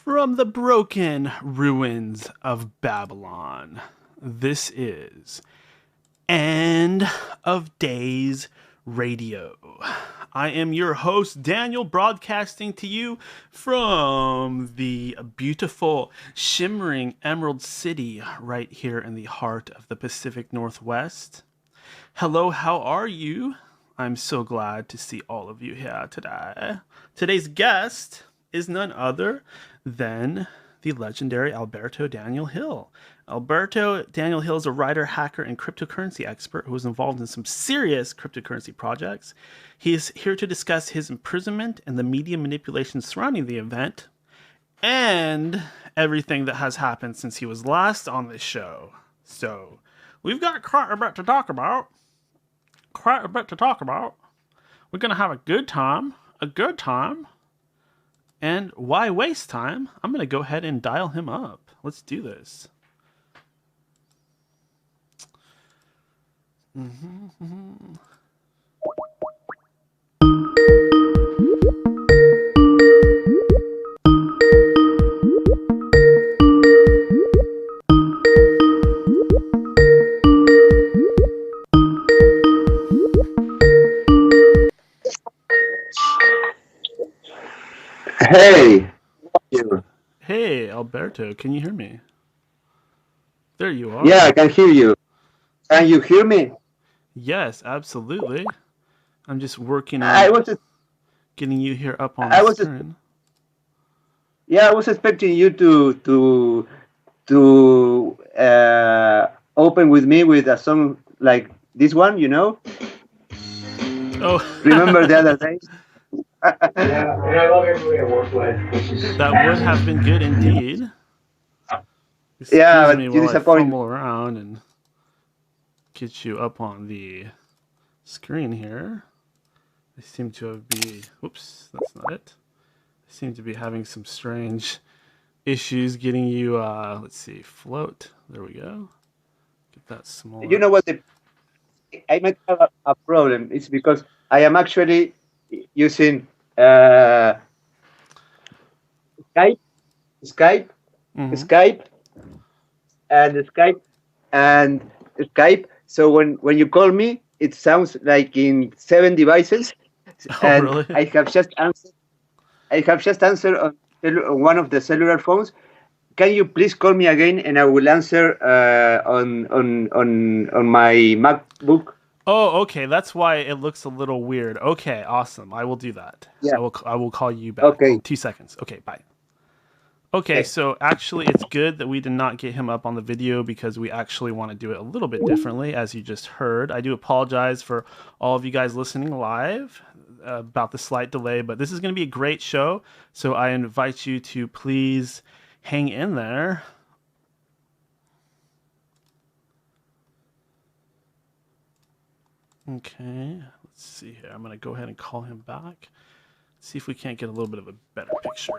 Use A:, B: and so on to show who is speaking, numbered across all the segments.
A: From the broken ruins of Babylon, this is End of Days Radio. I am your host, Daniel, broadcasting to you from the beautiful, shimmering Emerald City right here in the heart of the Pacific Northwest. Hello, how are you? I'm so glad to see all of you here today. Today's guest is none other than the legendary Alberto Daniel Hill. Alberto Daniel Hill is a writer, hacker, and cryptocurrency expert who was involved in some serious cryptocurrency projects. He is here to discuss his imprisonment and the media manipulation surrounding the event and everything that has happened since he was last on this show. So, we've got quite a bit to talk about. We're going to have a good time. And why waste time? I'm going to go ahead and dial him up. Let's do this.
B: Hey, how are you?
A: Hey, Alberto, can you hear me? There you are.
B: Yeah, I can hear you. Can you hear me?
A: Yes, absolutely. I'm just working
B: I
A: on
B: was,
A: getting you here up on
B: I
A: the
B: was,
A: screen.
B: yeah, I was expecting you to open with me with a song like this one.
A: Oh,
B: Remember the other day?
C: Yeah, and I love everybody at work life.
A: that would have been good indeed.
B: Yeah,
A: Excuse me
B: but you
A: while I
B: disappoint.
A: fumble around and get you up on the screen here. I seem to have whoops, that's not it. I seem to be having some strange issues getting you, let's see, float. There we go. Get that smaller.
B: You know what? I might have a problem. It's because I am actually using Skype, Skype,
A: Mhm.
B: Skype, and Skype, and Skype. So when you call me, it sounds like in 7 devices,
A: Oh,
B: and
A: really?
B: I have just answered on one of the cellular phones. Can you please call me again, and I will answer on my MacBook.
A: Oh, okay. That's why it looks a little weird. Okay, awesome. I will do that.
B: Yeah.
A: I will call you back
B: Okay.
A: in 2 seconds. Okay, bye. Okay,
B: Okay.
A: so actually it's good that we did not get him up on the video because we actually want to do it a little bit differently, as you just heard. I do apologize for all of you guys listening live about the slight delay, but this is going to be a great show, so I invite you to please hang in there. Okay, let's see here. I'm going to go ahead and call him back. See if we can't get a little bit of a better picture.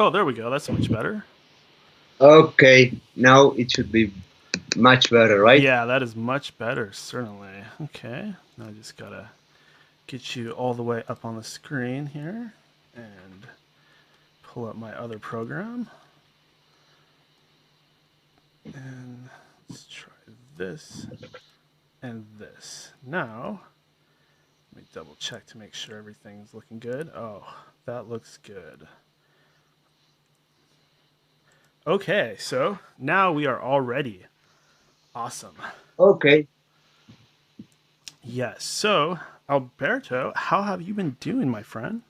A: Oh, there we go. That's much better.
B: Okay, now it should be much better, right?
A: Yeah, that is much better, certainly. Okay, now I just gotta get you all the way up on the screen here and pull up my other program. And let's try this and this. Now, let me double check to make sure everything's looking good. Oh, that looks good. Okay, so now we are all ready. Awesome.
B: Okay.
A: Yes, so Alberto, how have you been doing, my friend?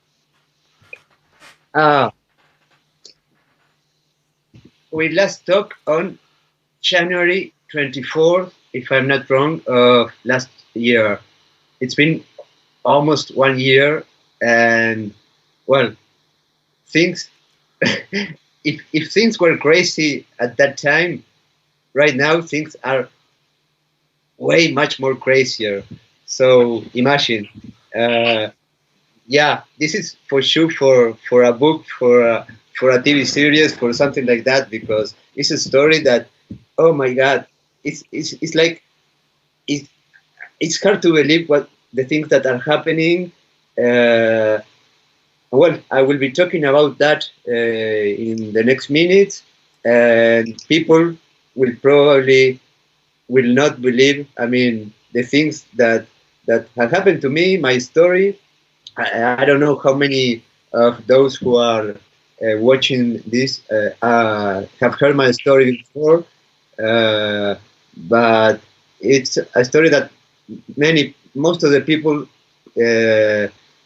B: We last talked on January 24, if I'm not wrong, of last year. It's been almost 1 year, and well, things. if things were crazy at that time, right now things are way much more crazier. So imagine, yeah, this is for sure for a book, for a TV series, for something like that, because it's a story that, oh my God, it's like it, it's hard to believe what the things that are happening. Well, I will be talking about that in the next minutes, and people will probably will not believe. I mean, the things that have happened to me, my story. I don't know how many of those who are watching this have heard my story before, but it's a story that most of the people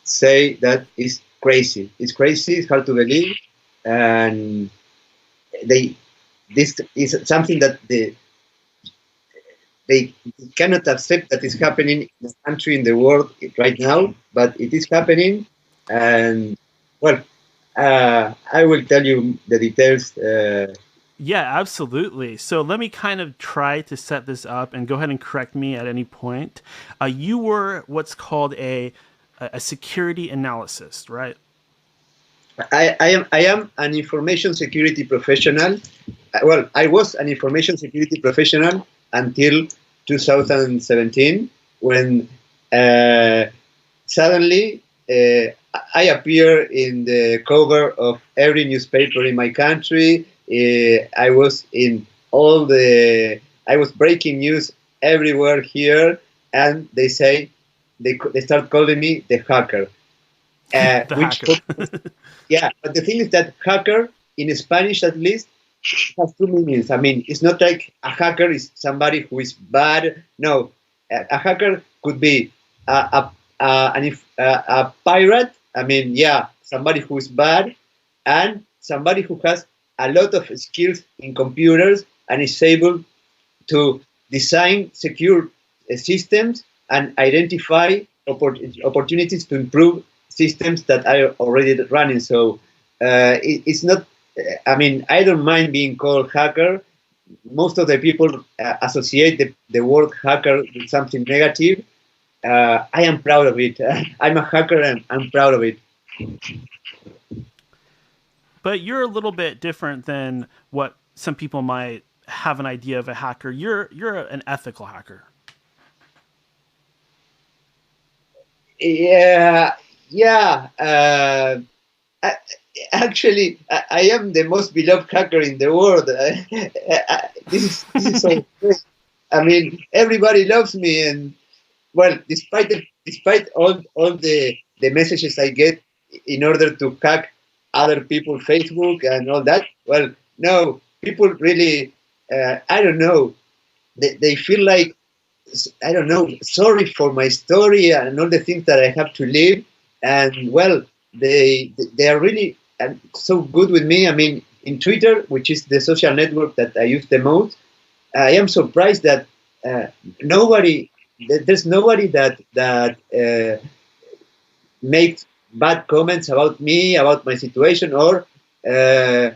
B: say that is crazy. It's crazy. It's hard to believe, and this is something that they cannot accept that is happening in the country, in the world right now, but it is happening. And well, I will tell you the details.
A: Yeah, absolutely. So let me kind of try to set this up and go ahead and correct me at any point. You were what's called a security analyst, right?
B: I am an information security professional. Well, I was an information security professional until 2017, when suddenly I appear in the cover of every newspaper in my country. I was in I was breaking news everywhere here, and they start calling me the hacker.
A: The
B: Which
A: hacker.
B: Yeah, but the thing is that hacker, in Spanish at least, has two meanings. I mean, it's not like a hacker is somebody who is bad. No, a hacker could be a pirate. I mean, yeah, somebody who is bad, and somebody who has a lot of skills in computers and is able to design secure systems and identify opportunities to improve systems that are already running. So it's not. I mean, I don't mind being called hacker. Most of the people associate the word hacker with something negative. I am proud of it. I'm a hacker and I'm proud of it.
A: But you're a little bit different than what some people might have an idea of a hacker. You're an ethical hacker.
B: Yeah, yeah. Actually, I am the most beloved hacker in the world. This is so great. I mean, everybody loves me, and well, despite all the messages I get in order to hack other people Facebook and all that, well, no, people really, I don't know, they feel like, I don't know, sorry for my story and all the things that I have to live, and well, they are really so good with me. I mean, in Twitter, which is the social network that I use the most, I am surprised that uh, nobody there's nobody that makes bad comments about me, about my situation, or uh,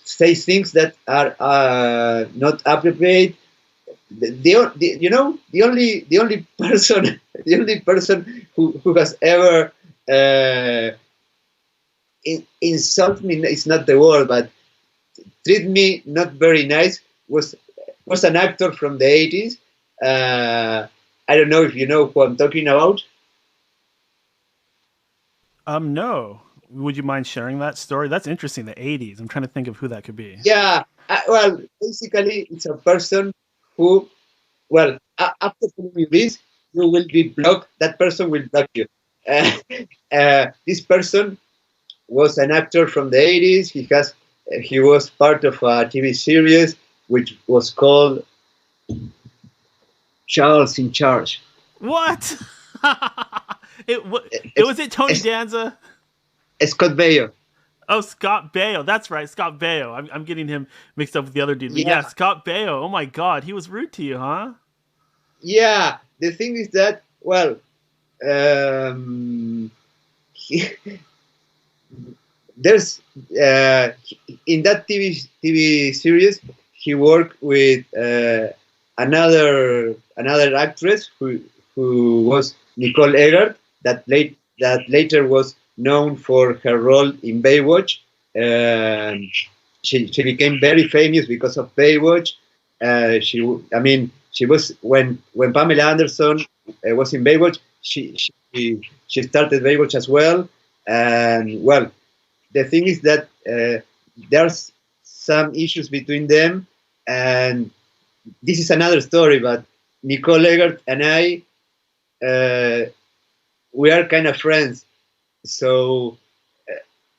B: say things that are not appropriate. The only person the only person who has ever insult me, it's not the word, but treat me not very nice, was an actor from the 80s. I don't know if you know who I'm talking about.
A: No. Would you mind sharing that story? That's interesting. The '80s. I'm trying to think of who that could be.
B: Yeah, well, basically, it's a person who, well, after telling me this, you will be blocked. That person will block you. This person was an actor from the 80s. He was part of a TV series which was called Charles in Charge.
A: What? it was it Tony Danza?
B: Scott Baio.
A: Oh, Scott Baio. That's right, Scott Baio. I'm getting him mixed up with the other dude. But
B: Yeah,
A: yeah, Scott Baio. Oh my God, he was rude to you, huh?
B: yeah. The thing is that, well, um, he, there's in that TV series he worked with another actress who was Nicole Eggert, that later was known for her role in Baywatch. She became very famous because of Baywatch. I mean, she was when Pamela Anderson was in Baywatch. She started Baywatch as well, and well, the thing is that there's some issues between them, and this is another story. But Nicole Eggert and I, we are kind of friends. So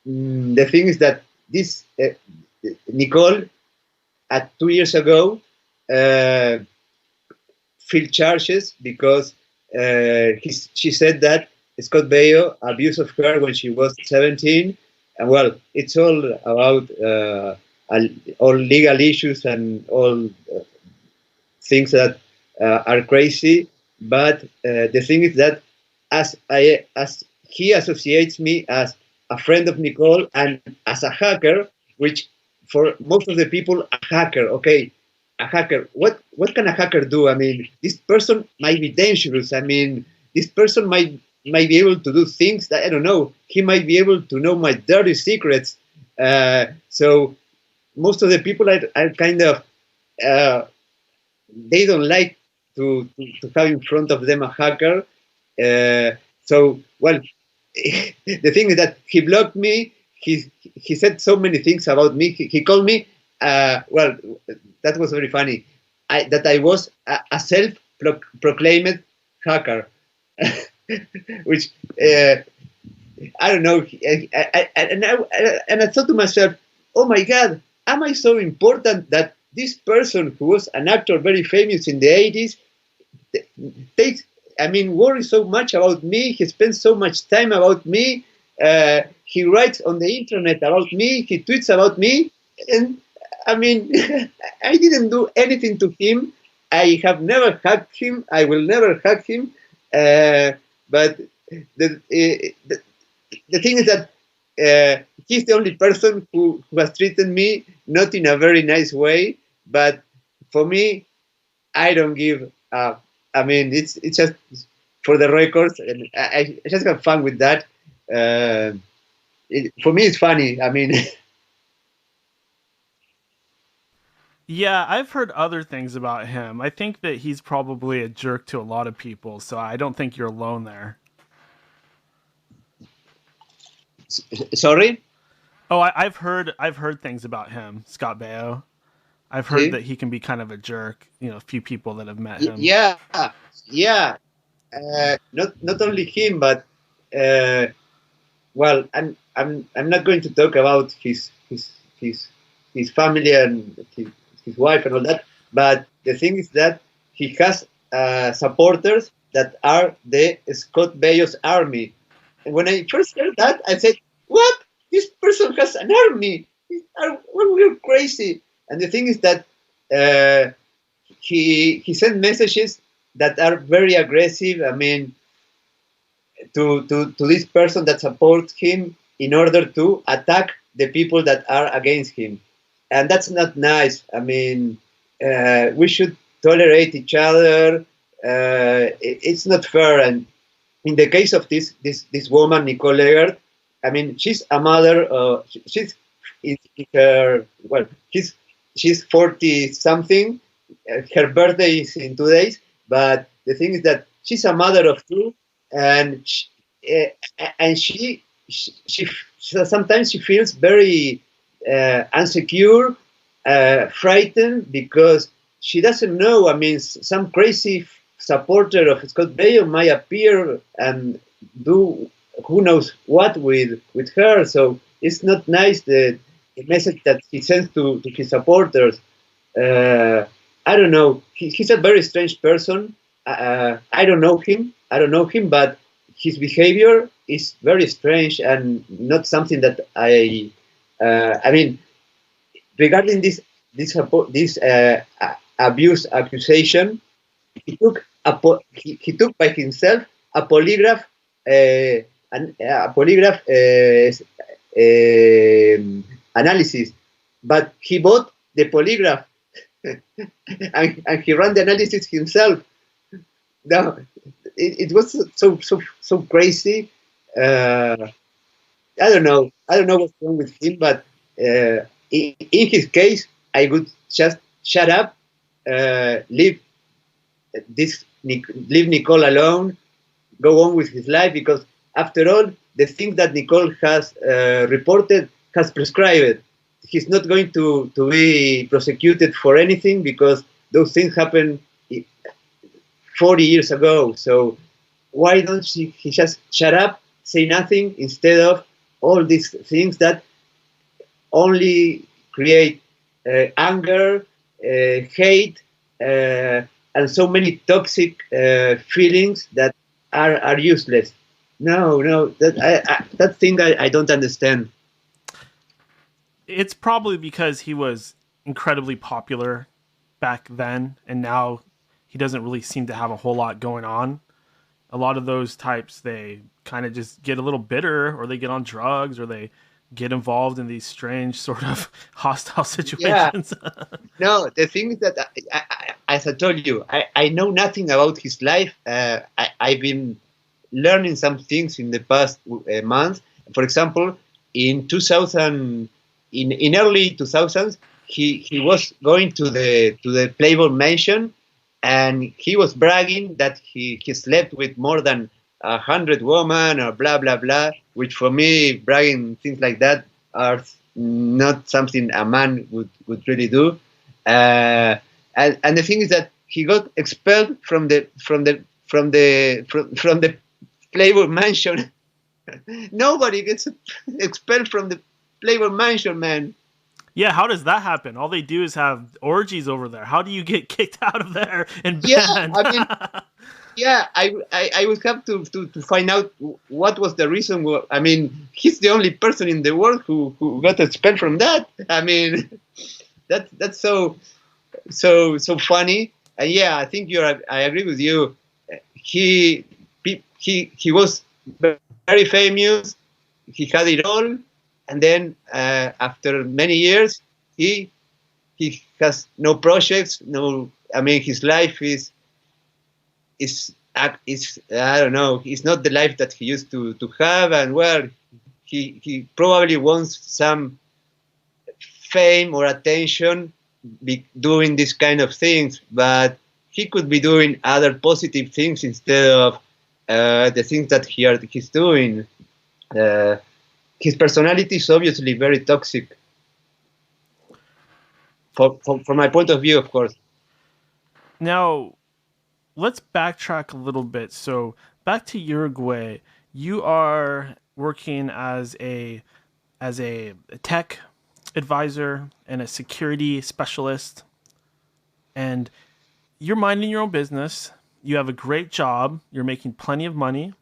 B: the thing is that this Nicole, at 2 years ago, filed charges because she said that Scott Baio abused of her when she was 17. And well, it's all about all legal issues and all things that are crazy. But the thing is that as he associates me as a friend of Nicole and as a hacker, which for most of the people, a hacker, okay, a hacker. What can a hacker do? I mean, this person might be dangerous. I mean, this person might be able to do things that I don't know. He might be able to know my dirty secrets. So most of the people are kind of they don't like to have in front of them a hacker. So well, the thing is that he blocked me. He said so many things about me. He called me. Well, that was very funny. That I was a self-proclaimed hacker, which I don't know. And I thought to myself, oh my God, am I so important that this person who was an actor very famous in the 80s takes, I mean, worries so much about me. He spends so much time about me. He writes on the internet about me. He tweets about me. And I mean, I didn't do anything to him. I have never hugged him. I will never hug him. But the thing is that he's the only person who has treated me not in a very nice way. But for me, I don't give up. I mean, it's just for the records, and I just have fun with that. For me, it's funny. I mean,
A: Yeah, I've heard other things about him. I think that he's probably a jerk to a lot of people, so I don't think you're alone there.
B: sorry.
A: Oh, I've heard things about him, Scott Baio. I've heard that he can be kind of a jerk. You know, a few people that have met him.
B: Yeah, yeah. Not only him, but well, I'm not going to talk about his family and his wife and all that. But the thing is that he has supporters that are the Scott Baio's army. And when I first heard that, I said, "What? This person has an army? We're crazy." And the thing is that he sent messages that are very aggressive. I mean, to this person that supports him in order to attack the people that are against him, and that's not nice. I mean, we should tolerate each other. It's not fair. And in the case of this woman, Nicole Eggert, I mean, she's a mother. She's in her well, she's 40 something. Her birthday is in 2 days. But the thing is that she's a mother of two, and she sometimes she feels very insecure, frightened because she doesn't know. I mean, some crazy supporter of Scott Baio might appear and do who knows what with her. So it's not nice the message that he sends to his supporters. I don't know. He's a very strange person. I don't know him. But his behavior is very strange and not something that I mean, regarding this abuse accusation, he took by himself a polygraph analysis, but he bought the polygraph and he ran the analysis himself. No, it was so crazy. I don't know what's wrong with him, but in his case, I would just shut up, leave leave Nicole alone, go on with his life, because after all, the things that Nicole has reported has prescribed. He's not going to be prosecuted for anything because those things happened 40 years ago. So why don't he just shut up, say nothing, instead of all these things that only create anger, hate, and so many toxic feelings that are useless. No, that thing I don't understand.
A: It's probably because he was incredibly popular back then, and now he doesn't really seem to have a whole lot going on. A lot of those types, they kind of just get a little bitter, or they get on drugs, or they get involved in these strange sort of hostile situations.
B: Yeah. No, the thing is that, as I told you, I know nothing about his life. I've been learning some things in the past months. For example, in 2000, in early 2000s, he was going to the Playboy Mansion, and he was bragging that he slept with more than 100 women or blah blah blah. Which for me, bragging things like that are not something a man would really do. And the thing is that he got expelled from the Playboy Mansion. Nobody gets expelled from the Playboy Mansion, man.
A: Yeah, how does that happen? All they do is have orgies over there. How do you get kicked out of there and
B: Yeah,
A: banned?
B: I mean, yeah, I would have to find out what was the reason. I mean, he's the only person in the world who got expelled from that. I mean, that's so funny. And yeah, I think I agree with you. He was very famous. He had it all, and then after many years, he has no projects. No, I mean, his life is I don't know. It's not the life that he used to have, and well, he probably wants some fame or attention doing this kind of things, but he could be doing other positive things instead of the things that he's doing. His personality is obviously very toxic. From my point of view, of course.
A: Now, let's backtrack a little bit. So, back to Uruguay, you are working as a tech advisor and a security specialist, and you're minding your own business. You have a great job. You're making plenty of money,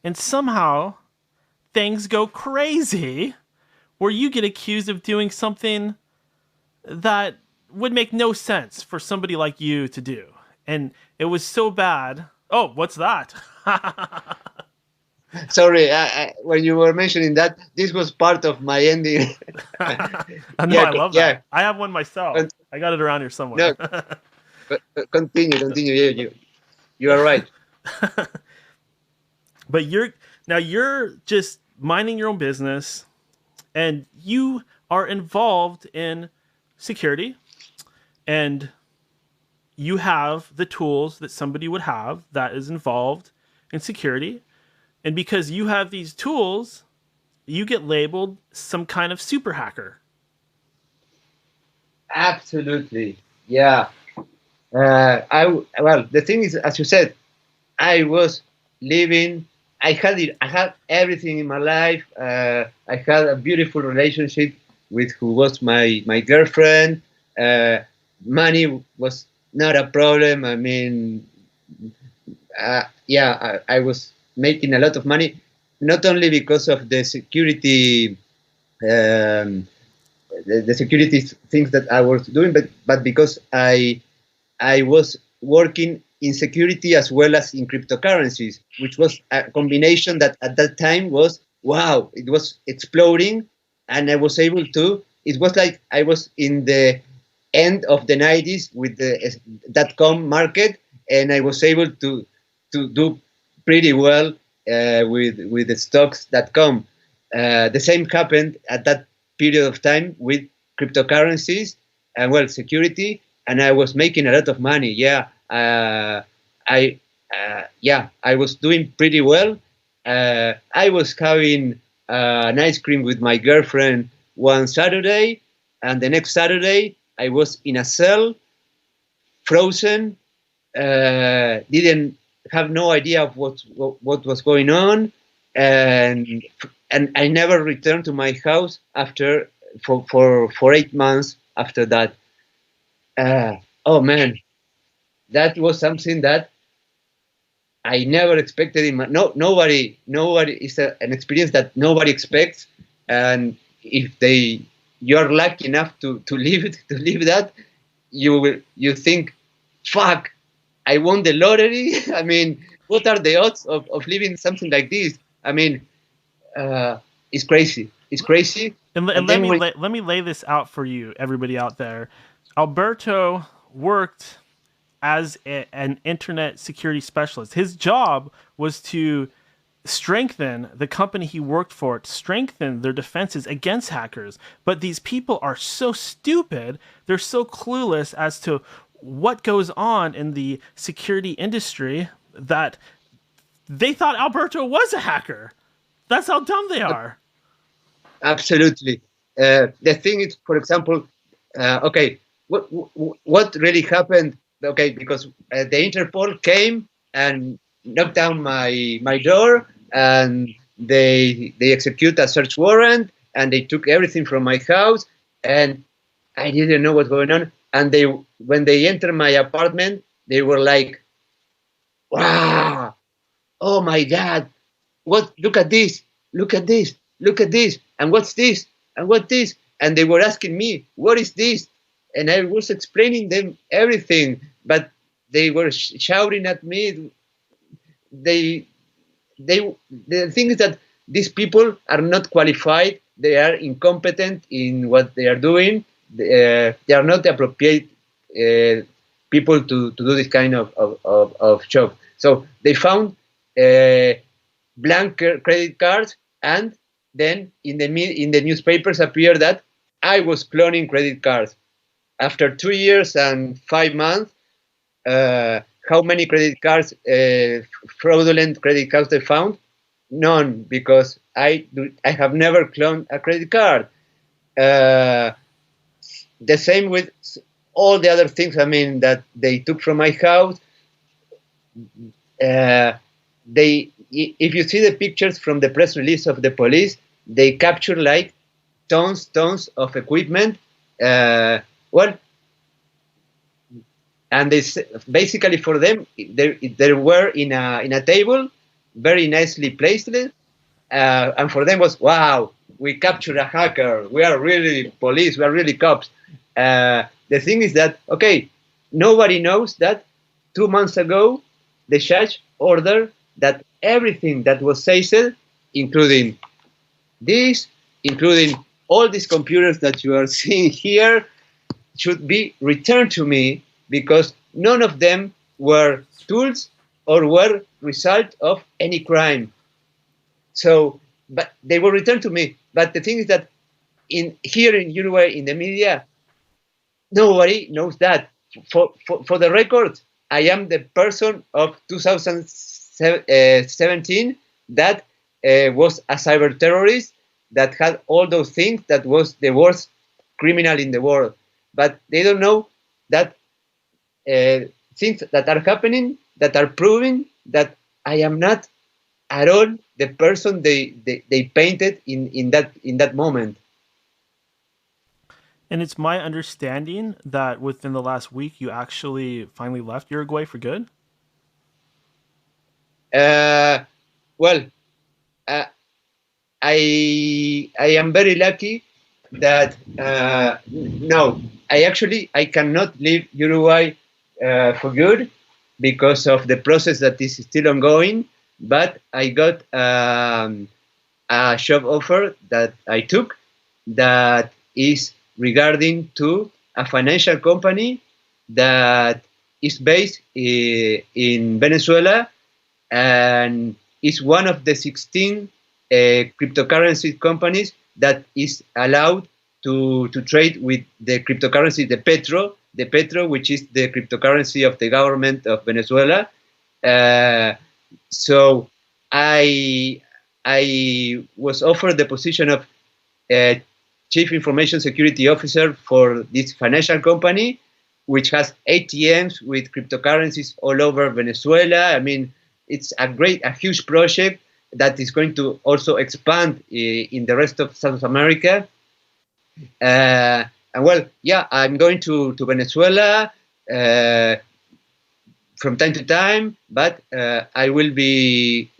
A: and somehow things go crazy where you get accused of doing something that would make no sense for somebody like you to do. And it was so bad. Oh, what's that?
B: Sorry, when you were mentioning that, this was part of my ending.
A: No, I love that. I have one myself. I got it around here somewhere.
B: No, continue. You are right.
A: But you're just minding your own business, and you are involved in security, and you have the tools that somebody would have that is involved in security. And because you have these tools, you get labeled some kind of super hacker.
B: Absolutely. Yeah. Well, the thing is, as you said, I was living. I had everything in my life. I had a beautiful relationship with who was my girlfriend. Money was not a problem. I mean, I was making a lot of money, not only because of the security, the security things that I was doing, but because I was working in security as well as in cryptocurrencies, which was a combination that at that time was, wow, it was exploding, and I was able to. It was like I was in the end of the 90s with the .com market, and I was able to do pretty well with the stocks.com. The same happened at that period of time with cryptocurrencies and, well, security, and I was making a lot of money. Yeah, I was doing pretty well. I was having an ice cream with my girlfriend one Saturday, and the next Saturday I was in a cell, frozen, didn't have no idea of what was going on, and I never returned to my house after for 8 months after that. Oh man, that was something that I never expected. Nobody is an experience that nobody expects, and if you're lucky enough to live that, you think, fuck, I won the lottery. I mean, what are the odds of living something like this? I mean, it's crazy. It's crazy.
A: And let me lay this out for you, everybody out there. Alberto worked as an internet security specialist. His job was to strengthen the company he worked for, to strengthen their defenses against hackers. But these people are so stupid, they're so clueless as to what goes on in the security industry that they thought Alberto was a hacker. That's how dumb they are.
B: Absolutely. The thing is, for example, okay, what really happened? Okay, because the Interpol came and knocked down my door, and they execute a search warrant, and they took everything from my house, and I didn't know what's going on. And when they entered my apartment, they were like, "Wow, oh my God, what? Look at this! Look at this! Look at this! And what's this? And what's this?" And they were asking me, "What is this?" And I was explaining them everything, but they were shouting at me. The thing is that these people are not qualified. They are incompetent in what they are doing. They are not the appropriate people to do this kind of job. So they found blank credit cards, and then in the newspapers appeared that I was cloning credit cards. After 2 years and 5 months, how many credit cards, fraudulent credit cards they found? None, because I have never cloned a credit card. The same with all the other things. I mean, that they took from my house. If you see the pictures from the press release of the police, they capture like tons of equipment. And they basically, for them, they were in a table, very nicely placed, and for them was, wow, we captured a hacker. We are really police. We are really cops. The thing is that, okay, nobody knows that 2 months ago the judge ordered that everything that was seized, including all these computers that you are seeing here, should be returned to me, because none of them were tools or were result of any crime. So, but they were returned to me. But the thing is that here in Uruguay, in the media, nobody knows that. For the record, I am the person of 2017 that was a cyber terrorist that had all those things, that was the worst criminal in the world. But they don't know that things that are happening, that are proving that I am not at all the person they painted in that moment.
A: And it's my understanding that within the last week, you actually finally left Uruguay for good?
B: Well, I am very lucky that no, I cannot leave Uruguay for good, because of the process that is still ongoing. But I got a job offer that I took, that is regarding to a financial company that is based in Venezuela, and is one of the 16 cryptocurrency companies that is allowed to trade with the cryptocurrency, the Petro, the Petro, which is the cryptocurrency of the government of Venezuela. So I was offered the position of Chief Information Security Officer for this financial company, which has ATMs with cryptocurrencies all over Venezuela. I mean, it's a huge project that is going to also expand in the rest of South America. And well, yeah, I'm going to Venezuela from time to time, but I'll be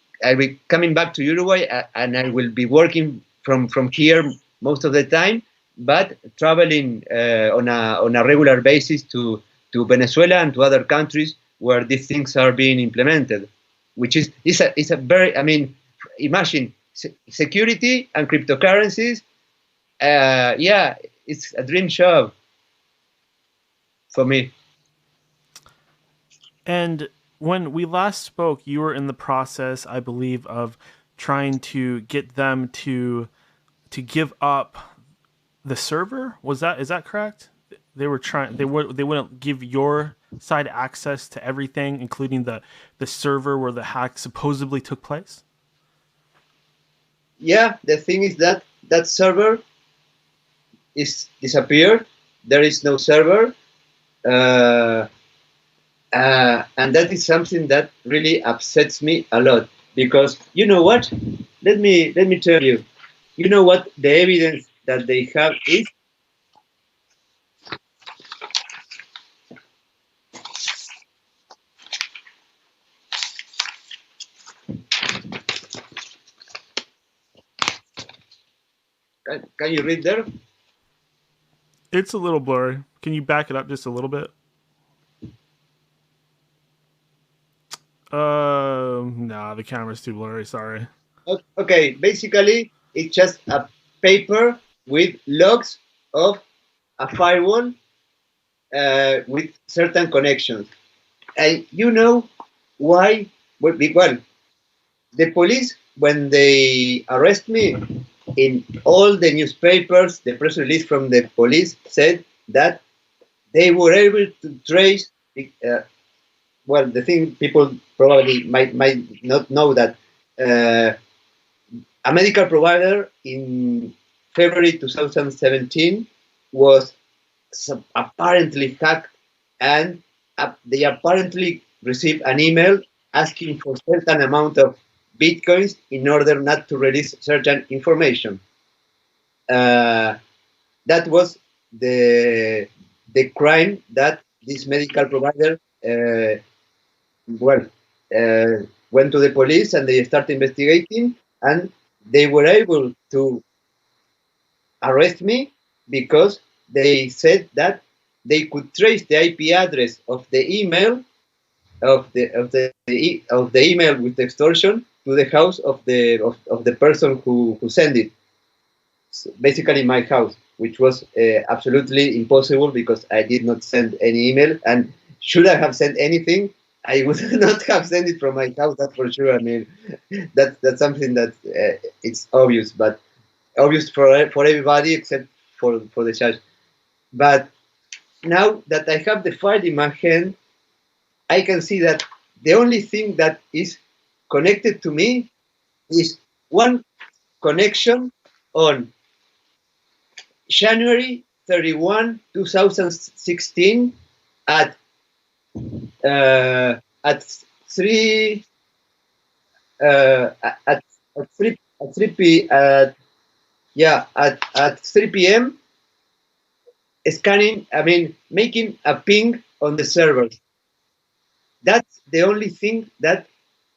B: coming back to Uruguay, and I will be working from here most of the time, but traveling on a regular basis to Venezuela and to other countries where these things are being implemented, which is a very, I mean, imagine security and cryptocurrencies. Yeah, it's a dream job for me.
A: And when we last spoke, you were in the process, I believe, of trying to get them to give up the server. Is that correct? They were trying. They wouldn't give your side access to everything, including the server where the hack supposedly took place.
B: Yeah, the thing is that server is disappeared. There is no server. And that is something that really upsets me a lot, because you know what? Let me tell you. You know what the evidence that they have is? Can you read there?
A: It's a little blurry. Can you back it up just a little bit? Nah, the camera's too blurry. Sorry.
B: Okay, basically, it's just a paper with logs of a firewall with certain connections. And you know why? Well, the police, when they arrest me, in all the newspapers, the press release from the police said that they were able to trace. Well, the thing people probably might not know that a medical provider in February 2017 was apparently hacked, and they apparently received an email asking for certain amount of bitcoins in order not to release certain information. That was the crime that this medical provider went to the police, and they started investigating, and they were able to arrest me because they said that they could trace the IP address of the email of the email with extortion to the house of the person who sent it. So basically, my house, which was absolutely impossible because I did not send any email, and should I have sent anything, I would not have sent it from my house. That's for sure. I mean, that's something that it's obvious, but obvious for everybody except for the judge. But now that I have the file in my hand, I can see that the only thing that is connected to me is one connection on January 31, 2016 at 3 at 3 p.m. scanning. I mean, making a ping on the servers. That's the only thing that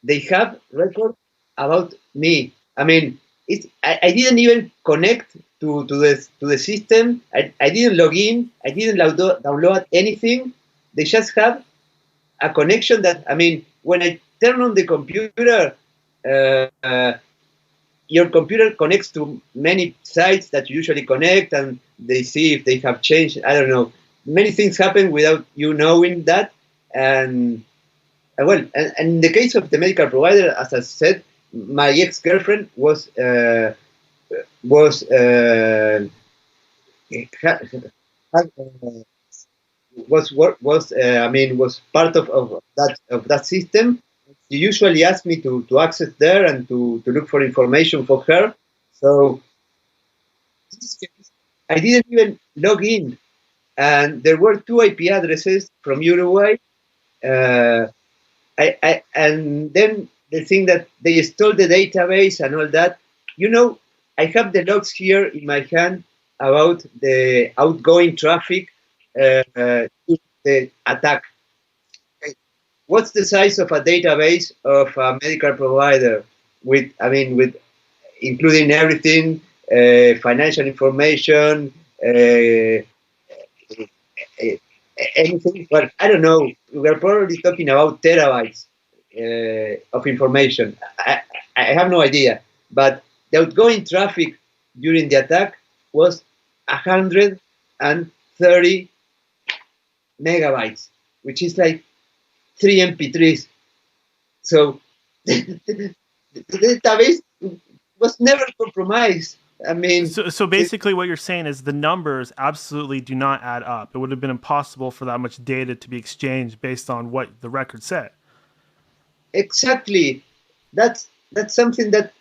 B: they have record about me. I mean, I didn't even connect to the system. I didn't log in. I didn't download anything. They just have a connection that, I mean, when I turn on the computer, your computer connects to many sites that you usually connect, and they see if they have changed. I don't know. Many things happen without you knowing that. And well, and in the case of the medical provider, as I said, my ex-girlfriend was had was part of that system. She usually asked me to access there and to look for information for her. So I didn't even log in, and there were two IP addresses from Uruguay. Uh, and then the thing that they stole the database and all that. You know, I have the logs here in my hand about the outgoing traffic to the attack. What's the size of a database of a medical provider with including everything, financial information, anything? Well, I don't know. We're probably talking about terabytes of information. I have no idea. But the outgoing traffic during the attack was 130 megabytes, which is like 3 MP3s. So the database was never compromised. I mean,
A: so basically what you're saying is the numbers absolutely do not add up. It would have been impossible for that much data to be exchanged based on what the record said.
B: Exactly. That's something that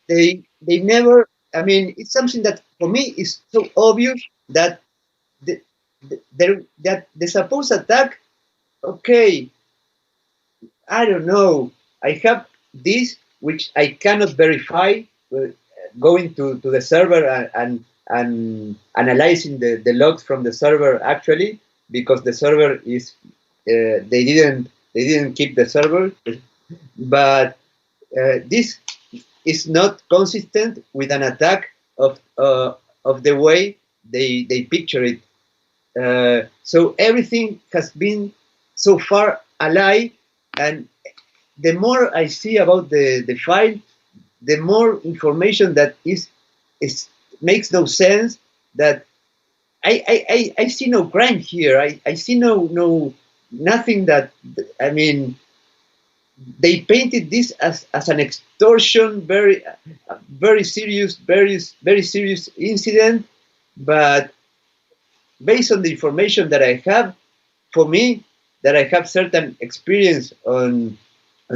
B: they never. I mean, it's something that for me is so obvious that the supposed attack. Okay, I don't know. I have this which I cannot verify. Going to the server and analyzing the logs from the server actually, because the server is they didn't keep the server, but this is not consistent with an attack of the way they picture it. So everything has been so far a lie, and the more I see about the file, the more information that is makes no sense. That I see no crime here. I see nothing that, I mean, they painted this as an extortion, very serious, very serious incident. But based on the information that I have, for me, that I have certain experience on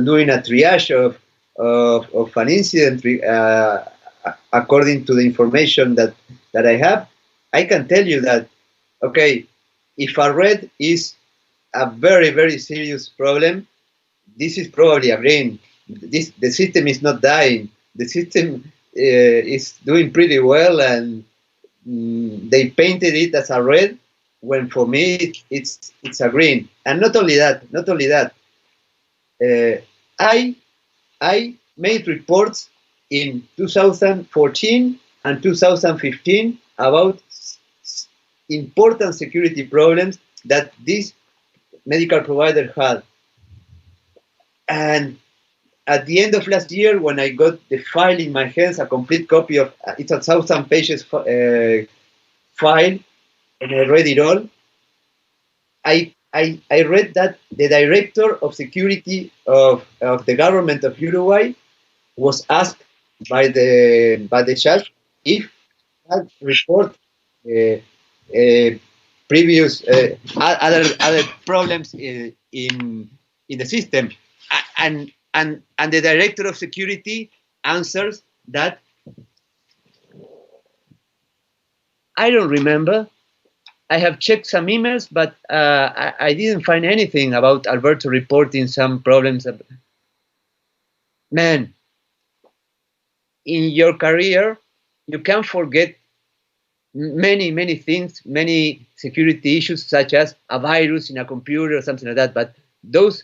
B: doing a triage of an incident according to the information that I have, I can tell you that, okay, if a red is a very, very serious problem, this is probably a green. The system is not dying. The system is doing pretty well, and they painted it as a red, when for me it's a green. And not only that, I made reports in 2014 and 2015 about important security problems that this medical provider had. And at the end of last year, when I got the file in my hands, a complete copy of it's a 1,000 pages file, and I read it all. I read that the director of security of the government of Uruguay was asked by the judge if that report previous other problems in the system, and the director of security answers that I don't remember. I have checked some emails, but I didn't find anything about Alberto reporting some problems. Man, in your career, you can forget many things, many security issues, such as a virus in a computer or something like that. But those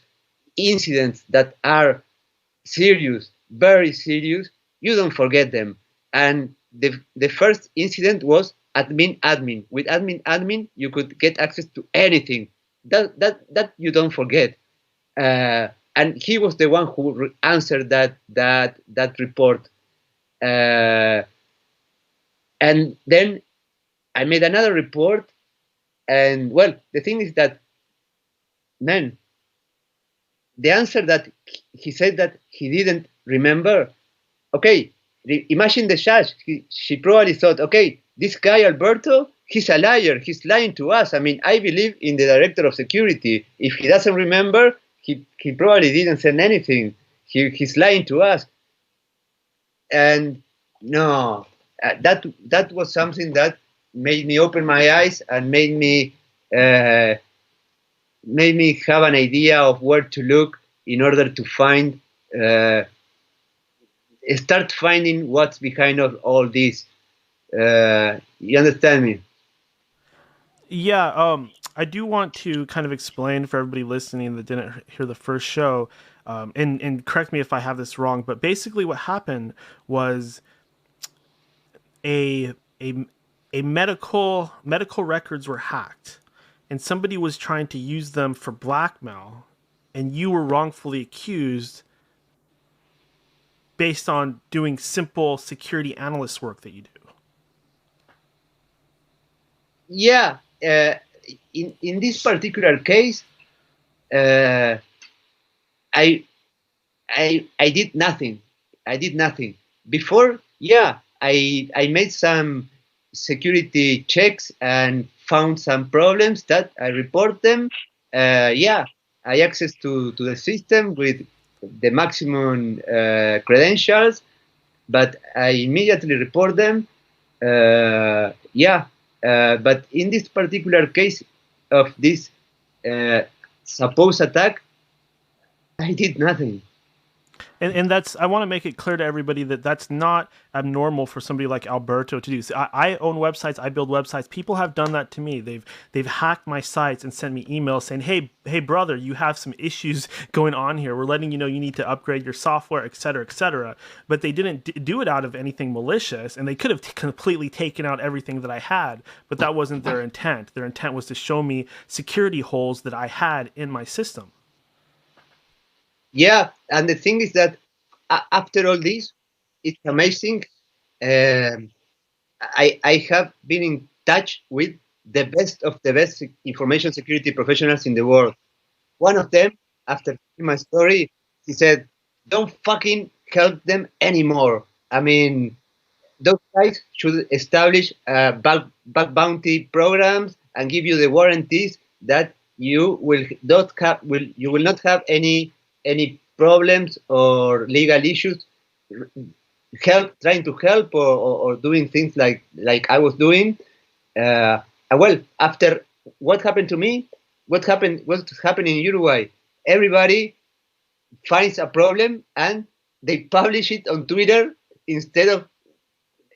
B: incidents that are serious, very serious, you don't forget them. And the first incident was admin. With admin, you could get access to anything. That you don't forget. And he was the one who answered that report. And then I made another report, and well, the thing is that, man, the answer that he said that he didn't remember. Okay, imagine the judge. She probably thought, okay, this guy Alberto, he's a liar. He's lying to us. I mean, I believe in the director of security. If he doesn't remember, he probably didn't send anything. He's lying to us. And no, that was something that made me open my eyes and made me have an idea of where to look in order to start finding what's behind of all this. You understand me?
A: Yeah, I do want to kind of explain for everybody listening that didn't hear the first show, and correct me if I have this wrong, but basically what happened was a medical records were hacked, and somebody was trying to use them for blackmail, and you were wrongfully accused based on doing simple security analyst work that you do.
B: Yeah. In this particular case, I did nothing. I did nothing. Before, yeah, I made some security checks and found some problems that I report them. Yeah, I access to the system with the maximum credentials, but I immediately report them. Yeah, but in this particular case of this supposed attack, I did nothing.
A: And that's, I want to make it clear to everybody that that's not abnormal for somebody like Alberto to do. So I own websites, I build websites. People have done that to me. They've hacked my sites and sent me emails saying, hey brother, you have some issues going on here. We're letting you know you need to upgrade your software, et cetera, et cetera. But they didn't do it out of anything malicious, and they could have completely taken out everything that I had, but that wasn't their intent. Their intent was to show me security holes that I had in my system.
B: Yeah, and the thing is that after all this, it's amazing. I have been in touch with the best of the best information security professionals in the world. One of them, after my story, he said, "Don't fucking help them anymore. I mean, those guys should establish bug bounty programs and give you the warranties that you will not have any problems or legal issues trying to help or doing things like I was doing. Well, after what happened to me, what's happening in Uruguay, everybody finds a problem and they publish it on Twitter instead of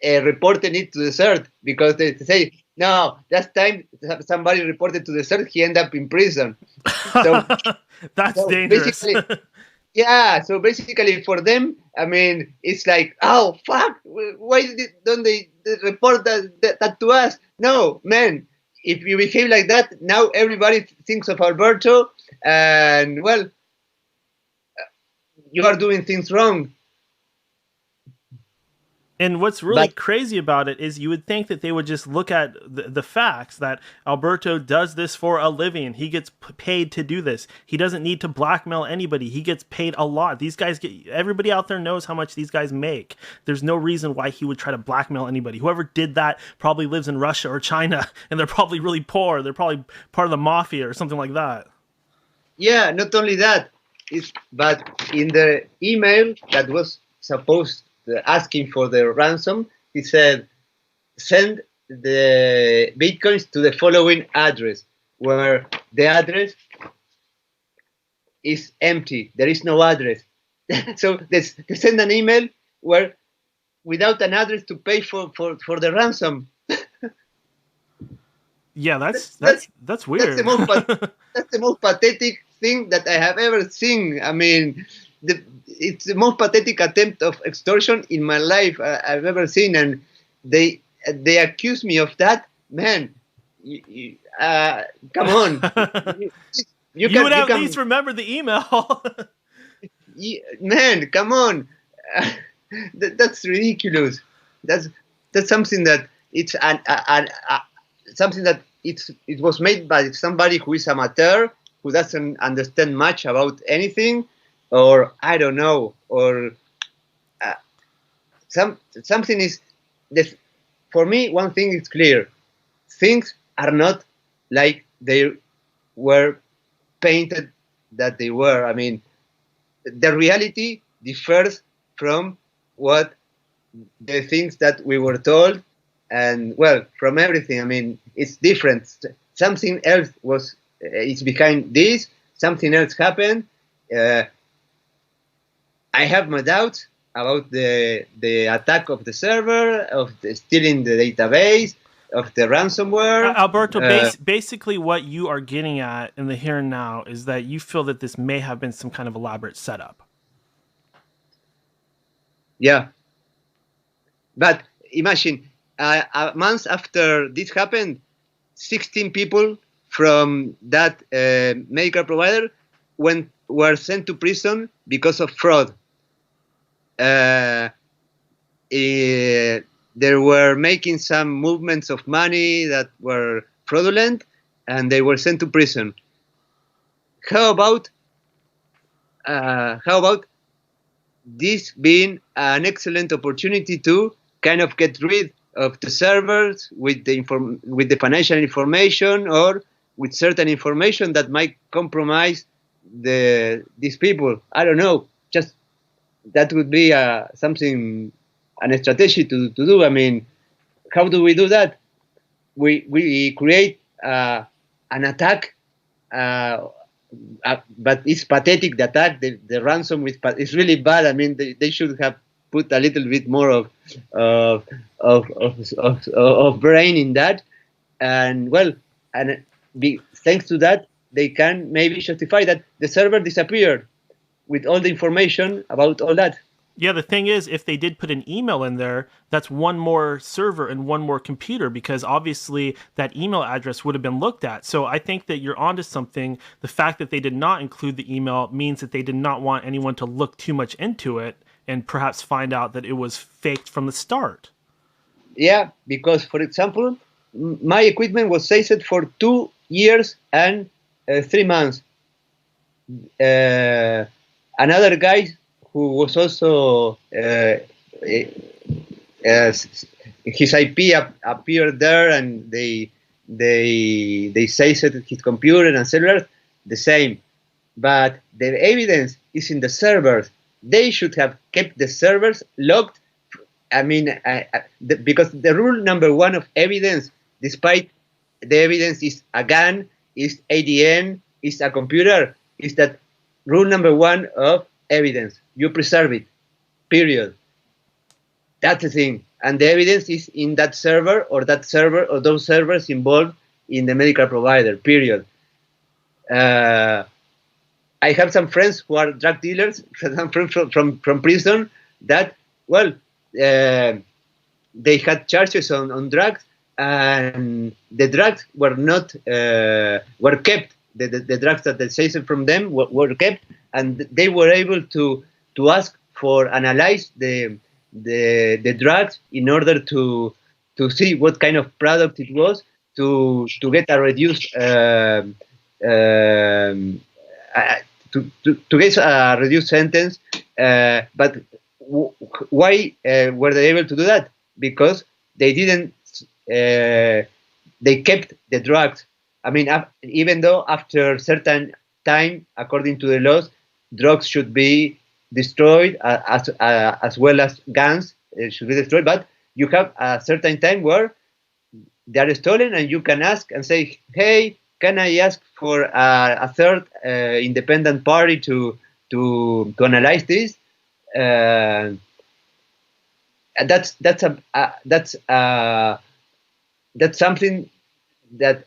B: reporting it to the CERT, because they say, no, last time somebody reported to the CERT, he ended up in prison. So
A: that's dangerous.
B: Yeah, so basically for them, I mean, it's like, oh, fuck, why don't they report that to us? No, man, if you behave like that, now everybody thinks of Alberto, and, well, you are doing things wrong.
A: And what's really crazy about it is you would think that they would just look at the facts that Alberto does this for a living. He gets paid to do this. He doesn't need to blackmail anybody. He gets paid a lot. These guys everybody out there knows how much these guys make. There's no reason why he would try to blackmail anybody. Whoever did that probably lives in Russia or China, and they're probably really poor. They're probably part of the mafia or something like that.
B: Yeah, not only that, but in the email that was supposed asking for the ransom, he said, send the bitcoins to the following address, where the address is empty. There is no address. So they send an email where without an address to pay for the ransom.
A: Yeah, that's weird.
B: That's the most pathetic thing that I have ever seen. I mean, it's the most pathetic attempt of extortion in my life I've ever seen, and they accuse me of that. Man, come on.
A: You would at least remember the email.
B: Man, come on. That's ridiculous. That's something that it's something that it was made by somebody who is amateur, who doesn't understand much about anything, or I don't know, or something is. For me, one thing is clear: things are not like they were painted that they were. I mean, the reality differs from what the things that we were told, and well, from everything. I mean, it's different. Something else was is behind this. Something else happened. I have my doubts about the attack of the server, of the stealing the database, of the ransomware.
A: Alberto, basically what you are getting at in the here and now is that you feel that this may have been some kind of elaborate setup.
B: Yeah. But imagine, a month after this happened, 16 people from that medical provider were sent to prison because of fraud. They were making some movements of money that were fraudulent, and they were sent to prison. How about this being an excellent opportunity to kind of get rid of the servers with the financial information, or with certain information that might compromise these people? I don't know. Just that would be something, an strategy to do. I mean, how do we do that? We create an attack, but it's pathetic. The attack, the ransom is really bad. I mean, they should have put a little bit more of brain in that, and well, and thanks to that, they can maybe justify that the server disappeared with all the information about all that.
A: Yeah, the thing is, if they did put an email in there, that's one more server and one more computer, because obviously that email address would have been looked at. So I think that you're onto something. The fact that they did not include the email means that they did not want anyone to look too much into it and perhaps find out that it was faked from the start.
B: Yeah, because, for example, my equipment was saved for 2 years and 3 months. Another guy who was also his IP appeared there, and they saved his computer and cellular, the same. But the evidence is in the servers. They should have kept the servers locked. I mean, because the rule number one of evidence, despite the evidence is a gun, is ADN, is a computer, is that rule number one of evidence: you preserve it, period. That's the thing. And the evidence is in that server or those servers involved in the medical provider, period. I have some friends who are drug dealers from prison that, well, they had charges on drugs, and the drugs were not were kept. The drugs that they seized from them were kept, and they were able to ask for analyze the drugs in order to see what kind of product it was, to get a reduced to get a reduced sentence. But why were they able to do that? Because they didn't. They kept the drugs. I mean, even though after a certain time, according to the laws, drugs should be destroyed, as well as guns should be destroyed. But you have a certain time where they are stolen, and you can ask and say, "Hey, can I ask for a third independent party to analyze this?" That's something that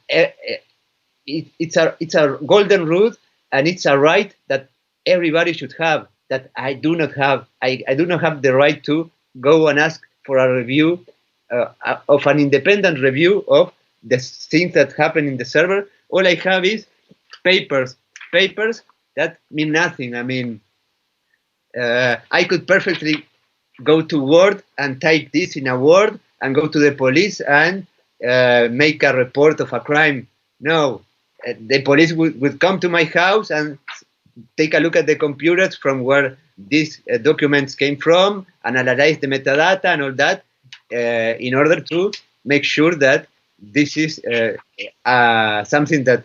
B: it's a golden rule, and it's a right that everybody should have, that I do not have. I do not have the right to go and ask for a review of an independent review of the things that happen in the server. All I have is papers that mean nothing. I mean, I could perfectly go to Word and type this in a Word and go to the police and make a report of a crime. No, the police would come to my house and take a look at the computers from where these documents came from, and analyze the metadata and all that, in order to make sure that this is something that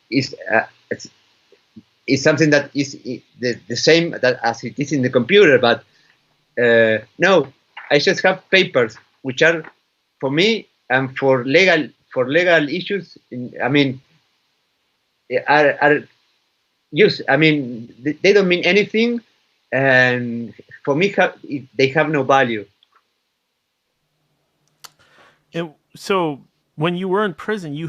B: is is something that is the same that as it is in the computer. But no, I just have papers which are for me and for legal issues. I mean, are used. I mean, they don't mean anything, and for me, they have no value.
A: And so when you were in prison, you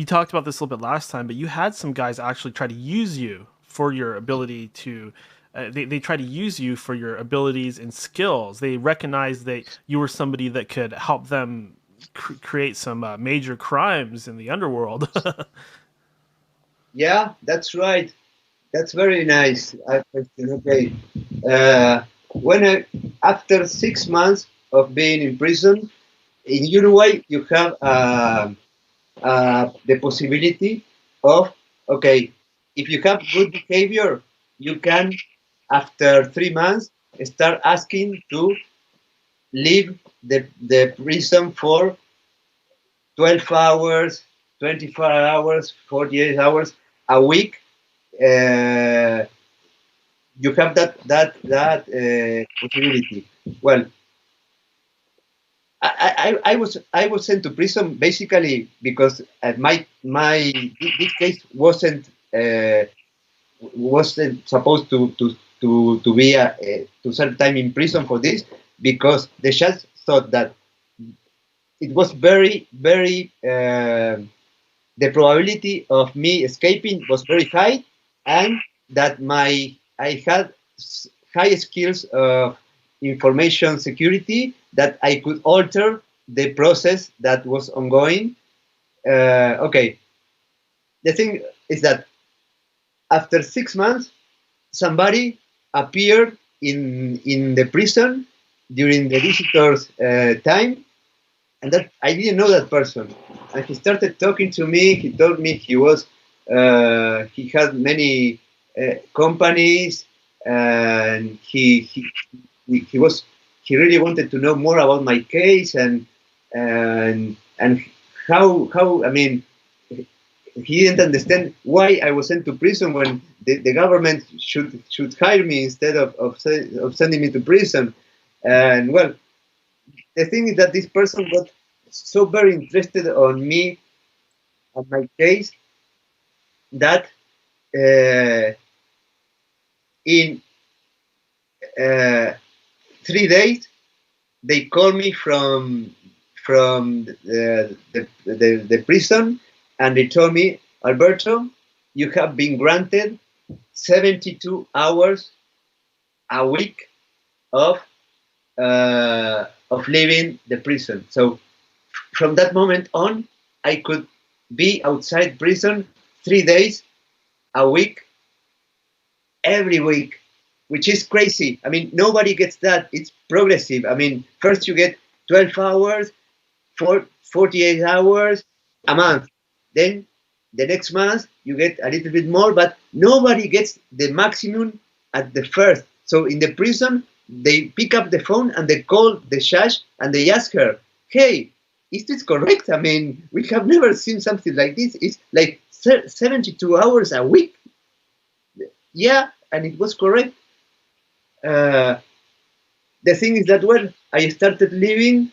A: talked about this a little bit last time, but you had some guys actually try to use you for your ability to. They try to use you for your abilities and skills. They recognized that you were somebody that could help them create some major crimes in the underworld.
B: Yeah, that's right. That's very nice. Okay. After 6 months of being in prison in Uruguay, you have the possibility of, okay, if you have good behavior, you can, after 3 months, start asking to leave the prison for 12 hours, 24 hours, 48 hours a week. You have that possibility. Well, I was sent to prison basically because this case wasn't supposed to be to serve time in prison for this, because the judge thought that it was very the probability of me escaping was very high, and that I had high skills of information security, that I could alter the process that was ongoing. Okay, the thing is that after 6 months, somebody appeared in the prison during the visitors' time, and that I didn't know that person. And he started talking to me. He told me he had many companies, and he really wanted to know more about my case, and how I mean, he didn't understand why I was sent to prison when the government should hire me instead of sending me to prison. And well, the thing is that this person got so very interested on me and my case that in 3 days they called me from the prison, and they told me, Alberto, you have been granted 72 hours a week of leaving the prison. So from that moment on, I could be outside prison 3 days a week, every week, which is crazy. I mean, nobody gets that. It's progressive. I mean, first you get 12 hours, 48 hours a month. Then the next month you get a little bit more, but nobody gets the maximum at the first. So in the prison, they pick up the phone and they call the judge and they ask her, hey, is this correct? I mean, we have never seen something like this. It's like 72 hours a week. Yeah, and it was correct. The thing is that, well, I started leaving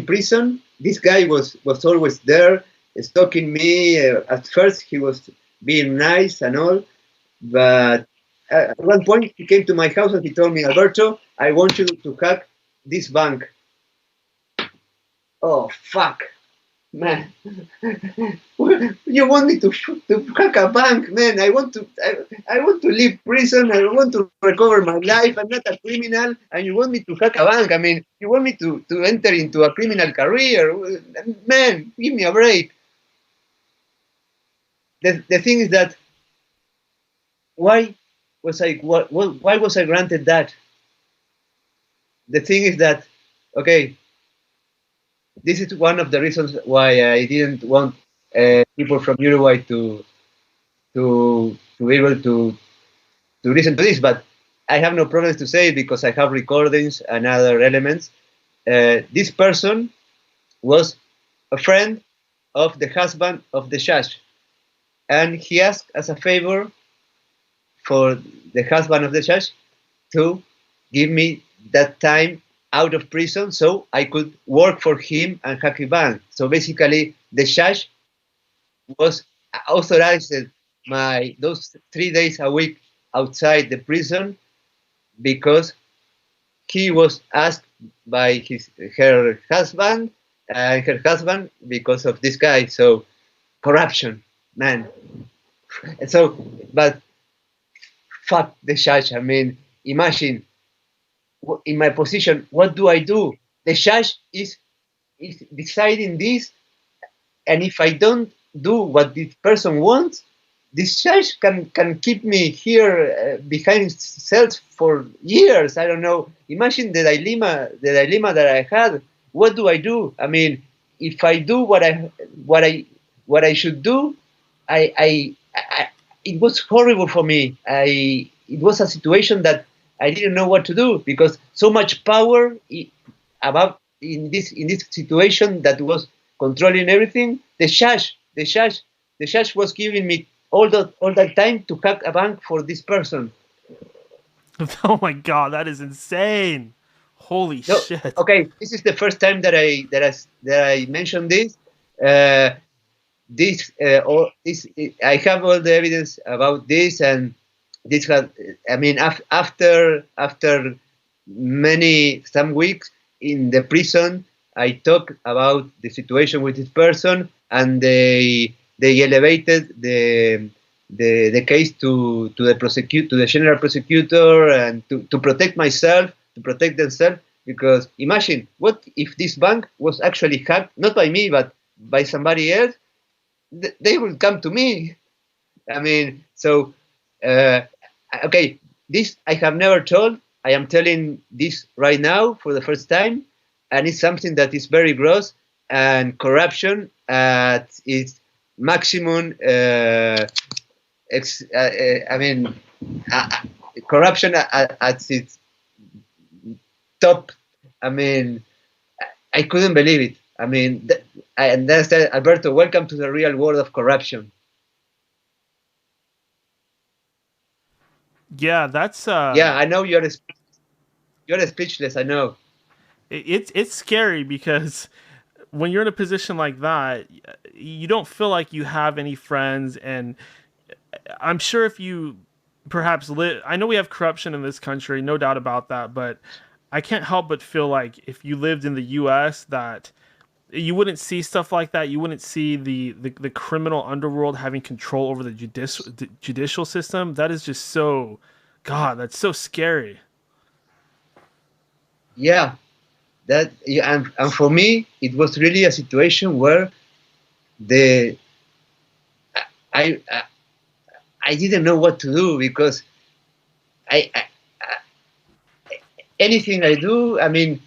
B: prison. This guy was always there, stalking me. At first, he was being nice and all, but at one point, he came to my house and he told me, Alberto, I want you to hack this bank. Oh, fuck. Man, you want me to hack a bank, man? I want to leave prison. I want to recover my life. I'm not a criminal, and you want me to hack a bank? I mean, you want me to enter into a criminal career? Man, give me a break. The thing is that why was I granted that? The thing is that, okay, this is one of the reasons why I didn't want people from Uruguay to be able to listen to this, but I have no problems to say it because I have recordings and other elements. this person was a friend of the husband of the judge, and he asked as a favor for the husband of the judge to give me that time out of prison so I could work for him and hack a bank. So basically, the judge was authorized my those 3 days a week outside the prison because he was asked by her husband and her husband because of this guy. So corruption, man. And so, but fuck the judge. I mean, imagine in my position, what do I do? The judge is deciding this, and if I don't do what this person wants, this judge can keep me here behind cells for years. I don't know. Imagine the dilemma that I had. What do I do? I mean, if I do what I should do, it was horrible for me. It was a situation that I didn't know what to do because so much power about in this situation that was controlling everything. The judge was giving me all that time to hack a bank for this person.
A: Oh my god, that is insane! Holy shit!
B: Okay, this is the first time that I mentioned this. I have all the evidence about this, and this had. I mean, after some weeks in the prison, I talked about the situation with this person, and they elevated the case to the general prosecutor, and to protect myself, to protect themselves. Because imagine, what if this bank was actually hacked, not by me, but by somebody else? They will come to me. I mean, so, okay, this I have never told. I am telling this right now for the first time, and it's something that is very gross, and corruption at its maximum. Corruption at its top. I mean, I couldn't believe it. I mean, and then I said, Alberto, welcome to the real world of corruption.
A: Yeah, that's
B: yeah, I know you're speechless. I know.
A: It's scary because when you're in a position like that, you don't feel like you have any friends, and I'm sure if you perhaps live, I know we have corruption in this country, no doubt about that, but I can't help but feel like if you lived in the US that you wouldn't see stuff like that. You wouldn't see the criminal underworld having control over the judicial system. That is just so, God, that's so scary.
B: Yeah, and for me, it was really a situation where I didn't know what to do because anything I do, I mean,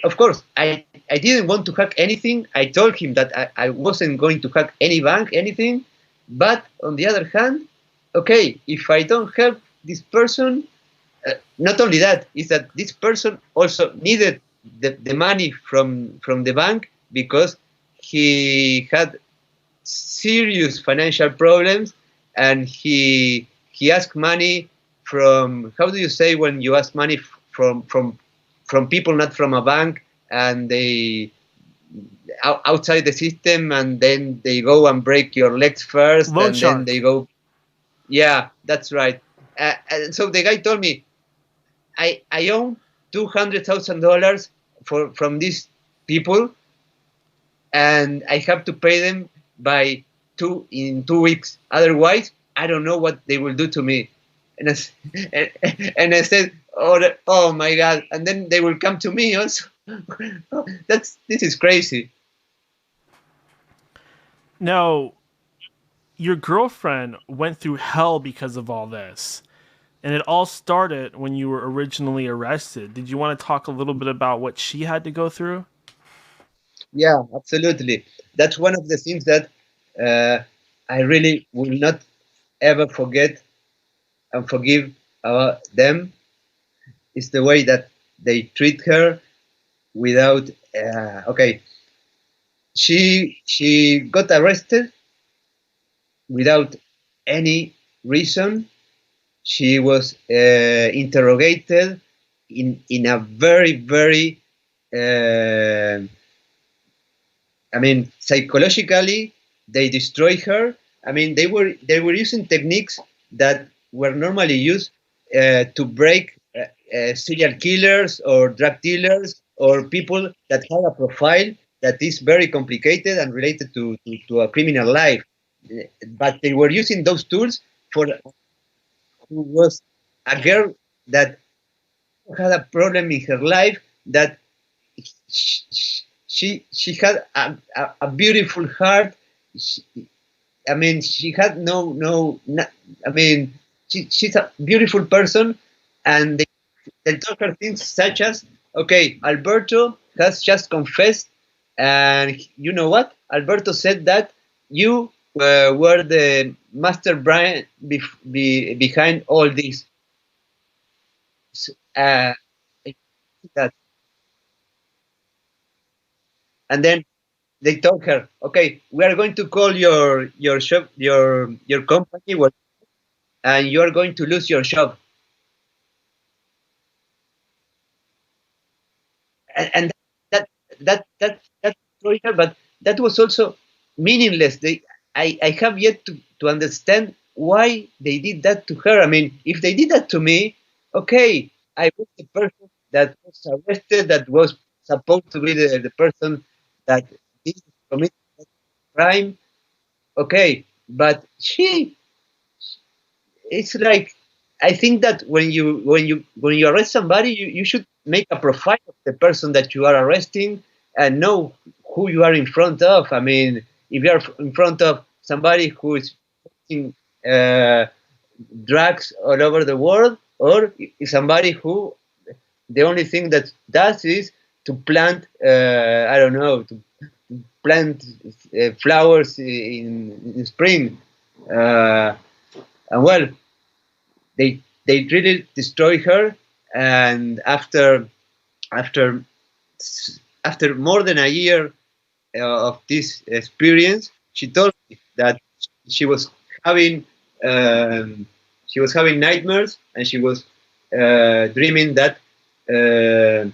B: of course, I didn't want to hack anything. I told him that I wasn't going to hack any bank, anything. But on the other hand, okay, if I don't help this person, not only that, is that this person also needed the money from the bank because he had serious financial problems, and he asked money from, how do you say when you ask money from people, not from a bank, and they outside the system, and then they go and break your legs first,
A: Loan
B: and
A: shark.
B: then they go. Yeah, that's right. And so the guy told me, I own $200,000 from these people, and I have to pay them in 2 weeks. Otherwise, I don't know what they will do to me. And I said, oh my God! And then they will come to me also. This is crazy.
A: Now, your girlfriend went through hell because of all this. And it all started when you were originally arrested. Did you want to talk a little bit about what she had to go through?
B: Yeah, absolutely. That's one of the things that I really will not ever forget and forgive them. Is the way that they treat her. without. Okay, she got arrested without any reason. She was interrogated in a very I mean, psychologically, they destroyed her. I mean, they were using techniques that were normally used to break serial killers or drug dealers or people that have a profile that is very complicated and related to a criminal life. But they were using those tools for who was a girl that had a problem in her life that she had a beautiful heart. She, I mean, she had I mean, she's a beautiful person, and they told her things such as, okay, Alberto has just confessed, and you know what? Alberto said that you were the master brain behind all this. Uh, that, and then they told her, okay, we are going to call your shop, your company, and you are going to lose your job. And that destroyed her, but that was also meaningless. I have yet to understand why they did that to her. I mean, if they did that to me, okay, I was the person that was arrested, that was supposed to be the person that did commit crime. Okay, but it's like, I think that when you arrest somebody, you should make a profile of the person that you are arresting and know who you are in front of. I mean, if you are in front of somebody who is taking drugs all over the world, or is somebody who the only thing that does is to plant, I don't know, to plant flowers in spring. Uh, and well, they really destroyed her, and after after more than a year of this experience, she told me that she was having nightmares, and she was dreaming that uh,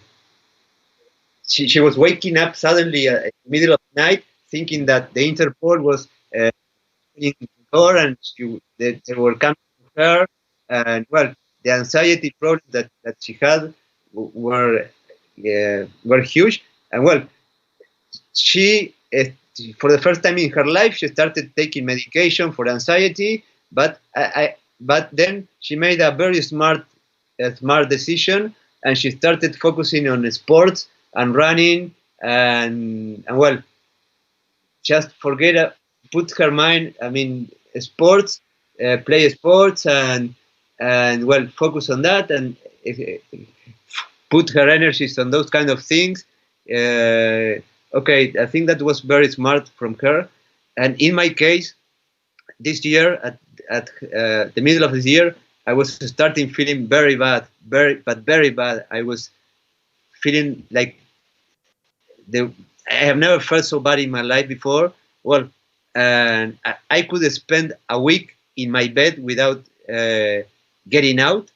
B: she was waking up suddenly in the middle of the night, thinking that the Interpol was in her, and they were coming to her, and well, the anxiety problems that she had were huge, and well, she for the first time in her life she started taking medication for anxiety, but but then she made a very smart decision, and she started focusing on sports and running, and well, just forget, put her mind, I mean, sports, play sports, and well, focus on that, and put her energies on those kind of things. Okay, I think that was very smart from her. And in my case, this year, at the middle of this year, I was starting feeling very bad, very bad. I was feeling like I have never felt so bad in my life before. Well, and I could spend a week in my bed without getting out.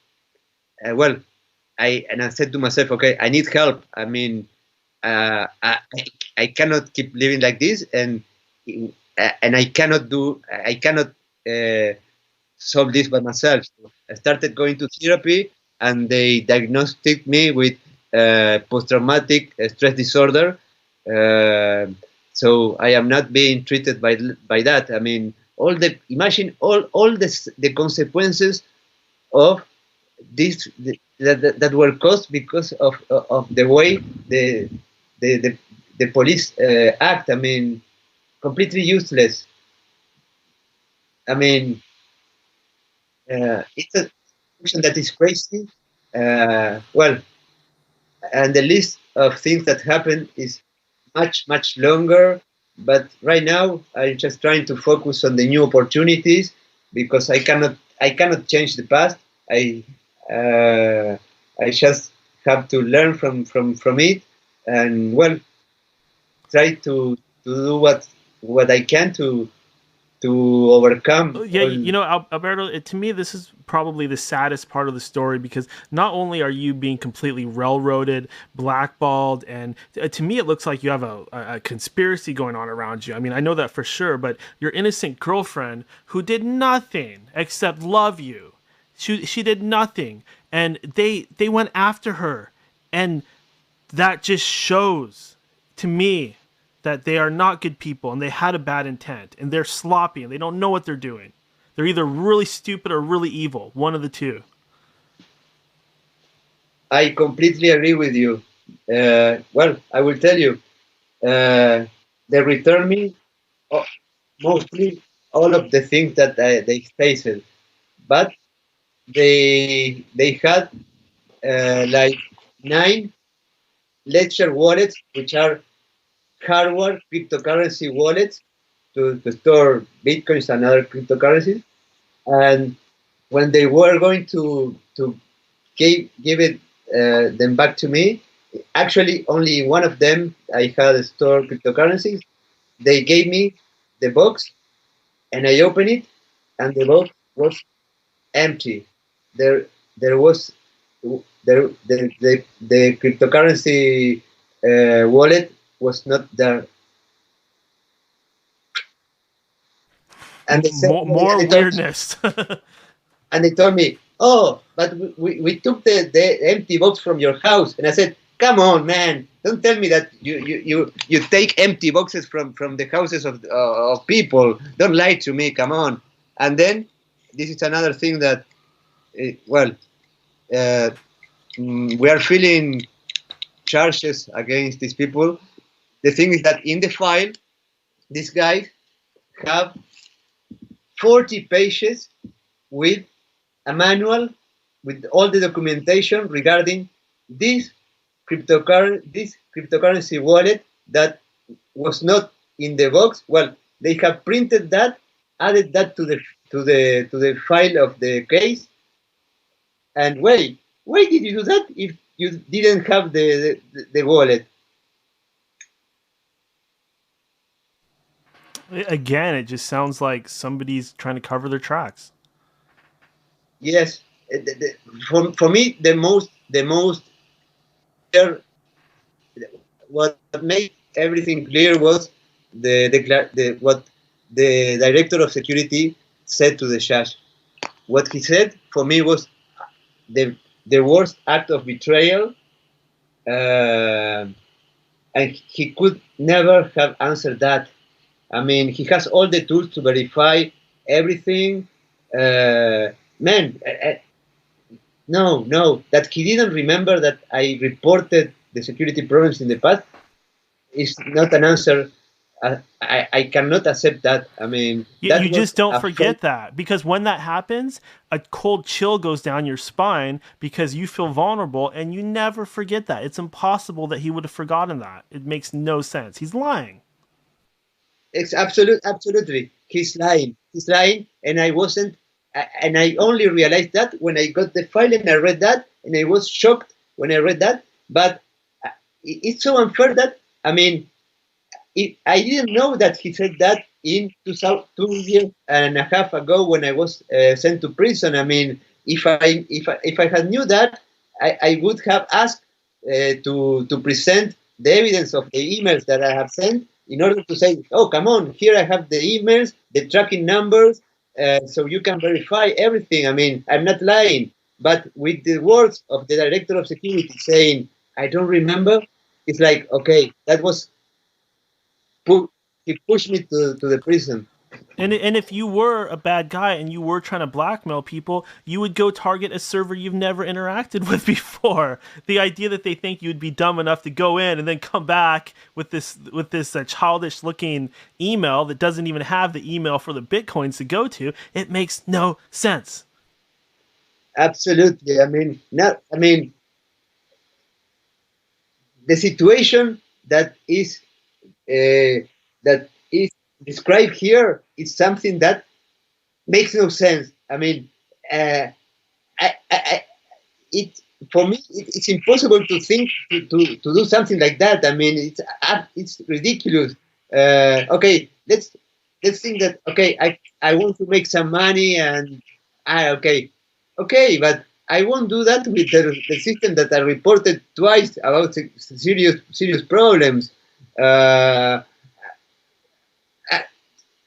B: Well, I said to myself, okay, I need help. I mean, I cannot keep living like this, and I cannot solve this by myself. So I started going to therapy, and they diagnosed me with post-traumatic stress disorder. Uh, so I am not being treated by that. I mean, imagine all the consequences of this that were caused because of the way the police act. I mean, completely useless. I mean, it's a situation that is crazy. Well, and the list of things that happened is much longer. But right now, I'm just trying to focus on the new opportunities, because I cannot change the past. I uh, I just have to learn from it, and well, try to do what I can to overcome
A: Yeah,
B: all.
A: Alberto, to me, this is probably the saddest part of the story because not only are you being completely railroaded, blackballed, and to me, it looks like you have a conspiracy going on around you. I mean, I know that for sure, but your innocent girlfriend who did nothing except love you, she did nothing, and they went after her, and that just shows to me that they are not good people and they had a bad intent and they're sloppy and they don't know what they're doing. They're either really stupid or really evil, one of the two.
B: I completely agree with you. Well, I will tell you, they return me uh, mostly all of the things that they faced, but they had like 9 ledger wallets, which are hardware cryptocurrency wallets to store bitcoins and other cryptocurrencies. And when they were going to give it them back to me, actually only one of them I had stored cryptocurrencies. They gave me the box, and I opened it, and the box was empty. There was the cryptocurrency wallet was not there. And they said,
A: More weirdness.
B: and they told me, "Oh, but we took the empty box from your house." And I said, "Come on, man! Don't tell me that you take empty boxes from the houses of people. Don't lie to me. Come on!" And then this is another thing that, well, uh, we are feeling charges against these people. The thing is that in the file, these guys have 40 pages with a manual with all the documentation regarding this cryptocurrency wallet that was not in the box. Well, they have printed that, added that to the file of the case. And wait, why did you do that if you didn't have the wallet?
A: Again, it just sounds like somebody's trying to cover their tracks.
B: Yes, for me the most what made everything clear was what the director of security said to the judge. What he said for me was the the worst act of betrayal, uh, and he could never have answered that. I mean, he has all the tools to verify everything. Man, no, that he didn't remember that I reported the security problems in the past is not an answer. I cannot accept that. I mean, that
A: You
B: was
A: just don't
B: a fake.
A: forget that because when that happens, a cold chill goes down your spine because you feel vulnerable and you never forget that. It's impossible that he would have forgotten that. It makes no sense. He's lying.
B: It's absolutely. He's lying, and I wasn't. And I only realized that when I got the file and I read that, and I was shocked when I read that. But it's so unfair that, I mean, I didn't know that he said that in 2 years and a half ago when I was sent to prison. I mean, if I had knew that, I would have asked to present the evidence of the emails that I have sent in order to say, "Oh, come on, here I have the emails, the tracking numbers, so you can verify everything." I mean, I'm not lying. But with the words of the director of security saying, "I don't remember," it's like, okay, that was he pushed me to the prison.
A: And if you were a bad guy and you were trying to blackmail people, you would go target a server you've never interacted with before. The idea that they think you'd be dumb enough to go in and then come back with this childish looking email that doesn't even have the email for the bitcoins to go to, it makes no sense.
B: Absolutely. I mean, not. I mean, the situation that is described here is something that makes no sense. I mean, uh, I, it for me, it's impossible to think to do something like that. I mean, it's ridiculous. Okay, let's think that okay, I want to make some money and okay, but I won't do that with the system that I reported twice about serious problems. I,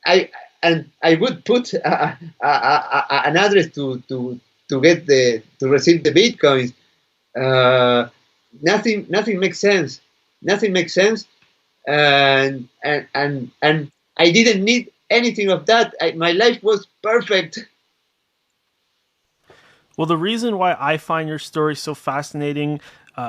B: I and I would put an address to get to receive the bitcoins. Nothing makes sense. Nothing makes sense, and I didn't need anything of that. My life was perfect.
A: Well, the reason why I find your story so fascinating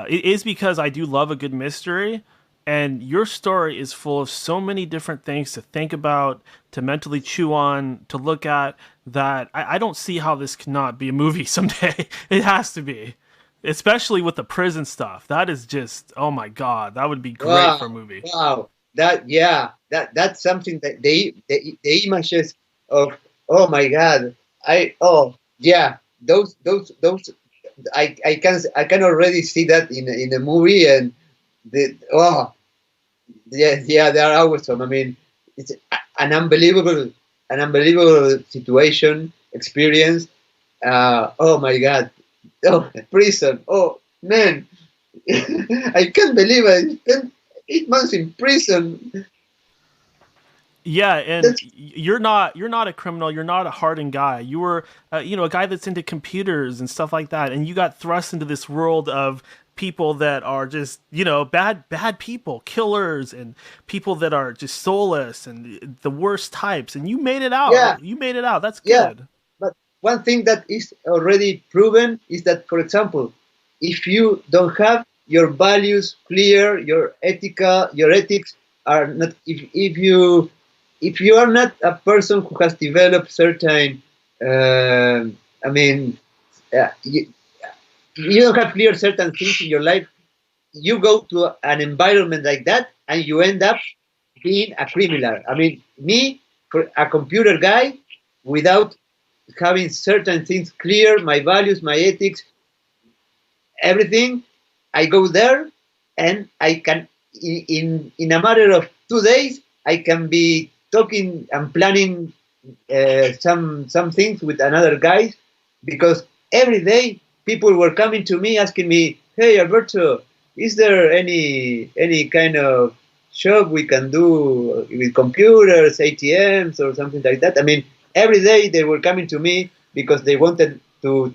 A: it is because I do love a good mystery, and your story is full of so many different things to think about, to mentally chew on, to look at. That I don't see how this cannot be a movie someday. It has to be, especially with the prison stuff. That is just, oh my god, that would be great for a
B: Wow,
A: movie.
B: wow. That's something that the images of oh my god. Yeah, those I can already see that in a movie and the oh yeah, they are awesome. I mean, it's an unbelievable situation experience. Oh my god. Oh, prison. Oh man, I can't believe I spent 8 months in prison.
A: Yeah, and
B: That's
A: you're not a criminal. You're not a hardened guy. You were a guy that's into computers and stuff like that, and you got thrust into this world of people that are just bad people, killers, and people that are just soulless and the worst types. And you made it out.
B: yeah,
A: You made it out. That's
B: yeah.
A: good.
B: But one thing that is already proven is that, for example, if you don't have your values clear, your ethics are not. If you are not a person who has developed certain, I mean, you, you don't have clear certain things in your life, you go to an environment like that and you end up being a criminal. I mean, me, for a computer guy, without having certain things clear, my values, my ethics, everything, I go there and I can, in a matter of 2 days, I can be talking and planning some things with another guys because every day people were coming to me asking me, "Hey Alberto, is there any kind of shop we can do with computers, ATMs, or something like that?" I mean, every day they were coming to me because they wanted to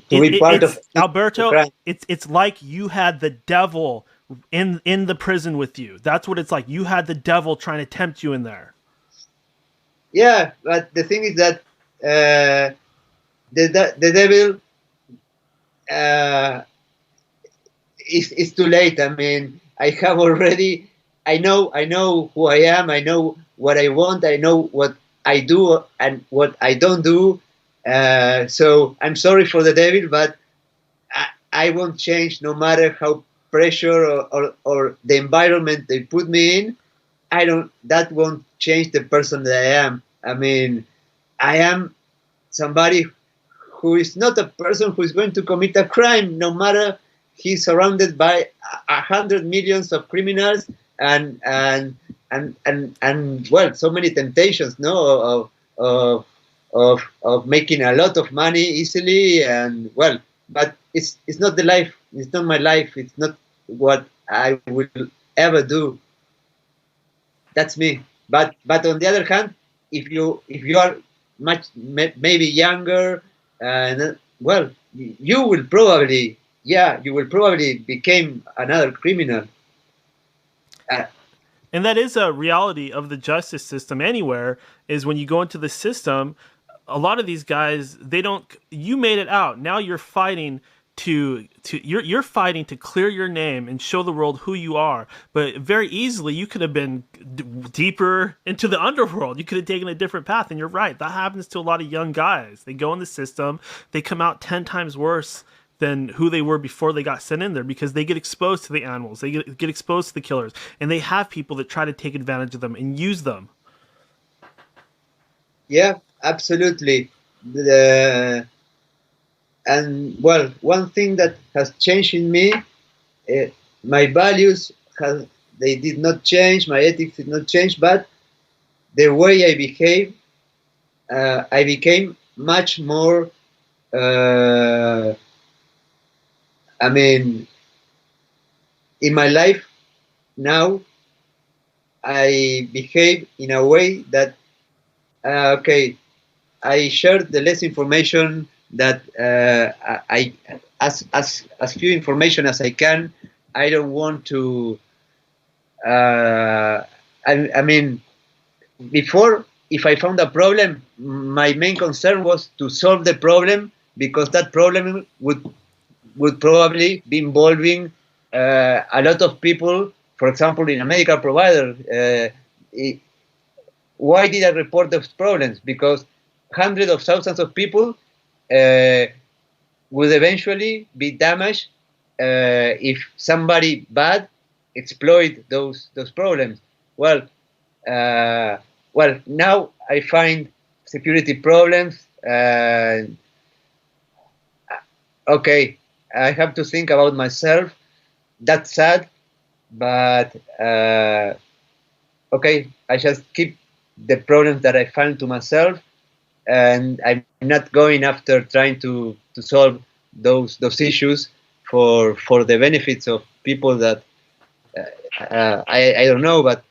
B: be part of
A: It's
B: the
A: Alberto.
B: crime.
A: It's like you had the devil in the prison with you. That's what it's like. You had the devil trying to tempt you in there.
B: Yeah, but the thing is that the devil uh, is too late. I mean, I have already. I know who I am. I know what I want. I know what I do and what I don't do. So I'm sorry for the devil, but I won't change no matter how pressure or the environment they put me in. I don't. That won't change the person that I am. I mean, I am somebody who is not a person who is going to commit a crime, no matter he's surrounded by 100 millions of criminals and well, so many temptations, no, of of making a lot of money easily, and well, but it's not the life. It's not my life. It's not what I will ever do. That's me. But on the other hand, if you are much maybe younger, and well, you will probably become another criminal. Uh,
A: And that is a reality of the justice system anywhere, is when you go into the system, a lot of these guys, they don't, you made it out. Now you're fighting you're fighting to clear your name and show the world who you are. But very easily you could have been deeper into the underworld. You could have taken a different path, and you're right. That happens to a lot of young guys. They go in the system, they come out 10 times worse than who they were before they got sent in there, because they get exposed to the animals, they get exposed to the killers, and they have people that try to take advantage of them and use them.
B: yeah, absolutely. The and well, one thing that has changed in me, my values have they did not change, my ethics did not change, but the way I behave, I became much more. I mean, in my life now, I behave in a way that okay, I share the less information that I as few information as I can. I don't want to. I mean, before, if I found a problem, my main concern was to solve the problem because that problem would probably be involving a lot of people. For example, in a medical provider, why did I report those problems? Because hundreds of thousands of people uh, would eventually be damaged if somebody bad exploit those problems. Well, uh, well, now I find security problems. Okay, I have to think about myself. That's sad, but okay, I just keep the problems that I find to myself, and I'm not going after trying to solve those issues for the benefits of people that I don't know, but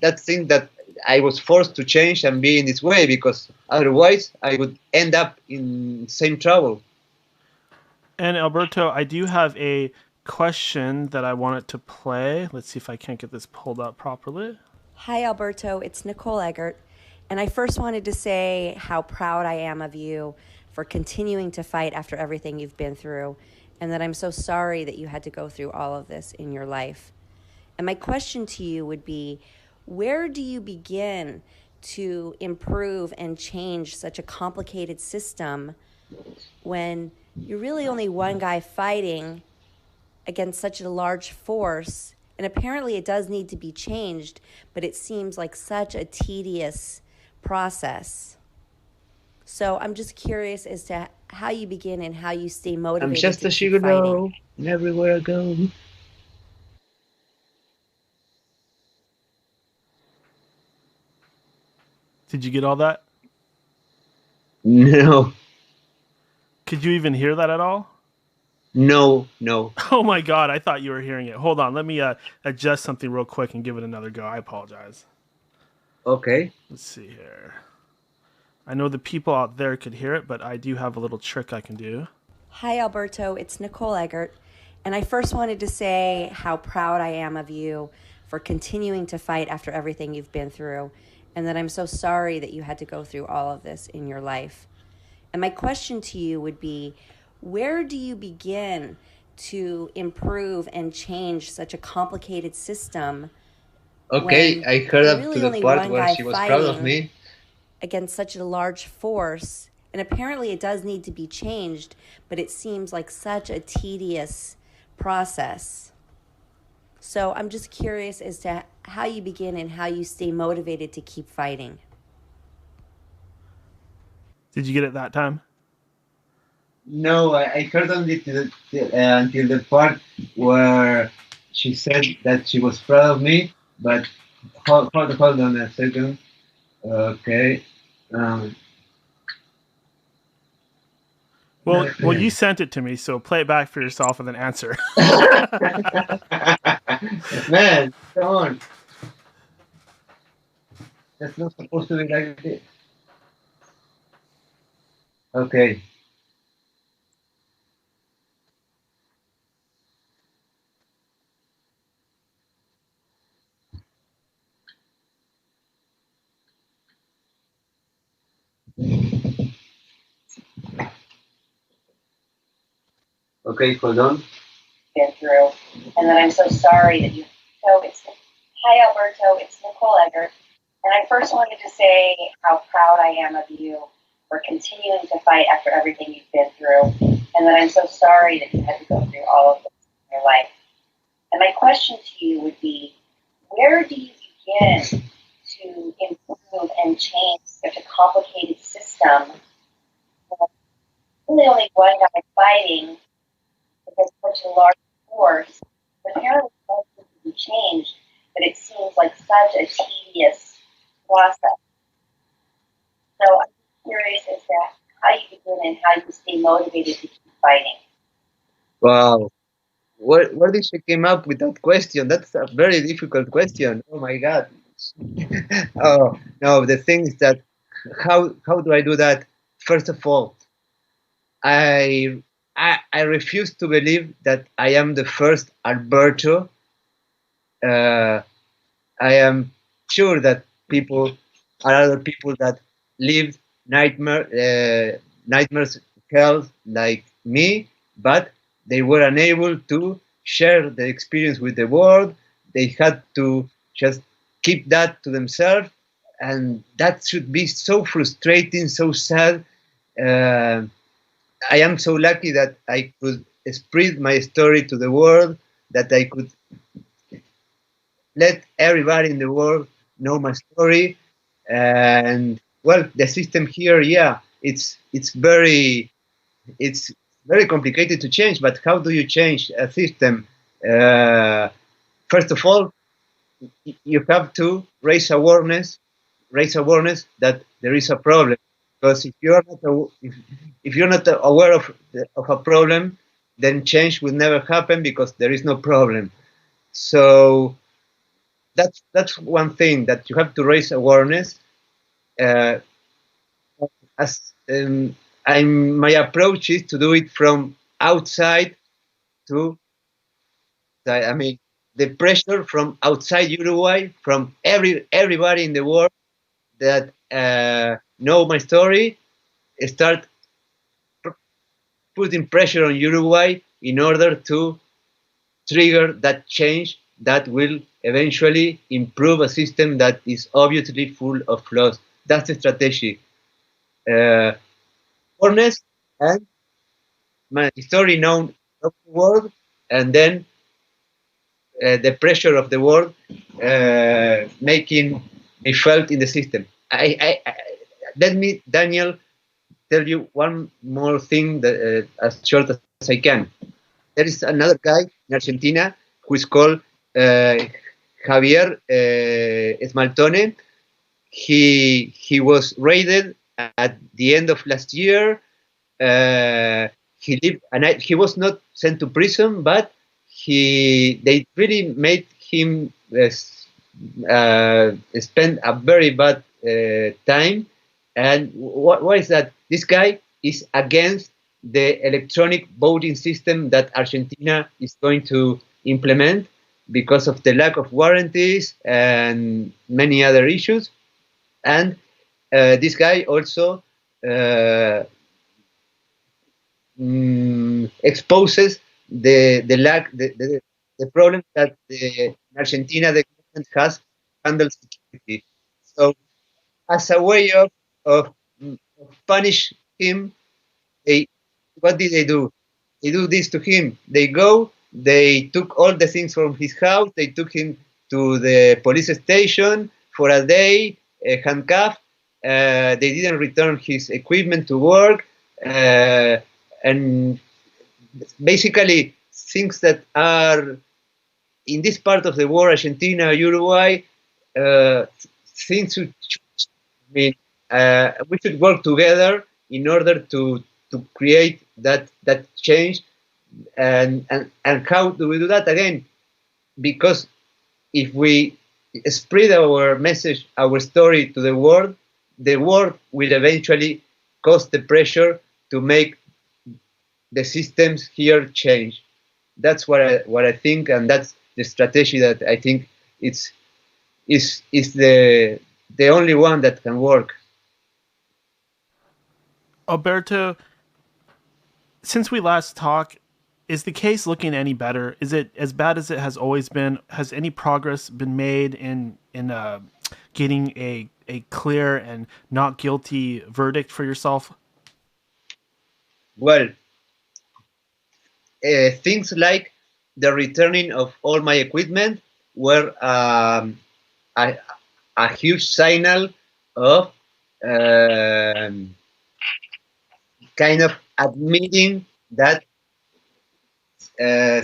B: that thing that I was forced to change and be in this way because otherwise I would end up in same trouble.
A: And Alberto, I do have a question that I wanted to play. Let's see if I can't get this pulled up properly.
D: Hi, Alberto. It's Nicole Eggert. And I first wanted to say how proud I am of you for continuing to fight after everything you've been through, and that I'm so sorry that you had to go through all of this in your life. And my question to you would be, where do you begin to improve and change such a complicated system when you're really only one guy fighting against such a large force? And apparently it does need to be changed, but it seems like such a tedious process. So I'm just curious as to how you begin and how you stay motivated
B: I'm just
D: to
B: a
D: keep fighting.
B: gigolo, and everywhere I go.
A: Did you get all that?
B: No,
A: Could you even hear that at all?
B: no.
A: Oh my god, I thought you were hearing it. Hold on, let me adjust something real quick and give it another go. I apologize.
B: Okay.
A: Let's see here. I know the people out there could hear it, but I do have a little trick I can do.
D: Hi, Alberto. It's Nicole Eggert. And I first wanted to say how proud I am of you for continuing to fight after everything you've been through, and that I'm so sorry that you had to go through all of this in your life. And my question to you would be, where do you begin to improve and change such a complicated system
B: Okay,
D: when
B: I heard
D: you're
B: up to
D: really
B: the
D: only
B: part
D: one
B: where
D: guy
B: she was proud of
D: fighting
B: me.
D: against such a large force? And apparently it does need to be changed, but it seems like such a tedious process. So I'm just curious as to how you begin and how you stay motivated to keep fighting.
A: Did you get it that time?
B: No, I heard only until the part where she said that she was proud of me. But hold on a second. Okay. Um,
A: Well, you sent it to me, so play it back for yourself and then answer.
B: Man, come on. That's not supposed to be like this. Okay. Okay, hold on.
D: Been through, and that I'm so sorry that you. So it's Hi, Alberto. It's Nicole Eggert, and I first wanted to say how proud I am of you for continuing to fight after everything you've been through, and that I'm so sorry that you had to go through all of this in your life. And my question to you would be, where do you begin to improve and change such a complicated system when really only one guy fighting against such a large force. Apparently, something can be changed, but it seems like such a tedious process. So I'm curious as to how you begin and how you stay motivated to keep fighting.
B: Wow. Where did she came up with that question? That's a very difficult question. Oh my God. Oh no, the thing is that how do I do that? First of all, I I refuse to believe that I am the first Alberto. Uh, I am sure that people are other people that lived nightmares hell like me, but they were unable to share the experience with the world. They had to just keep that to themselves, and that should be so frustrating, so sad. Uh, I am so lucky that I could spread my story to the world, that I could let everybody in the world know my story. And well, the system here, yeah, it's very complicated to change. But how do you change a system? Uh, First of all, you have to raise awareness that there is a problem. Because if you're not aware of a problem, then change will never happen because there is no problem. So that's one thing, that you have to raise awareness. Uh, as my approach is to do it from outside to, I mean, the pressure from outside Uruguay, from everybody in the world that know my story, start putting pressure on Uruguay in order to trigger that change that will eventually improve a system that is obviously full of flaws. That's the strategy. Uh, Honest and my story known of the world, and then the pressure of the world making me felt in the system. Let me, Daniel, tell you one more thing that, as short as I can. There is another guy in Argentina who is called uh, Javier Esmaltone. He was raided at the end of last year. He lived, and he was not sent to prison, but they really made him spend a very bad time. And why is that? This guy is against the electronic voting system that Argentina is going to implement because of the lack of warranties and many other issues. And this guy also uh, exposes the problem that Argentina the government has to handle security. So as a way of punish him, they what did they do? They do this to him. They go, they took all the things from his house, they took him to the police station for a day, handcuffed. They didn't return his equipment to work, and basically things that are in this part of the world, Argentina, Uruguay, uh, things should, I mean, we should work together in order to create that change. And how do we do that? Again, because if we spread our message, our story to the world will eventually cause the pressure to make the systems here change. That's what I think, and that's the strategy that I think it's is the only one that can work.
A: Alberto, since we last talked, is the case looking any better? Is it as bad as it has always been? Has any progress been made in getting a clear and not guilty verdict for yourself?
B: Well, things like the returning of all my equipment were a, a huge signal of kind of admitting that. Uh,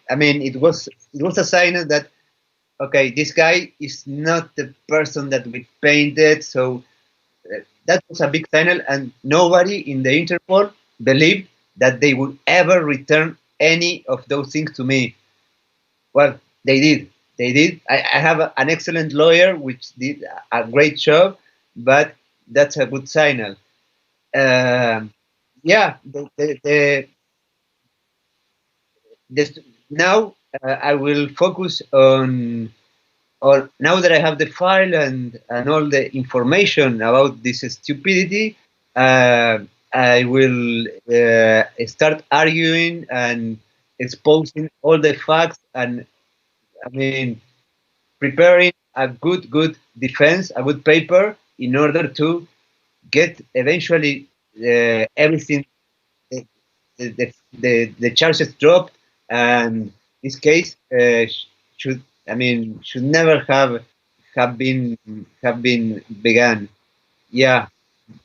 B: I mean, it was a sign that okay, this guy is not the person that we painted. So that was a big signal, and nobody in the Interpol believed that they would ever return any of those things to me. Well, they did. They did. I have an excellent lawyer, which did a great job, but that's a good signal. Um, yeah, this, now I will focus on, or now that I have the file and all the information about this stupidity, uh, I will start arguing and exposing all the facts, and I mean preparing a good defense, a good paper, in order to get eventually everything, the, the charges dropped, and this case should, I mean, should never have been begun. Yeah,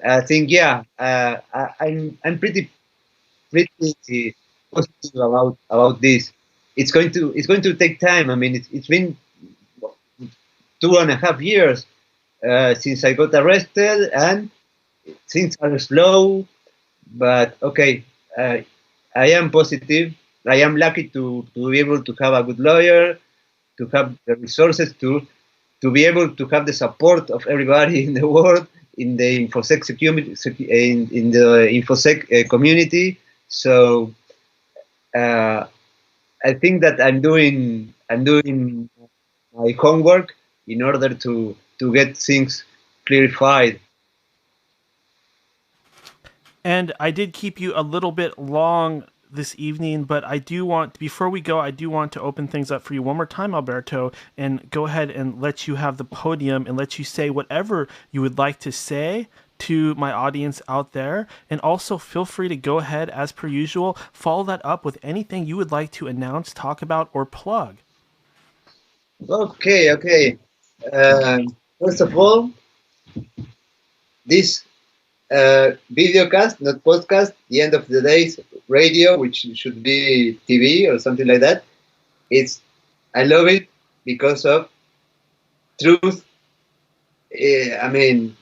B: I think, yeah, I'm pretty positive about this. It's going to take time. I mean, it's been 2.5 years since I got arrested, and things are slow. But okay, uh, I am positive. I am lucky to be able to have a good lawyer, to have the resources to be able to have the support of everybody in the world, in the infosec in the infosec community. So uh, I think that I'm doing my homework in order to get things clarified.
A: And I did keep you a little bit long this evening, but I do want, before we go, I do want to open things up for you one more time, Alberto, and go ahead and let you have the podium and let you say whatever you would like to say to my audience out there. And also feel free to go ahead, as per usual, follow that up with anything you would like to announce, talk about, or plug.
B: Okay, okay. First of all, this videocast, not podcast, the end of the day is radio, which should be TV or something like that. It's I love it because of truth. I mean,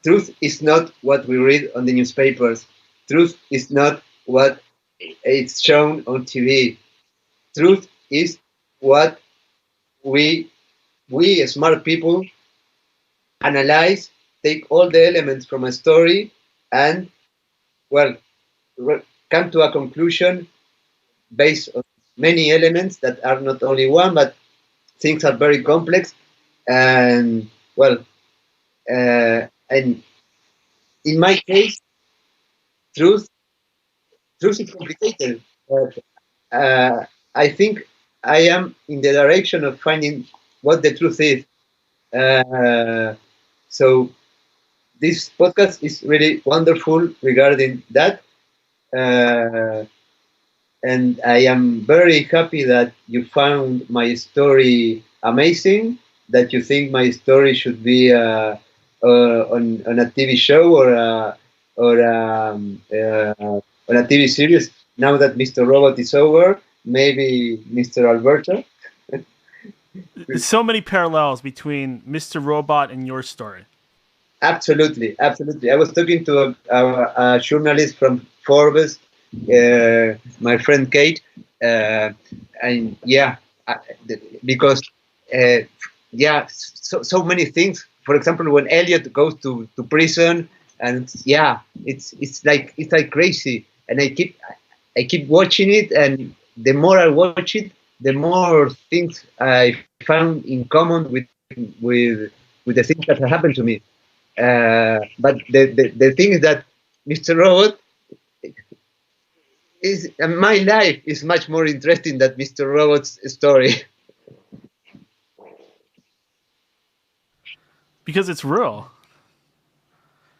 B: truth is not what we read on the newspapers. Truth is not what it's shown on TV. Truth is what we we smart people analyze, take all the elements from a story, and well, come to a conclusion based on many elements that are not only one, but things are very complex. And well, and in my case, truth truth is complicated, but I think I am in the direction of finding what the truth is. So this podcast is really wonderful regarding that. Uh, and I am very happy that you found my story amazing. That you think my story should be on a TV show or on a TV series. Now that Mr. Robot is over, maybe Mr. Alberto.
A: So many parallels between Mr. Robot and your story.
B: Absolutely, absolutely. I was talking to a journalist from Forbes, my friend Kate, and yeah, because yeah, so many things. For example, when Elliot goes to prison, and yeah, it's like crazy, and I keep watching it, and the more I watch it, the more things I found in common with the things that happened to me. But the thing is that Mr. Robot is my life is much more interesting than Mr. Robot's story.
A: Because it's real.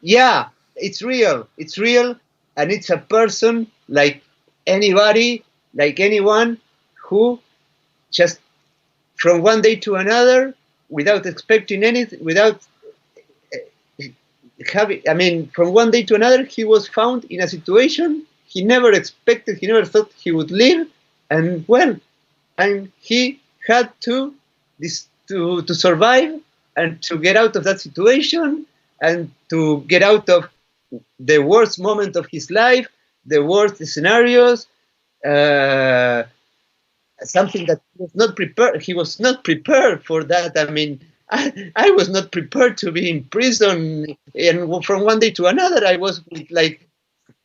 B: Yeah, it's real. It's real, and it's a person like anybody, like anyone, who just from one day to another, without expecting anything, without I mean, from one day to another, he was found in a situation he never expected, he never thought he would live, and well, and he had to to survive and to get out of that situation and to get out of the worst moment of his life, the worst scenarios, uh, something that he was not prepared. He was not prepared for that. I mean, I was not prepared to be in prison, and from one day to another, I was with like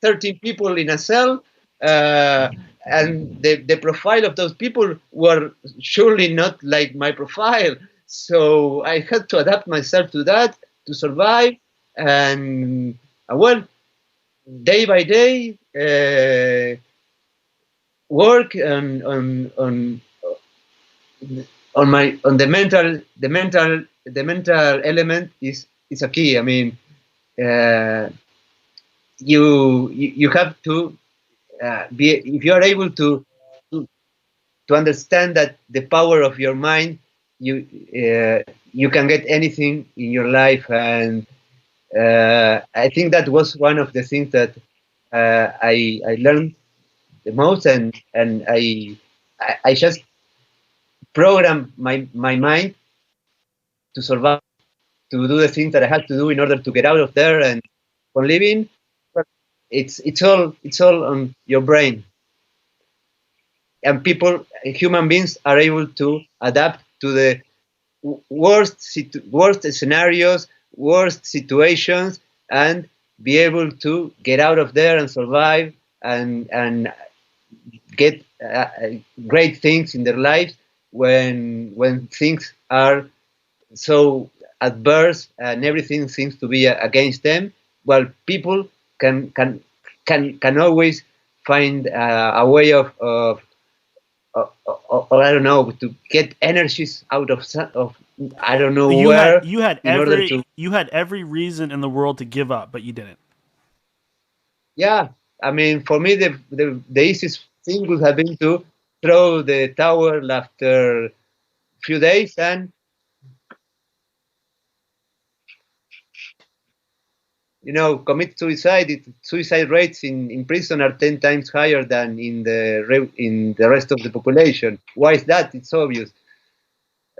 B: 13 people in a cell, and the profile of those people were surely not like my profile. So I had to adapt myself to that to survive, and well, day by day, work on my on the mental element is a key. I mean, uh, you have to be, if you are able to to understand that the power of your mind, you can get anything in your life. And I think that was one of the things that I learned the most, and I just program my mind to survive, to do the things that I had to do in order to get out of there and for living. But it's all on your brain, and people, human beings, are able to adapt to the worst scenarios, worst situations, and be able to get out of there and survive and get great things in their lives when things are so adverse and everything seems to be against them. Well, people can always find a way of I don't know, to get energies out of I don't know
A: You had
B: where
A: you had
B: in order
A: every
B: to,
A: you had every reason in the world to give up, but you didn't.
B: yeah. I mean, for me, the easiest thing would have been to throw the tower after a few days and, commit suicide. Suicide rates in prison are 10 times higher than in the rest of the population. Why is that? It's obvious.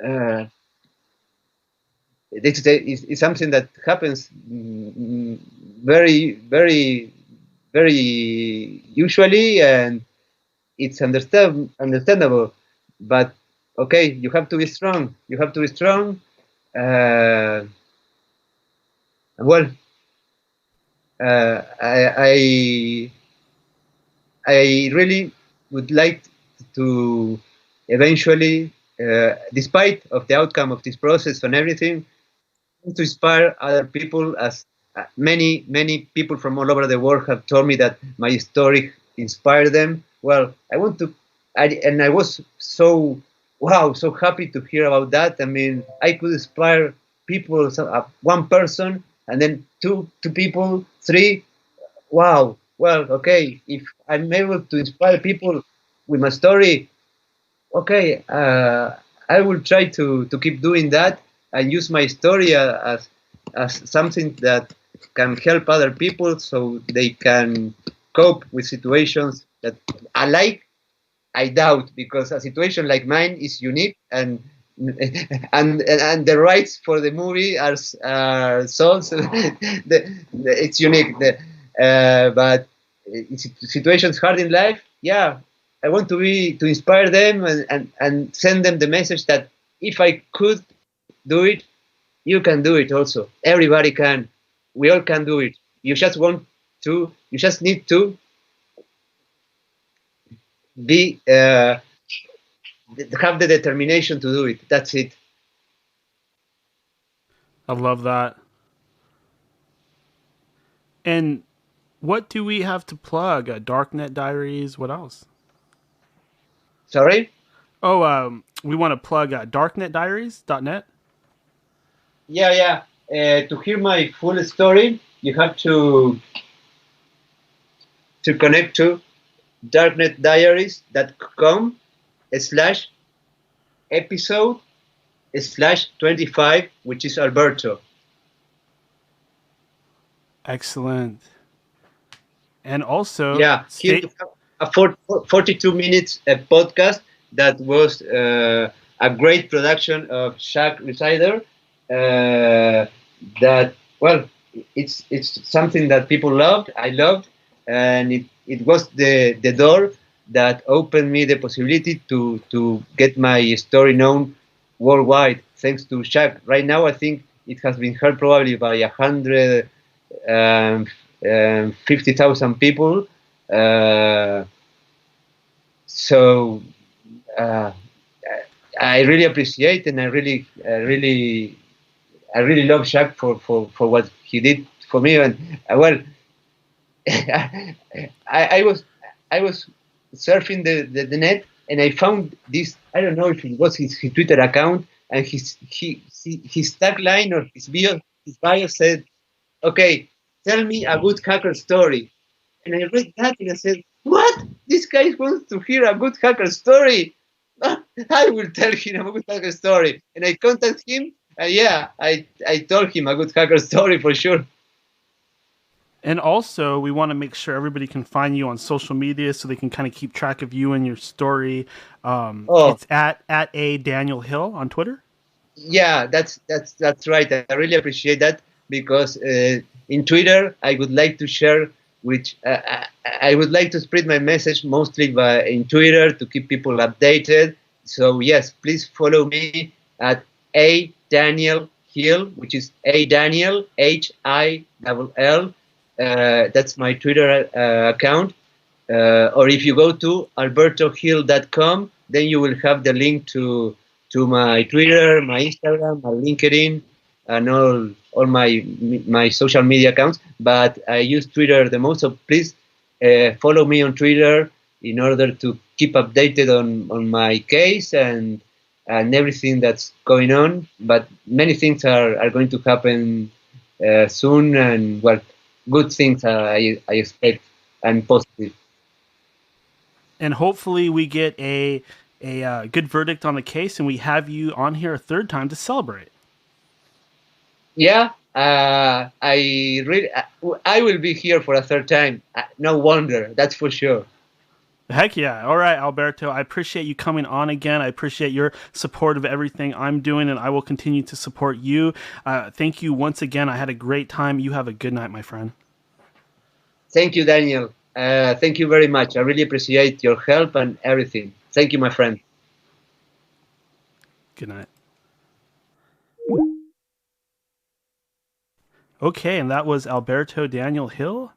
B: Uh, it's something that happens very, very, very usually, and it's understandable. But okay, you have to be strong. You have to be strong. Uh, well, I really would like to eventually, despite of the outcome of this process and everything, to inspire other people, as many people from all over the world have told me that my story inspired them. Well, I want to, and I was so, wow, so happy to hear about that. I mean, I could inspire people, one person, and then two people, three. Wow. Well, okay, if I'm able to inspire people with my story, okay, I will try to keep doing that and use my story as something that can help other people so they can cope with situations that I like. I doubt, because a situation like mine is unique, and the rights for the movie are sold. So it's unique. But situations hard in life, yeah, I want to inspire them and send them the message that if I could do it, you can do it also. Everybody can. We all can do it. You just want to. You just need to be have the determination to do it. That's it.
A: I love that. And what do we have to plug? Darknet Diaries. What else?
B: Sorry.
A: Oh, we want to plug darknetdiaries.net.
B: Yeah, yeah. To hear my full story, you have to connect to darknetdiaries.com/episode/25, which is Alberto.
A: Excellent. And also,
B: Yeah, here you have a 42 minutes podcast that was a great production of Shaq Resider. That well, it's something that people loved. I loved, and it was the door that opened me the possibility to get my story known worldwide. Thanks to Shaq. Right now, I think it has been heard probably by 150,000 people. Uh, so uh, I really appreciate, and I really love Shaq for what he did for me. And well, I was I was surfing the net, and I found this. I don't know if it was his Twitter account, and his tagline or his bio said, "Okay, tell me a good hacker story." And I read that and I said, "What? This guy wants to hear a good hacker story. I will tell him a good hacker story." And I contacted him, and yeah, I told him a good hacker story for sure.
A: and also, we want to make sure everybody can find you on social media so they can kind of keep track of you and your story.
B: Oh,
A: It's at a Daniel Hill on Twitter.
B: yeah, that's right. I really appreciate that because in Twitter I would like to share, which I would like to spread my message mostly in Twitter to keep people updated. So yes, please follow me at a Daniel Hill, which is a Daniel Hill. That's my Twitter account. Or if you go to albertohill.com, then you will have the link to my Twitter, my Instagram, my LinkedIn, and all my social media accounts. But I use Twitter the most, so please follow me on Twitter in order to keep updated on my case and everything that's going on. But many things are going to happen soon, and well, good things I expect and positive.
A: And hopefully, we get a good verdict on the case, and we have you on here a third time to celebrate.
B: Yeah, I will be here for a third time. No wonder, that's for sure.
A: Heck yeah. All right, Alberto. I appreciate you coming on again. I appreciate your support of everything I'm doing, and I will continue to support you. Thank you once again. I had a great time. You have a good night, my friend.
B: Thank you, Daniel. Thank you very much. I really appreciate your help and everything. Thank you, my friend.
A: Good night. Okay, and that was Alberto Daniel Hill.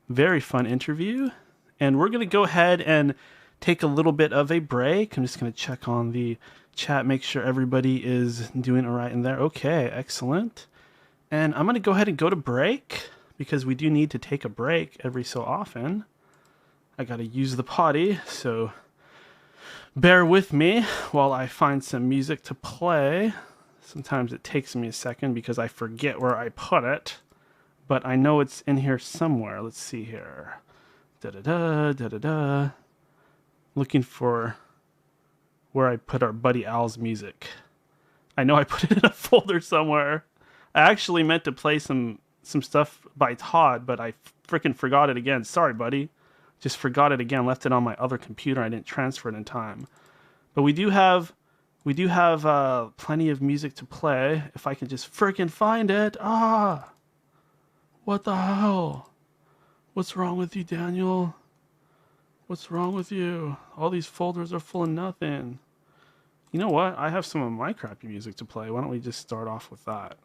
A: Very fun interview. And we're going to go ahead and take a little bit of a break. I'm just going to check on the chat, make sure everybody is doing all right in there. Okay, excellent. And I'm going to go ahead and go to break because we do need to take a break every so often. I got to use the potty, so bear with me while I find some music to play. Sometimes it takes me a second because I forget where I put it, but I know it's in here somewhere. Let's see here. Da-da-da, da-da-da. Looking for where I put our buddy Al's music. I know I put it in a folder somewhere. I actually meant to play some stuff by Todd, but I freaking forgot it again. Sorry, buddy. Just forgot it again. Left it on my other computer. I didn't transfer it in time. But we do have plenty of music to play. If I can just freaking find it. Ah, what the hell? What's wrong with you, Daniel? What's wrong with you? All these folders are full of nothing. You know what? I have some of my crappy music to play. Why don't we just start off with that?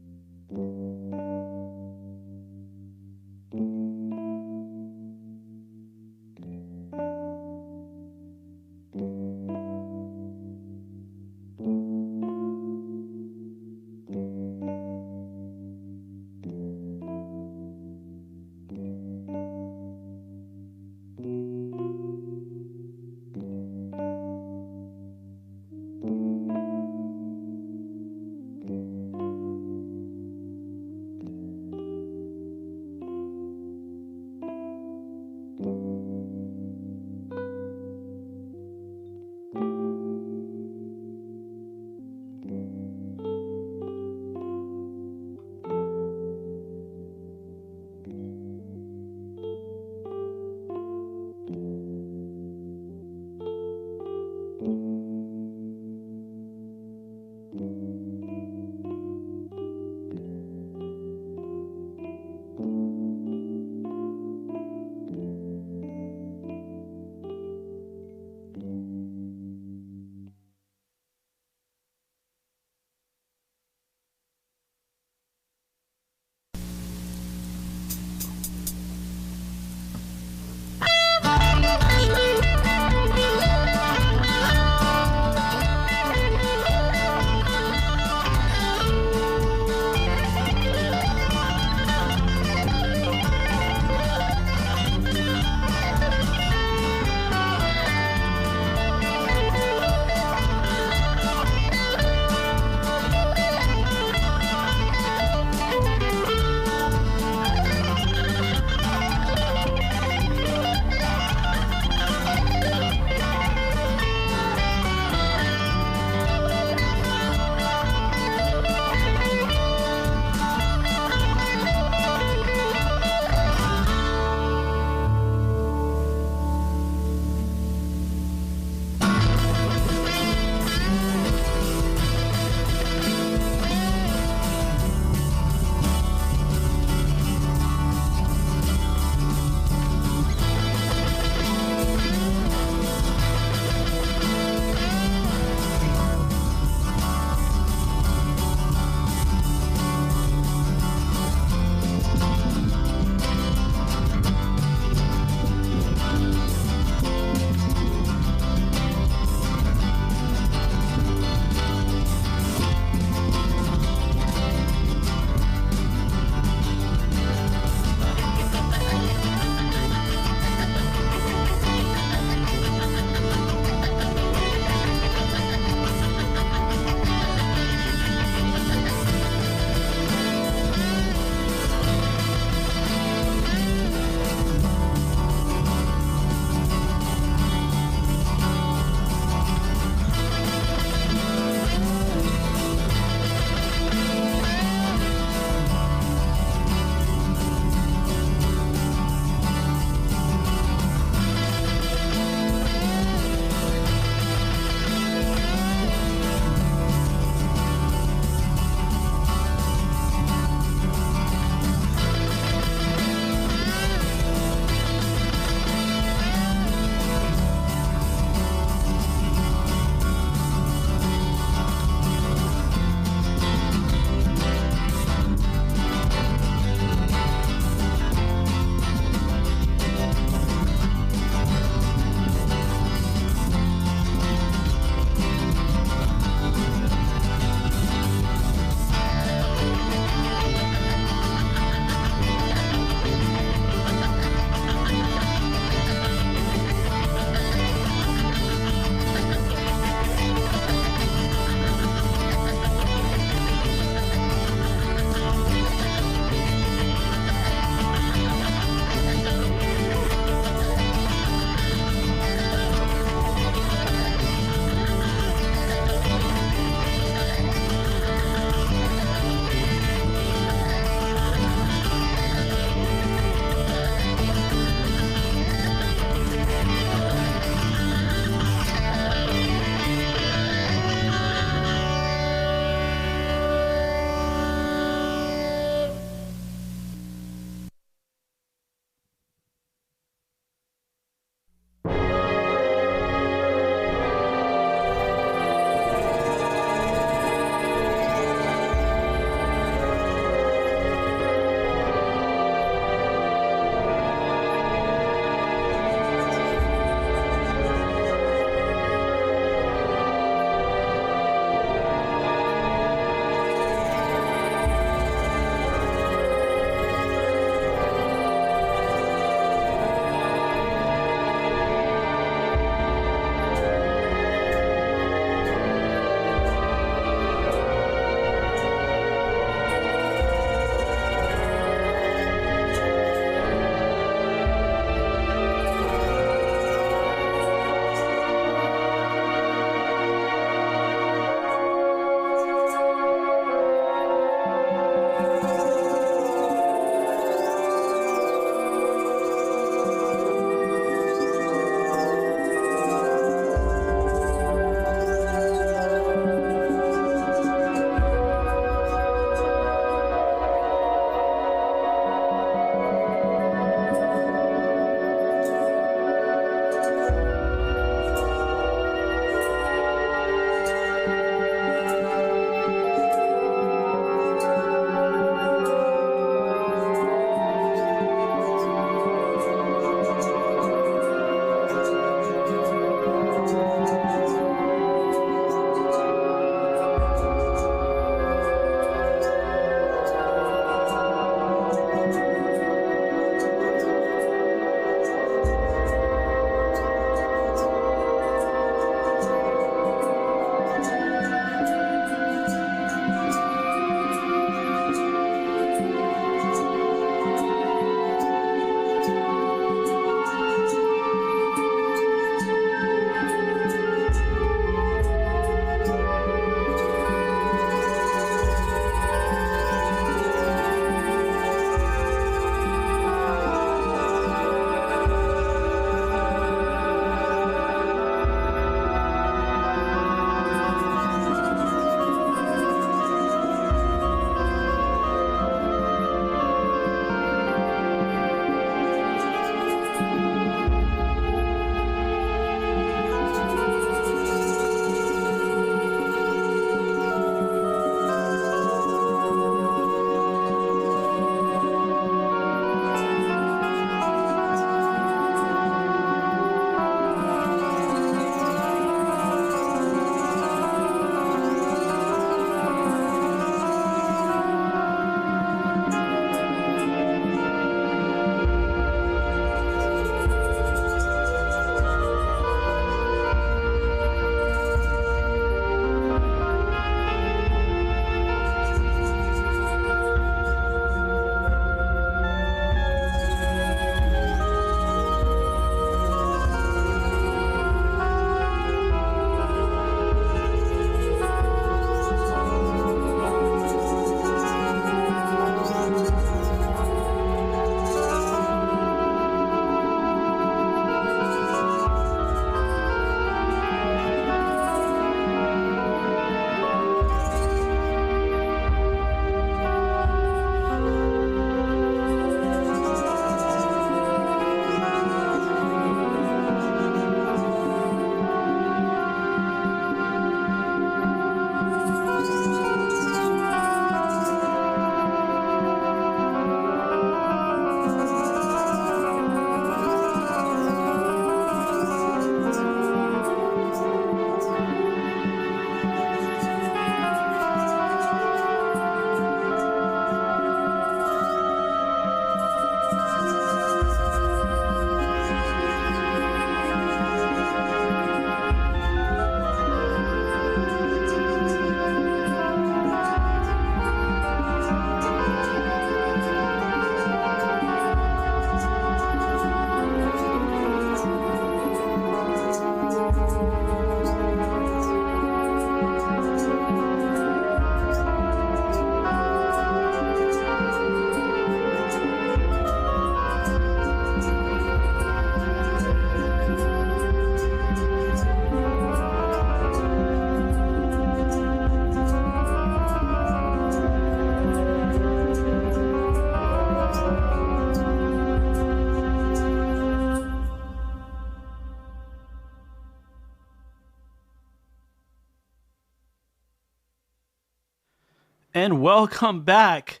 A: and welcome back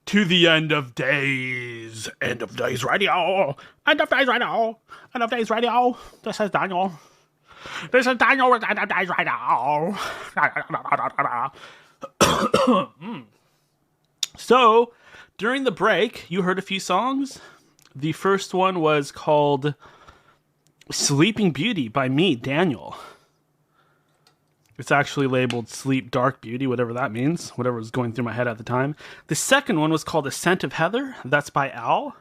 A: to the End of Days. End of Days Radio. End of Days Radio. End of Days Radio. This is Daniel. This is Daniel with End of Days Radio. So, during the break, you heard a few songs. The first one was called Sleeping Beauty by me, Daniel. It's actually labeled Sleep Dark Beauty, whatever that means, whatever was going through my head at the time. The second one was called The Scent of Heather. That's by Al.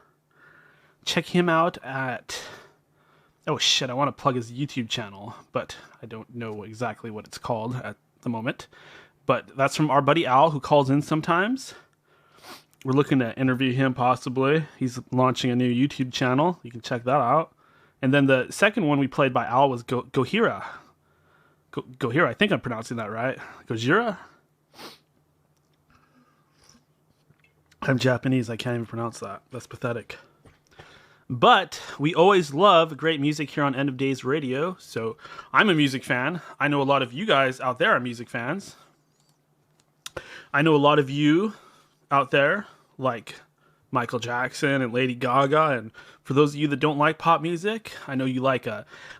A: Check him out at... Oh shit, I want to plug his YouTube channel, but I don't know exactly what it's called at the moment. But that's from our buddy Al, who calls in sometimes. We're looking to interview him possibly. He's launching a new YouTube channel. You can check that out. And then the second one we played by Al was Gohira. Gohira, I think I'm pronouncing that right. Gojira? I'm Japanese, I can't even pronounce that. That's pathetic. But we always love great music here on End of Days Radio. So I'm a music fan. I know a lot of you guys out there are music fans. I know a lot of you out there like Michael Jackson and Lady Gaga. And for those of you that don't like pop music, I know you like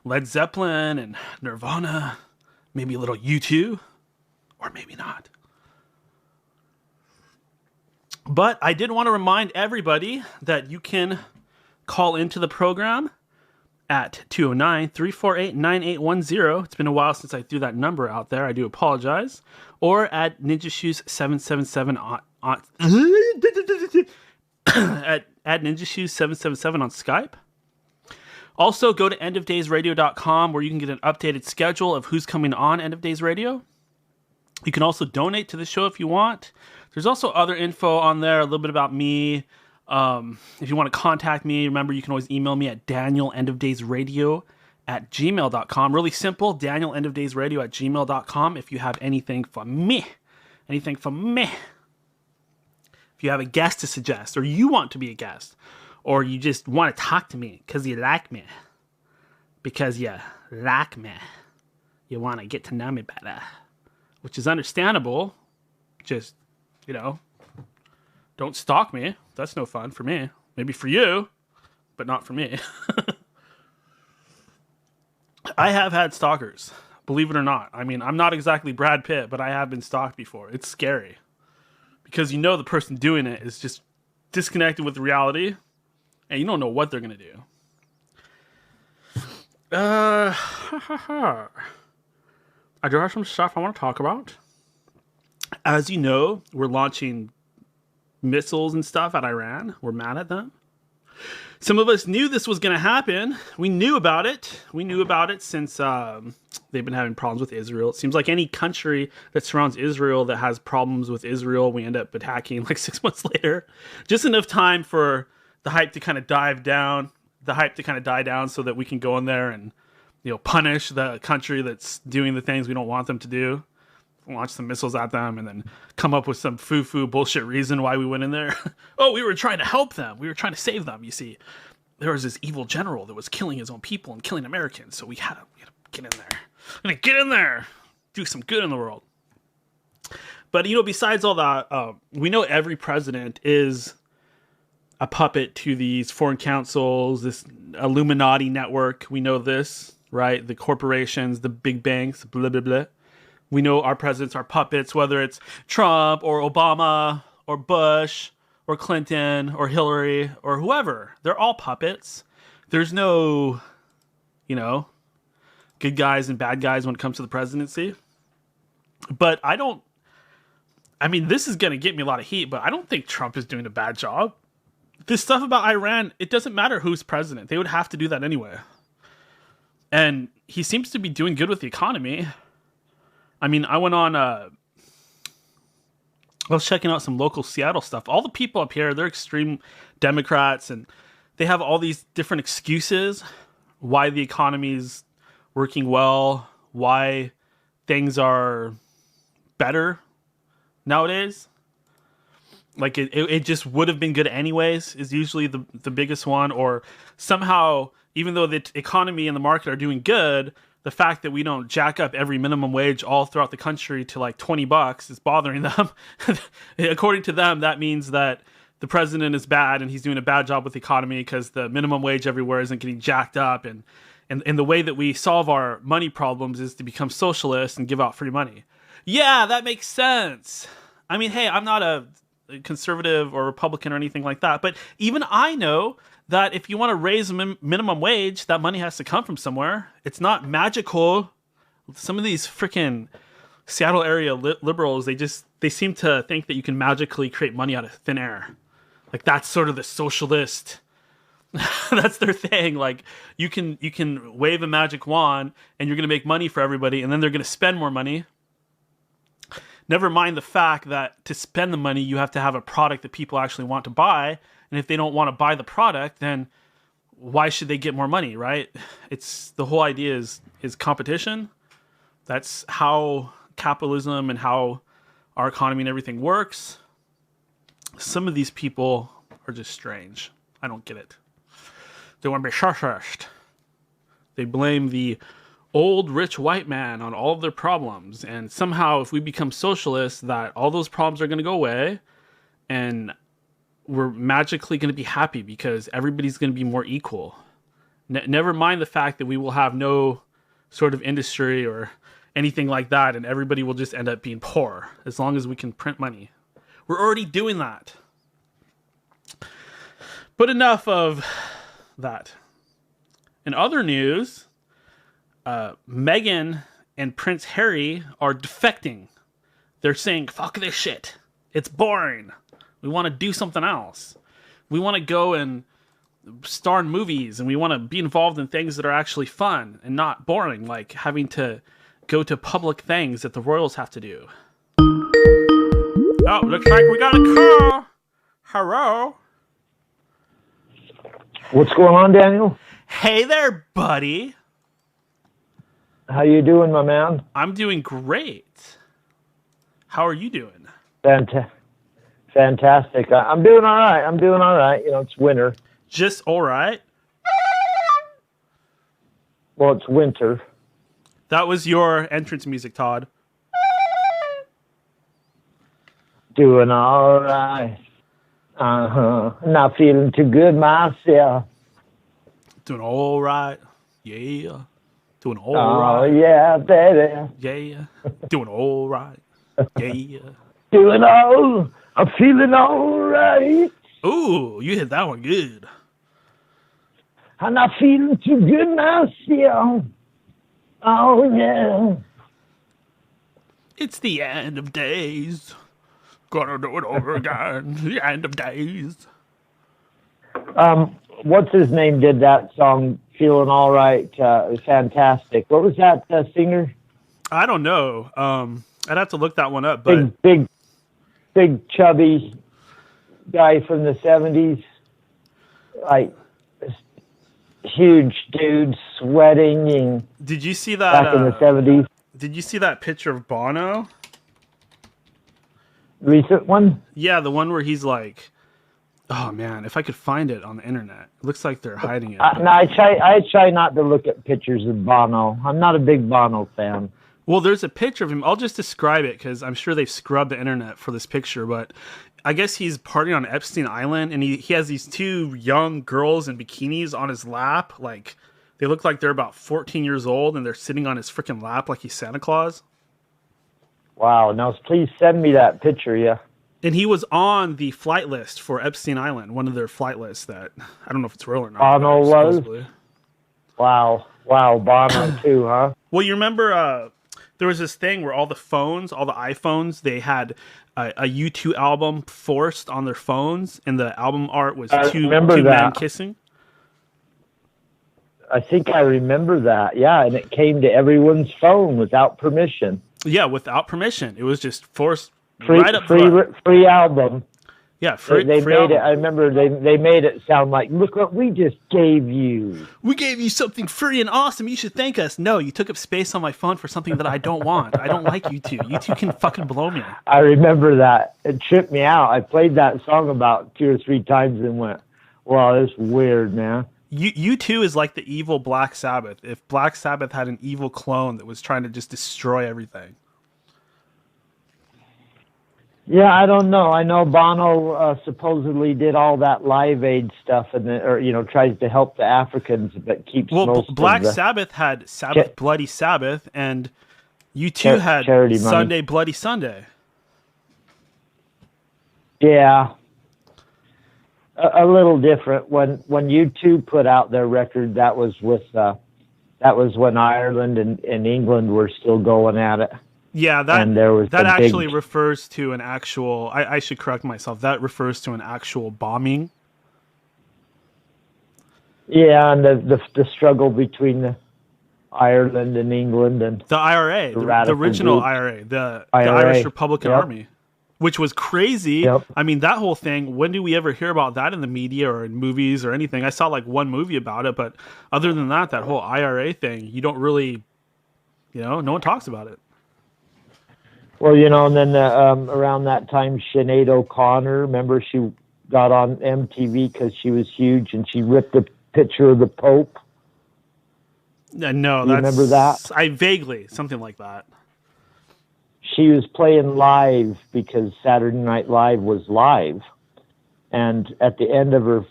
A: Led Zeppelin and Nirvana. Maybe a little U2, or maybe not. But I did want to remind everybody that you can call into the program at 209-348-9810. It's been a while since I threw that number out there. I do apologize. Or at Ninja Shoes 777 at Ninja Shoes 777 on Skype. Also, go to endofdaysradio.com where you can get an updated schedule of who's coming on End of Days Radio. You can also donate to the show if you want. There's also other info on there, a little bit about me. If you want to contact me, remember you can always email me at danielendofdaysradio@gmail.com. Really simple, danielendofdaysradio@gmail.com if you have anything for me. Anything for me. If you have a guest to suggest, or you want to be a guest, or you just want to talk to me because you like me. Because you like me. You want to get to know me better. Which is understandable. Just, don't stalk me. That's no fun for me. Maybe for you, but not for me. I have had stalkers, believe it or not. I mean, I'm not exactly Brad Pitt, but I have been stalked before. It's scary. Because the person doing it is just disconnected with reality. And you don't know what they're going to do. I do have some stuff I want to talk about. As you know, we're launching missiles and stuff at Iran. We're mad at them. Some of us knew this was going to happen. We knew about it. We knew about it since they've been having problems with Israel. It seems like any country that surrounds Israel that has problems with Israel, we end up attacking like 6 months later. Just enough time for the hype to kind of die down so that we can go in there and, punish the country that's doing the things we don't want them to do. Launch some missiles at them and then come up with some foo-foo bullshit reason why we went in there. Oh, we were trying to help them. We were trying to save them, you see. There was this evil general that was killing his own people and killing Americans, so we had to get in there. I'm going to get in there. Do some good in the world. But, besides all that, we know every president is a puppet to these foreign councils, this Illuminati network. We know this, right? The corporations, the big banks, blah, blah, blah. We know our presidents are puppets, whether it's Trump or Obama or Bush or Clinton or Hillary or whoever. They're all puppets. There's no, good guys and bad guys when it comes to the presidency. But this is going to get me a lot of heat, but I don't think Trump is doing a bad job. This stuff about Iran, it doesn't matter who's president. They would have to do that anyway. And he seems to be doing good with the economy. I was checking out some local Seattle stuff. All the people up here, they're extreme Democrats, and they have all these different excuses why the economy's working well, why things are better nowadays. Like it just would have been good anyways is usually the biggest one. Or somehow, even though the economy and the market are doing good, the fact that we don't jack up every minimum wage all throughout the country to like $20 is bothering them. According to them, that means that the president is bad and he's doing a bad job with the economy because the minimum wage everywhere isn't getting jacked up. And the way that we solve our money problems is to become socialists and give out free money. Yeah, that makes sense. I mean, hey, I'm not a conservative or Republican or anything like that, but even I know that if you want to raise minimum wage, that money has to come from somewhere. It's not magical. Some of these freaking Seattle area liberals, they seem to think that you can magically create money out of thin air. Like that's sort of the socialist. That's their thing. Like you can wave a magic wand and you're going to make money for everybody, and then they're going to spend more money. Never mind the fact that to spend the money, you have to have a product that people actually want to buy. And if they don't want to buy the product, then why should they get more money, right? It's the whole idea is competition. That's how capitalism and how our economy and everything works. Some of these people are just strange. I don't get it. They want to be socialist. They blame the old rich white man on all of their problems, and somehow if we become socialists, that all those problems are going to go away, and we're magically going to be happy because everybody's going to be more equal. Never mind the fact that we will have no sort of industry or anything like that, and everybody will just end up being poor as long as we can print money. We're already doing that. But enough of that. In other news, Meghan and Prince Harry are defecting. They're saying, fuck this shit. It's boring. We want to do something else. We want to go and star in movies, and we want to be involved in things that are actually fun and not boring, like having to go to public things that the royals have to do. Oh, looks like we got a call. Hello.
E: What's going on, Daniel?
A: Hey there, buddy.
E: How you doing, my man?
A: I'm doing great. How are you doing?
E: Fantastic. I'm doing all right. You know, it's winter.
A: Just all right?
E: Well, it's winter.
A: That was your entrance music, Todd.
E: Doing all right. Not feeling too good myself.
A: Doing all right. Yeah. Doing all
E: right.
A: Oh,
E: yeah, baby.
A: Yeah. Doing all right. Yeah.
E: I'm feeling all right.
A: Ooh, you hit that one good.
E: I'm not feeling too good myself. Oh, yeah.
A: It's the end of days. Gonna do it over again. The end of days.
E: What's his name did that song, Feeling All Right? Fantastic. What was that singer?
A: I don't know. I'd have to look that one up. But
E: big chubby guy from the 70s. Like, huge dude sweating. And
A: did you see that?
E: Back in the 70s.
A: Did you see that picture of Bono?
E: Recent one?
A: Yeah, the one where he's like, oh man, if I could find it on the internet. It looks like they're hiding it.
E: No, I try not to look at pictures of Bono. I'm not a big Bono fan.
A: Well, there's a picture of him. I'll just describe it because I'm sure they've scrubbed the internet for this picture, but I guess he's partying on Epstein Island, and he has these two young girls in bikinis on his lap. Like, they look like they're about 14 years old, and they're sitting on his freaking lap like he's Santa Claus.
E: Wow. Now, please send me that picture, yeah.
A: And he was on the flight list for Epstein Island, one of their flight lists that, I don't know if it's real or not.
E: Bono was?
A: Supposedly.
E: Wow, Bono too, huh?
A: Well, you remember there was this thing where all the iPhones, they had a U2 album forced on their phones, and the album art was two men kissing.
E: I think I remember that, yeah, and it came to everyone's phone without permission.
A: Yeah, without permission. It was just forced
E: free,
A: right up front.
E: Free album.
A: Yeah, free
E: made
A: album.
E: it. I remember they made it sound like, look what we just gave you.
A: We gave you something free and awesome. You should thank us. No, you took up space on my phone for something that I don't want. I don't like you two. You two can fucking blow me.
E: I remember that. It tripped me out. I played that song about 2 or 3 times and went, wow, that's weird, man.
A: U2 is like the evil Black Sabbath. If Black Sabbath had an evil clone that was trying to just destroy everything.
E: Yeah, I don't know. I know Bono supposedly did all that Live Aid stuff, tries to help the Africans, but keeps most
A: Black
E: of the
A: Sabbath had Sabbath Bloody Sabbath, and U2 had
E: charity
A: Sunday
E: money.
A: Bloody Sunday.
E: Yeah, a little different. When U2 put out their record, that was when Ireland and England were still going at it.
A: Yeah, that actually refers to an actual. I should correct myself. That refers to an actual bombing.
E: Yeah, and the struggle between Ireland and England and
A: the IRA, the original
E: groups.
A: IRA, the Irish Republican Army, which was crazy.
E: Yep.
A: I mean, that whole thing. When do we ever hear about that in the media or in movies or anything? I saw like one movie about it, but other than that whole IRA thing, you don't really, no one talks about it.
E: Well, and then around that time, Sinead O'Connor, remember she got on MTV because she was huge and she ripped a picture of the Pope.
A: No,
E: remember that?
A: I vaguely, something like that.
E: She was playing live because Saturday Night Live was live. And at the end of her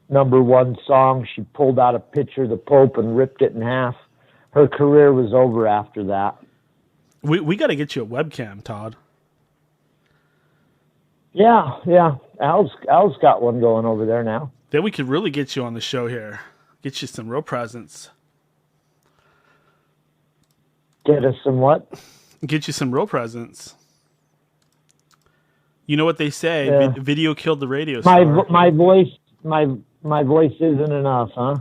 E: #1 song, she pulled out a picture of the Pope and ripped it in half. Her career was over after that.
A: We got to get you a webcam, Todd.
E: Yeah. Al's got one going over there now.
A: Then we could really get you on the show here. Get you some real presents.
E: Get us some what?
A: Get you some real presents. You know what they say?
E: Yeah.
A: Video killed the radio star.
E: My voice isn't enough, huh?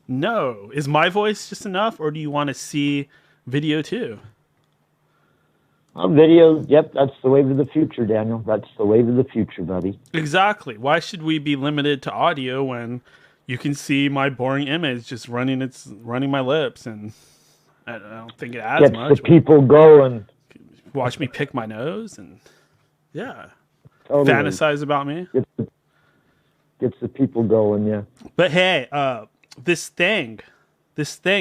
A: No. Is my voice just enough, or do you want to see video too?
E: Video, yep, that's the wave of the future, Daniel. That's the wave of the future, buddy.
A: Exactly. Why should we be limited to audio when you can see my boring image just running my lips, and I don't think it adds much.
E: Gets the people going.
A: Watch me pick my nose and
E: totally.
A: Fantasize about me.
E: Gets the people going, yeah.
A: But hey, this thing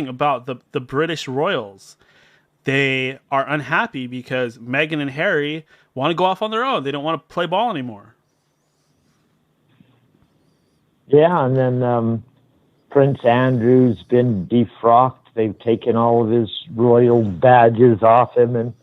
A: about the British royals. They are unhappy because Meghan and Harry want to go off on their own. They don't want to play ball anymore.
E: Yeah, and then Prince Andrew's been defrocked. They've taken all of his royal badges off him, and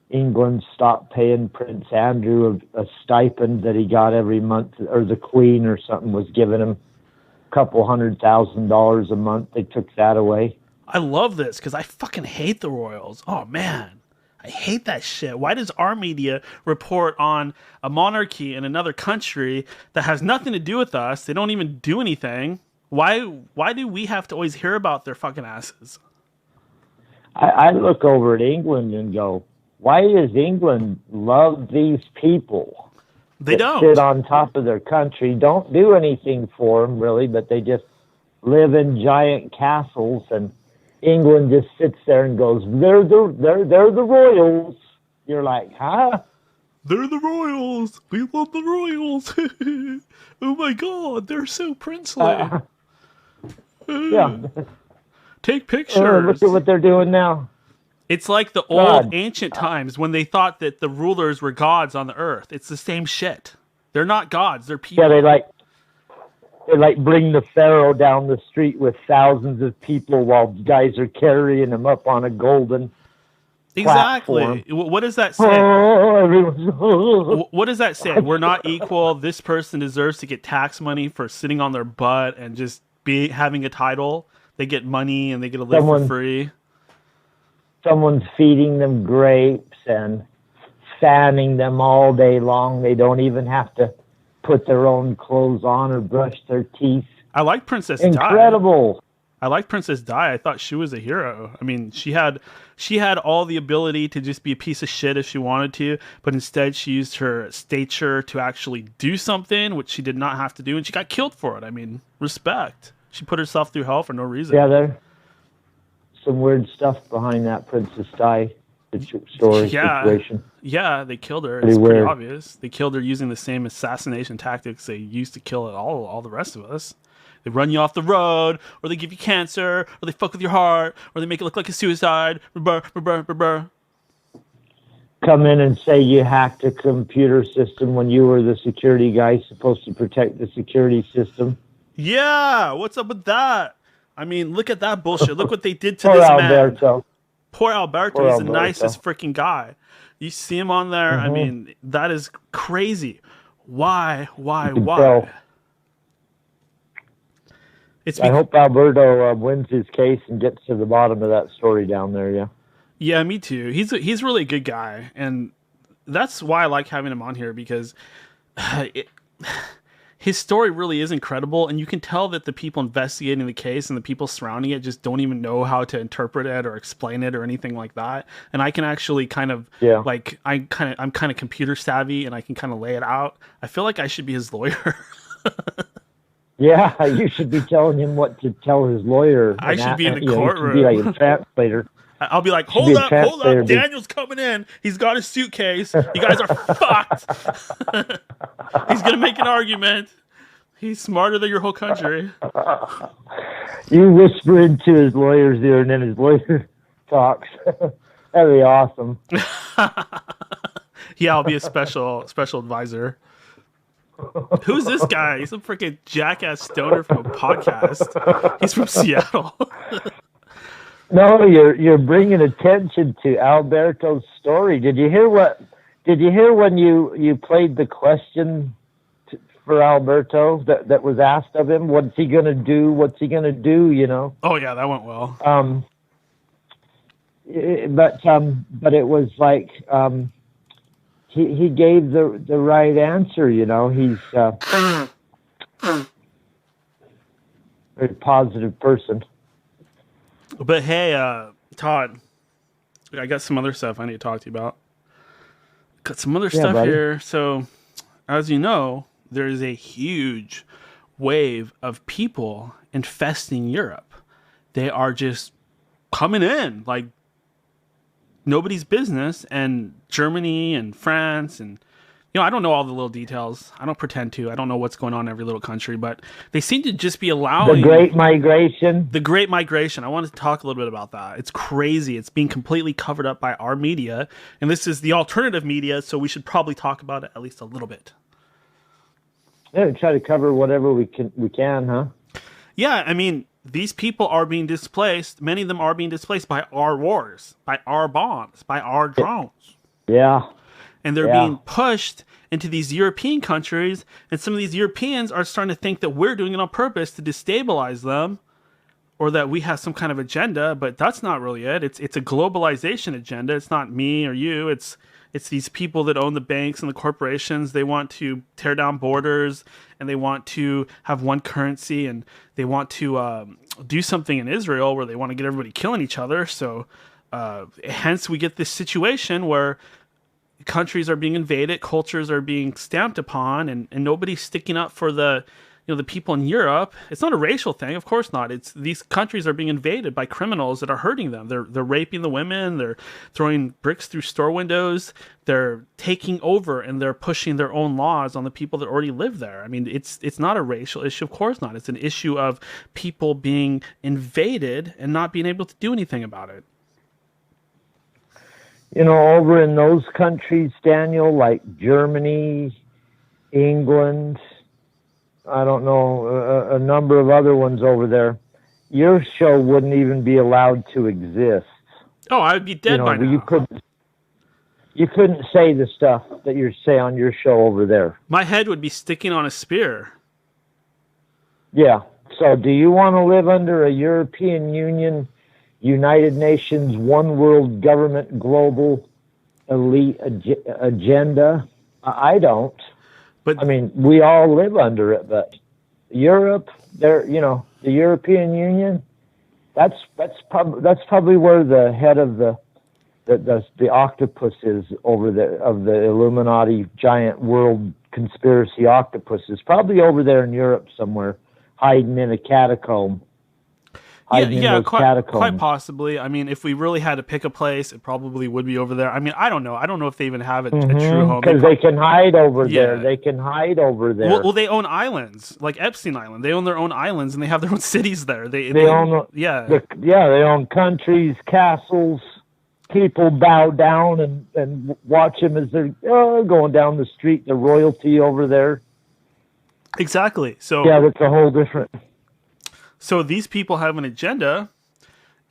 E: England stopped paying Prince Andrew a stipend that he got every month, or the Queen or something was giving him a couple $100,000 a month. They took that away.
A: I love this because I fucking hate the royals. Oh, man. I hate that shit. Why does our media report on a monarchy in another country that has nothing to do with us? They don't even do anything. Why do we have to always hear about their fucking asses?
E: I look over at England and go, why does England love these people?
A: They don't.
E: Sit on top of their country, don't do anything for them, really, but they just live in giant castles, and England just sits there and goes, they're the royals. You're like, huh?
A: They're the royals. We love the royals. Oh my God, they're so princely.
E: Yeah.
A: Take pictures.
E: Look at what they're doing now.
A: It's like the old ancient times when they thought that the rulers were gods on the earth. It's the same shit. They're not gods. They're people.
E: Yeah, they bring the pharaoh down the street with thousands of people while guys are carrying him up on a golden platform.
A: What does that say? What does that say? We're not equal. This person deserves to get tax money for sitting on their butt and just having a title. They get money and they get to live for free.
E: Someone's feeding them grapes and fanning them all day long. They don't even have to put their own clothes on or brush their teeth.
A: I like Princess Di.
E: Incredible.
A: I like Princess Di. I thought she was a hero. I mean, she had all the ability to just be a piece of shit if she wanted to, but instead she used her stature to actually do something, which she did not have to do, and she got killed for it. I mean, respect. She put herself through hell for no reason.
E: Yeah, there's some weird stuff behind that Princess Di situation.
A: Yeah, they killed her.
E: Pretty
A: Pretty
E: weird.
A: obvious. They killed her using the same assassination tactics they used to kill all the rest of us. They run you off the road, or they give you cancer, or they fuck with your heart, or they make it look like a suicide. Brr, brr, brr, brr, brr.
E: Come in and say you hacked a computer system when you were the security guy supposed to protect the security system.
A: Yeah, what's up with that? I mean, look at that bullshit. Look what they did to
E: Poor
A: this
E: Alberto.
A: man. Poor Alberto.
E: Poor
A: He's the
E: Alberto.
A: nicest freaking guy. You see him on there. I mean, that is crazy. Why?
E: Tell.
A: I
E: hope Alberto wins his case and gets to the bottom of that story down there. Yeah.
A: Yeah, me too. He's really a good guy, and that's why I like having him on here, because his story really is incredible, and you can tell that the people investigating the case and the people surrounding it just don't even know how to interpret it or explain it or anything like that. And I can actually kind of I'm kind of computer savvy, and I can kind of lay it out. I feel like I should be his lawyer.
E: Yeah, you should be telling him what to tell his lawyer.
A: I should be in the courtroom.
E: You should be like a translator.
A: I'll be like, hold up, Daniel's coming in. He's got his suitcase. You guys are fucked. He's going to make an argument. He's smarter than your whole country.
E: You whisper into his lawyer's ear, and then his lawyer talks. That'd be awesome.
A: Yeah, I'll be a special advisor. Who's this guy? He's a freaking jackass stoner from a podcast. He's from Seattle.
E: No, you're bringing attention to Alberto's story. Did you hear when you played the question for Alberto that was asked of him? What's he gonna do? What's he gonna do? You know.
A: Oh yeah, that went well.
E: But it was like he gave the right answer. You know, he's a very positive person.
A: But hey, Todd, I got some other stuff I need to talk to you about. Got some other stuff
E: buddy.
A: here. So, as you know, there is a huge wave of people infesting Europe. They are just coming in like nobody's business. And Germany and France and, you know, I don't know all the little details. I don't pretend to. I don't know what's going on in every little country, but they seem to just be allowing...
E: The Great Migration.
A: The Great Migration. I wanted to talk a little bit about that. It's crazy. It's being completely covered up by our media, and this is the alternative media, so we should probably talk about it at least a little bit.
E: Yeah, try to cover whatever we can, huh?
A: Yeah, I mean, these people are being displaced. Many of them are being displaced by our wars, by our bombs, by our drones.
E: Yeah.
A: And they're being pushed into these European countries, and some of these Europeans are starting to think that we're doing it on purpose to destabilize them, or that we have some kind of agenda, but that's not really it. It's a globalization agenda. It's not me or you. It's these people that own the banks and the corporations. They want to tear down borders, and they want to have one currency, and they want to do something in Israel where they want to get everybody killing each other. So hence we get this situation where countries are being invaded, cultures are being stamped upon, and nobody's sticking up for the people in Europe. It's not a racial thing, of course not. It's these countries are being invaded by criminals that are hurting them. They're raping the women, they're throwing bricks through store windows, they're taking over, and they're pushing their own laws on the people that already live there. I mean, it's not a racial issue, of course not. It's an issue of people being invaded and not being able to do anything about it.
E: You know, over in those countries, Daniel, like Germany, England, I don't know, a number of other ones over there, your show wouldn't even be allowed to exist.
A: Oh, I would be dead by now.
E: You couldn't say the stuff that you say on your show over there.
A: My head would be sticking on a spear.
E: Yeah. So do you want to live under a European Union, United Nations, one world government, global elite agenda? I don't.
A: But
E: I mean, we all live under it, but Europe, the European Union, that's probably where the head of the octopus is over there, of the Illuminati giant world conspiracy octopus is probably over there in Europe somewhere, hiding in a catacomb. hiding in those catacombs.
A: Quite possibly. I mean, if we really had to pick a place, it probably would be over there. I mean, I don't know. I don't know if they even have a true home.
E: Because they can hide over there. They can hide over there.
A: Well, they own islands, like Epstein Island. They own their own islands, and they have their own cities there. They
E: own they own countries, castles. People bow down and watch them as they're going down the street. The royalty over there.
A: Exactly. So
E: yeah, that's a whole different.
A: So these people have an agenda,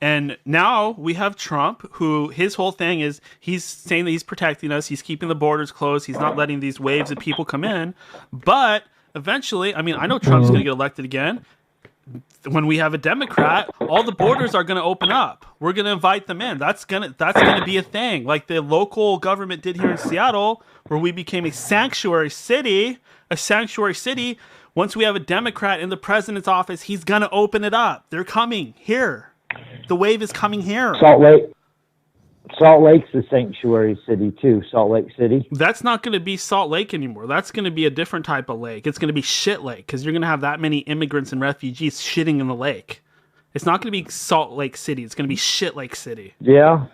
A: and now we have Trump, who his whole thing is he's saying that he's protecting us. He's keeping the borders closed. He's not letting these waves of people come in. But eventually, I mean, I know Trump's going to get elected again. When we have a Democrat, all the borders are going to open up. We're going to invite them in. That's going to be a thing, like the local government did here in Seattle, where we became a sanctuary city. Once we have a Democrat in the president's office, he's going to open it up. They're coming here. The wave is coming here.
E: Salt Lake's a sanctuary city too. Salt Lake City.
A: That's not going to be Salt Lake anymore. That's going to be a different type of lake. It's going to be Shit Lake, because you're going to have that many immigrants and refugees shitting in the lake. It's not going to be Salt Lake City. It's going to be Shit Lake City.
E: Yeah.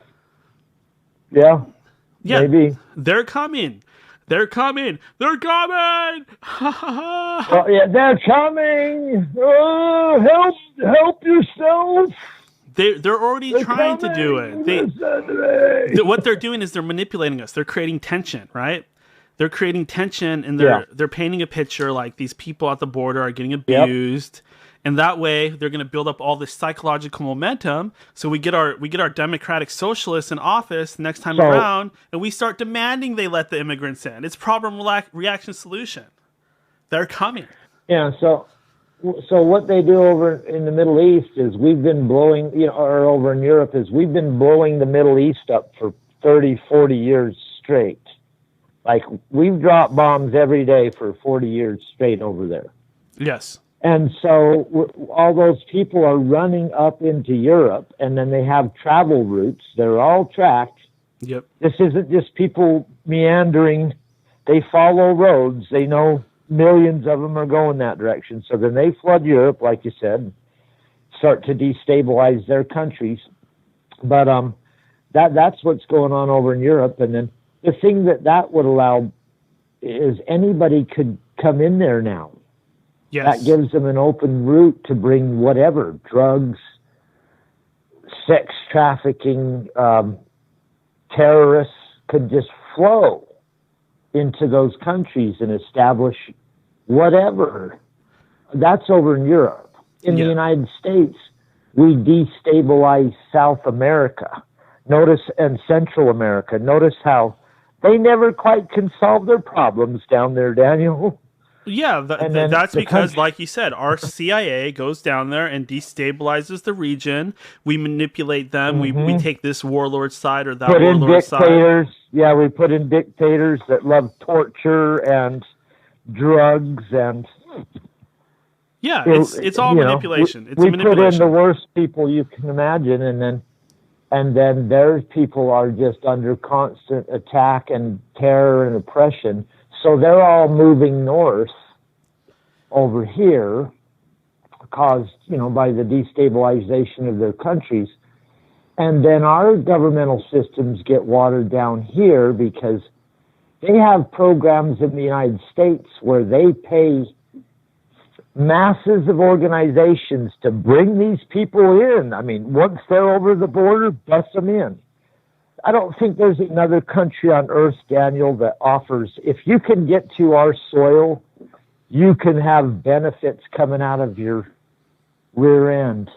E: Maybe.
A: They're coming. They're coming. They're coming.
E: Oh, yeah, they're coming. Oh, help yourself.
A: They're already trying to do it. What they're doing is they're manipulating us. They're creating tension, right? They're creating tension, and they're painting a picture like these people at the border are getting abused, and that way they're going to build up all this psychological momentum. So we get our democratic socialists in office next time around, and we start demanding they let the immigrants in. It's problem reaction solution. They're coming.
E: Yeah. So what they do over in the Middle East is we've been blowing, or over in Europe is we've been blowing the Middle East up for 30, 40 years straight. Like we've dropped bombs every day for 40 years straight over there.
A: Yes.
E: And so all those people are running up into Europe, and then they have travel routes. They're all tracked.
A: Yep.
E: This isn't just people meandering. They follow roads. They know millions of them are going that direction. So then they flood Europe, like you said, start to destabilize their countries. But that's what's going on over in Europe. And then the thing that would allow is anybody could come in there now.
A: Yes.
E: That gives them an open route to bring whatever, drugs, sex trafficking, terrorists could just flow into those countries and establish whatever. That's over in Europe. In the United States, we destabilize South America. And Central America. Notice how they never quite can solve their problems down there, Daniel.
A: Yeah, that's because, like you said, our CIA goes down there and destabilizes the region. We manipulate them. We take this warlord side or that warlord side.
E: Yeah, we put in dictators that love torture and drugs and...
A: Yeah, it's all manipulation. It's manipulation.
E: We put in the worst people you can imagine, and then their people are just under constant attack and terror and oppression. So they're all moving north over here, caused, by the destabilization of their countries. And then our governmental systems get watered down here because they have programs in the United States where they pay masses of organizations to bring these people in. I mean, once they're over the border, bust them in. I don't think there's another country on earth, Daniel, that offers, if you can get to our soil, you can have benefits coming out of your rear end.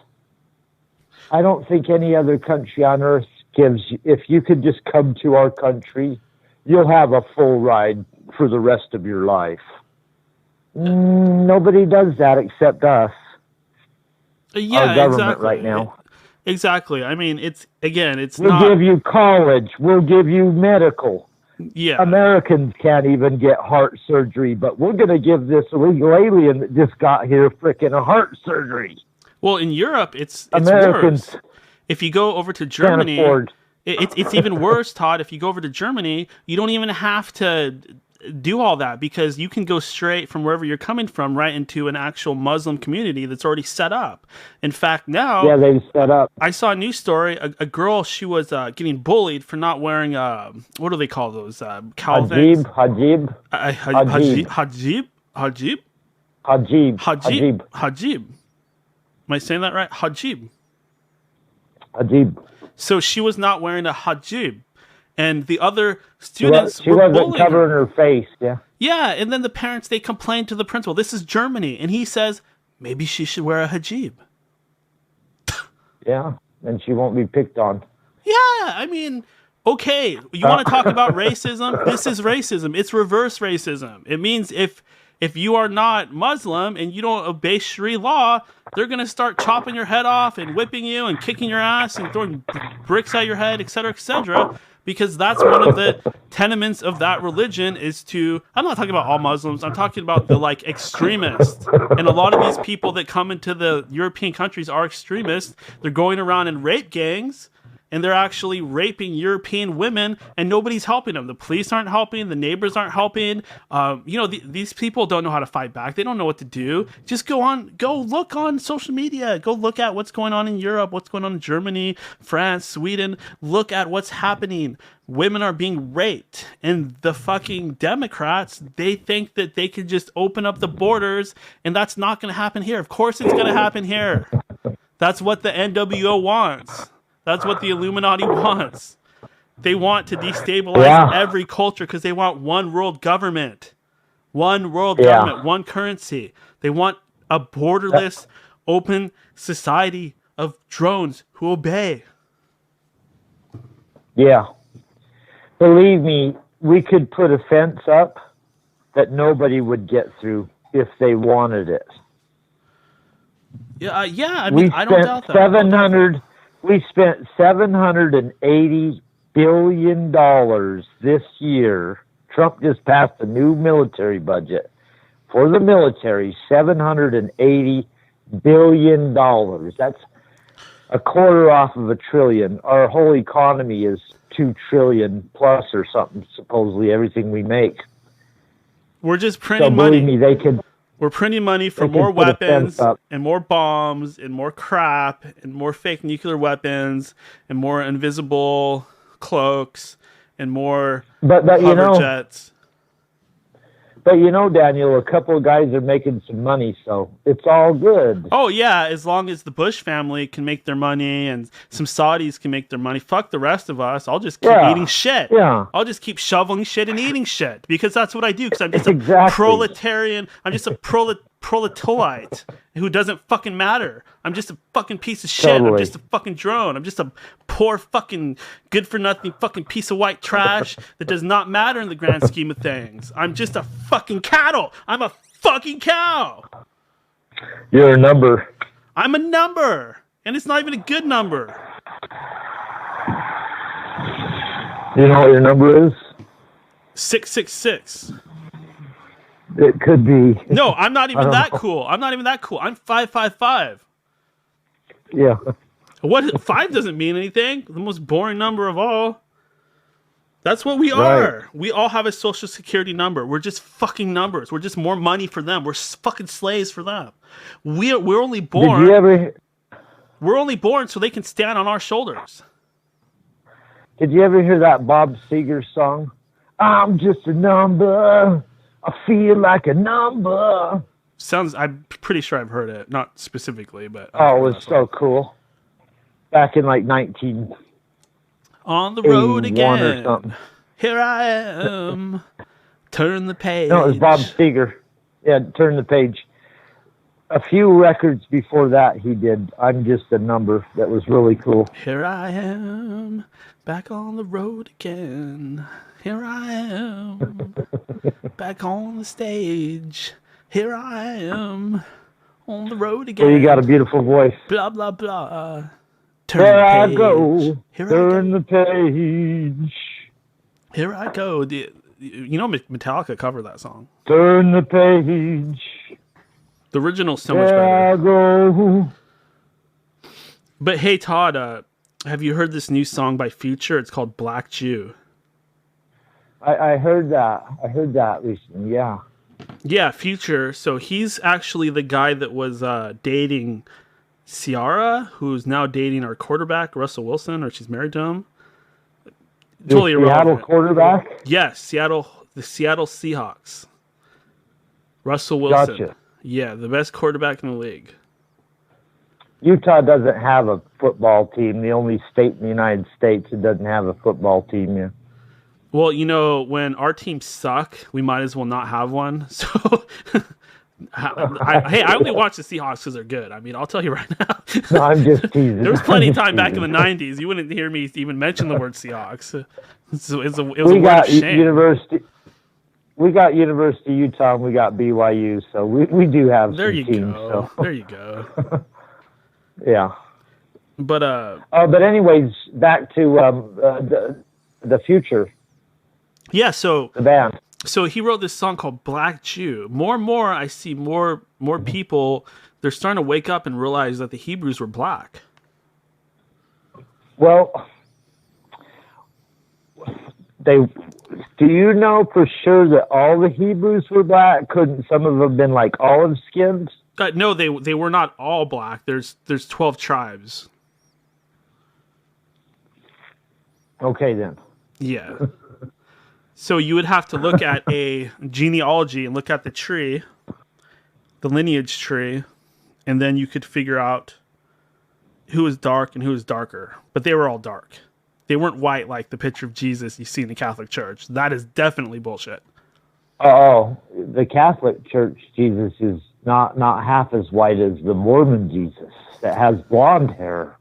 E: I don't think any other country on earth gives, if you could just come to our country, you'll have a full ride for the rest of your life. Nobody does that except us.
A: Yeah,
E: our government right now.
A: Exactly. I mean,
E: We'll give you college. We'll give you medical.
A: Yeah.
E: Americans can't even get heart surgery, but we're going to give this illegal alien that just got here frickin' a heart surgery.
A: Well, in Europe, it's
E: Americans
A: worse. If you go over to Germany, it's even worse, Todd. If you go over to Germany, you don't even have to do all that, because you can go straight from wherever you're coming from right into an actual Muslim community that's already set up. In fact, now
E: they've set up.
A: I saw a news story. A girl, she was getting bullied for not wearing what do they call those cowl things?
E: Hajib.
A: Am I saying that right? Hajib. So she was not wearing a hajib, and the other students
E: she
A: were
E: wasn't covering her face.
A: Yeah, and then the parents, they complained to the principal. This is Germany, and he says maybe she should wear a hijab.
E: Yeah, and she won't be picked on.
A: Yeah, I mean, okay, you want to talk about racism? This is racism. It's reverse racism. It means if you are not Muslim and you don't obey Sharia law, they're going to start chopping your head off and whipping you and kicking your ass and throwing bricks at your head, etc., because that's one of the tenements of that religion is to, I'm not talking about all Muslims, I'm talking about the like extremists. And a lot of these people that come into the European countries are extremists. They're going around in rape gangs, and they're actually raping European women, and nobody's helping them. The police aren't helping. The neighbors aren't helping. These people don't know how to fight back. They don't know what to do. Just go look on social media. Go look at what's going on in Europe, what's going on in Germany, France, Sweden. Look at what's happening. Women are being raped, and the fucking Democrats, they think that they can just open up the borders, and that's not going to happen here. Of course it's going to happen here. That's what the NWO wants. That's what the Illuminati wants. They want to destabilize every culture because they want one world government. One world government, one currency. They want a borderless, open society of drones who obey.
E: Yeah. Believe me, we could put a fence up that nobody would get through if they wanted it.
A: Yeah, I mean, I don't doubt that.
E: We spent $780 billion this year. Trump just passed a new military budget for the military, $780 billion. That's a quarter off of $1 trillion. Our whole economy is $2 trillion plus or something, supposedly everything we make.
A: We're just printing money.
E: Believe me,
A: we're printing money for more weapons and more bombs and more crap and more fake nuclear weapons and more invisible cloaks and more hover jets.
E: But Daniel, a couple of guys are making some money, so it's all good.
A: Oh, yeah, as long as the Bush family can make their money and some Saudis can make their money. Fuck the rest of us. I'll just keep eating shit.
E: Yeah.
A: I'll just keep shoveling shit and eating shit because that's what I do, because I'm just a proletarian. I'm just a proletolite who doesn't fucking matter. I'm just a fucking piece of shit.
E: Totally.
A: I'm just a fucking drone. I'm just a poor fucking good-for-nothing fucking piece of white trash that does not matter in the grand scheme of things. I'm just a fucking cattle. I'm a fucking cow.
E: You're a number.
A: I'm a number. And it's not even a good number.
E: You know what your number is?
A: 666.
E: It could be.
A: No, I'm not even that cool. I'm not even that cool. I'm 555.
E: Yeah.
A: What? 5 doesn't mean anything. The most boring number of all. That's what we are. We all have a social security number. We're just fucking numbers. We're just more money for them. We're fucking slaves for them. We're only born. We're only born so they can stand on our shoulders.
E: Did you ever hear that Bob Seger song? I'm just a number. I feel like a number.
A: I'm pretty sure I've heard it. Not specifically, but.
E: Oh, it was so cool. Back in like 19.
A: On the road again. Here I am. Turn the page.
E: No, it was Bob Seger. Yeah, Turn the Page. A few records before that he did I'm Just a Number. That was really cool.
A: Here I am. Back on the road again. Here I am. Back on the stage. Here I am. On the road again.
E: Well, you got a beautiful voice.
A: Blah, blah, blah.
E: Turn the page. I go. Turn the page.
A: Here I go. You know Metallica covered that song.
E: Turn the page.
A: The original's so much better.
E: I go.
A: But hey, Todd, have you heard this new song by Future? It's called Black Jew.
E: I heard that. I heard that recently. Yeah.
A: Yeah, Future. So he's actually the guy that was dating Ciara, who's now dating our quarterback, Russell Wilson, or she's married to him. Totally
E: the Seattle
A: irrelevant.
E: quarterback?
A: Yes, the Seattle Seahawks. Russell Wilson.
E: Gotcha.
A: Yeah, the best quarterback in the league.
E: Utah doesn't have a football team. The only state in the United States that doesn't have a football team yet.
A: Well, when our teams suck, we might as well not have one. So, I only watch the Seahawks because they're good. I mean, I'll tell you right now.
E: No, I'm just teasing.
A: There was plenty of time back in the 90s. You wouldn't hear me even mention the word Seahawks. So it was a word of shame.
E: We got University of Utah and we got BYU, so we do have
A: there
E: some
A: you
E: teams.
A: Go.
E: So.
A: There you go.
E: Yeah.
A: But
E: anyways, back to the Future.
A: Yeah, so
E: the band.
A: So he wrote this song called Black Jew. More and more I see more people, they're starting to wake up and realize that the Hebrews were black.
E: Well, do you know for sure that all the Hebrews were black? Couldn't some of them been like olive skins?
A: No, they were not all black. There's 12 tribes.
E: Okay then.
A: Yeah. So you would have to look at a genealogy and look at the tree, the lineage tree, and then you could figure out who was dark and who was darker. But they were all dark. They weren't white like the picture of Jesus you see in the Catholic Church. That is definitely bullshit.
E: Oh, the Catholic Church Jesus is not half as white as the Mormon Jesus that has blonde hair.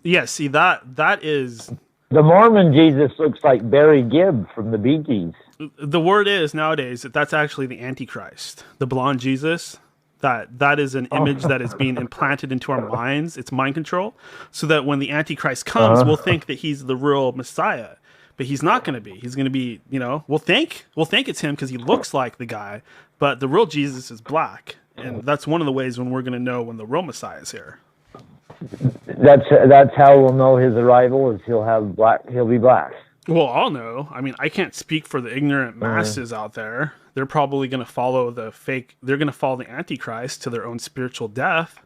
A: Yeah, see, that is...
E: The Mormon Jesus looks like Barry Gibb from the Bee Gees.
A: The word is nowadays that that's actually the Antichrist. The blonde Jesus, that is an image that is being implanted into our minds. It's mind control. So that when the Antichrist comes, we'll think that he's the real Messiah. But he's not going to be. He's going to be, we'll think it's him because he looks like the guy. But the real Jesus is black. And that's one of the ways when we're going to know when the real Messiah is here.
E: That's how we'll know his arrival is he'll be black.
A: Well, I'll know. I mean, I can't speak for the ignorant masses out there. They're probably going to follow they're going to follow the Antichrist to their own spiritual death.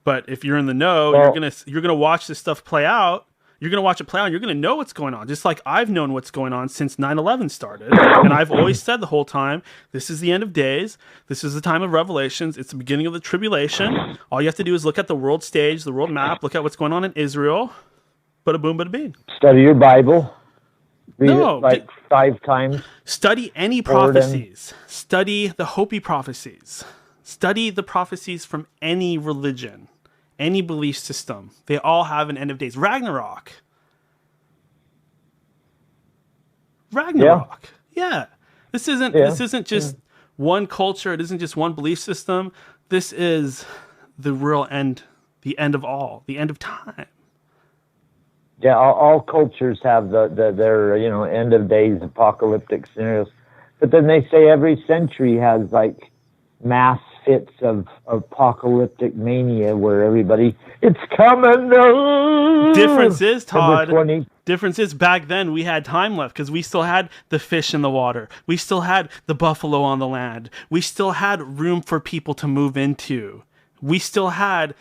A: But if you're in the know, you're going to watch this stuff play out. You're going to watch it play out and you're going to know what's going on. Just like I've known what's going on since 9/11 started. And I've always said the whole time, this is the end of days. This is the time of revelations. It's the beginning of the tribulation. All you have to do is look at the world stage, the world map, look at what's going on in Israel. Bada boom, bada bing.
E: Study your Bible. Read it 5 times.
A: Study any prophecies. Study the Hopi prophecies. Study the prophecies from any religion. Any belief system. They all have an end of days. Ragnarok. Yeah. This isn't just one culture. It isn't just one belief system. This is the real end, the end of all, the end of time.
E: Yeah, all cultures have their end of days apocalyptic scenarios. But then they say every century has like mass fits of apocalyptic mania where everybody, it's coming.
A: Difference is, Todd. Difference is back then we had time left because we still had the fish in the water. We still had the buffalo on the land. We still had room for people to move into. We still had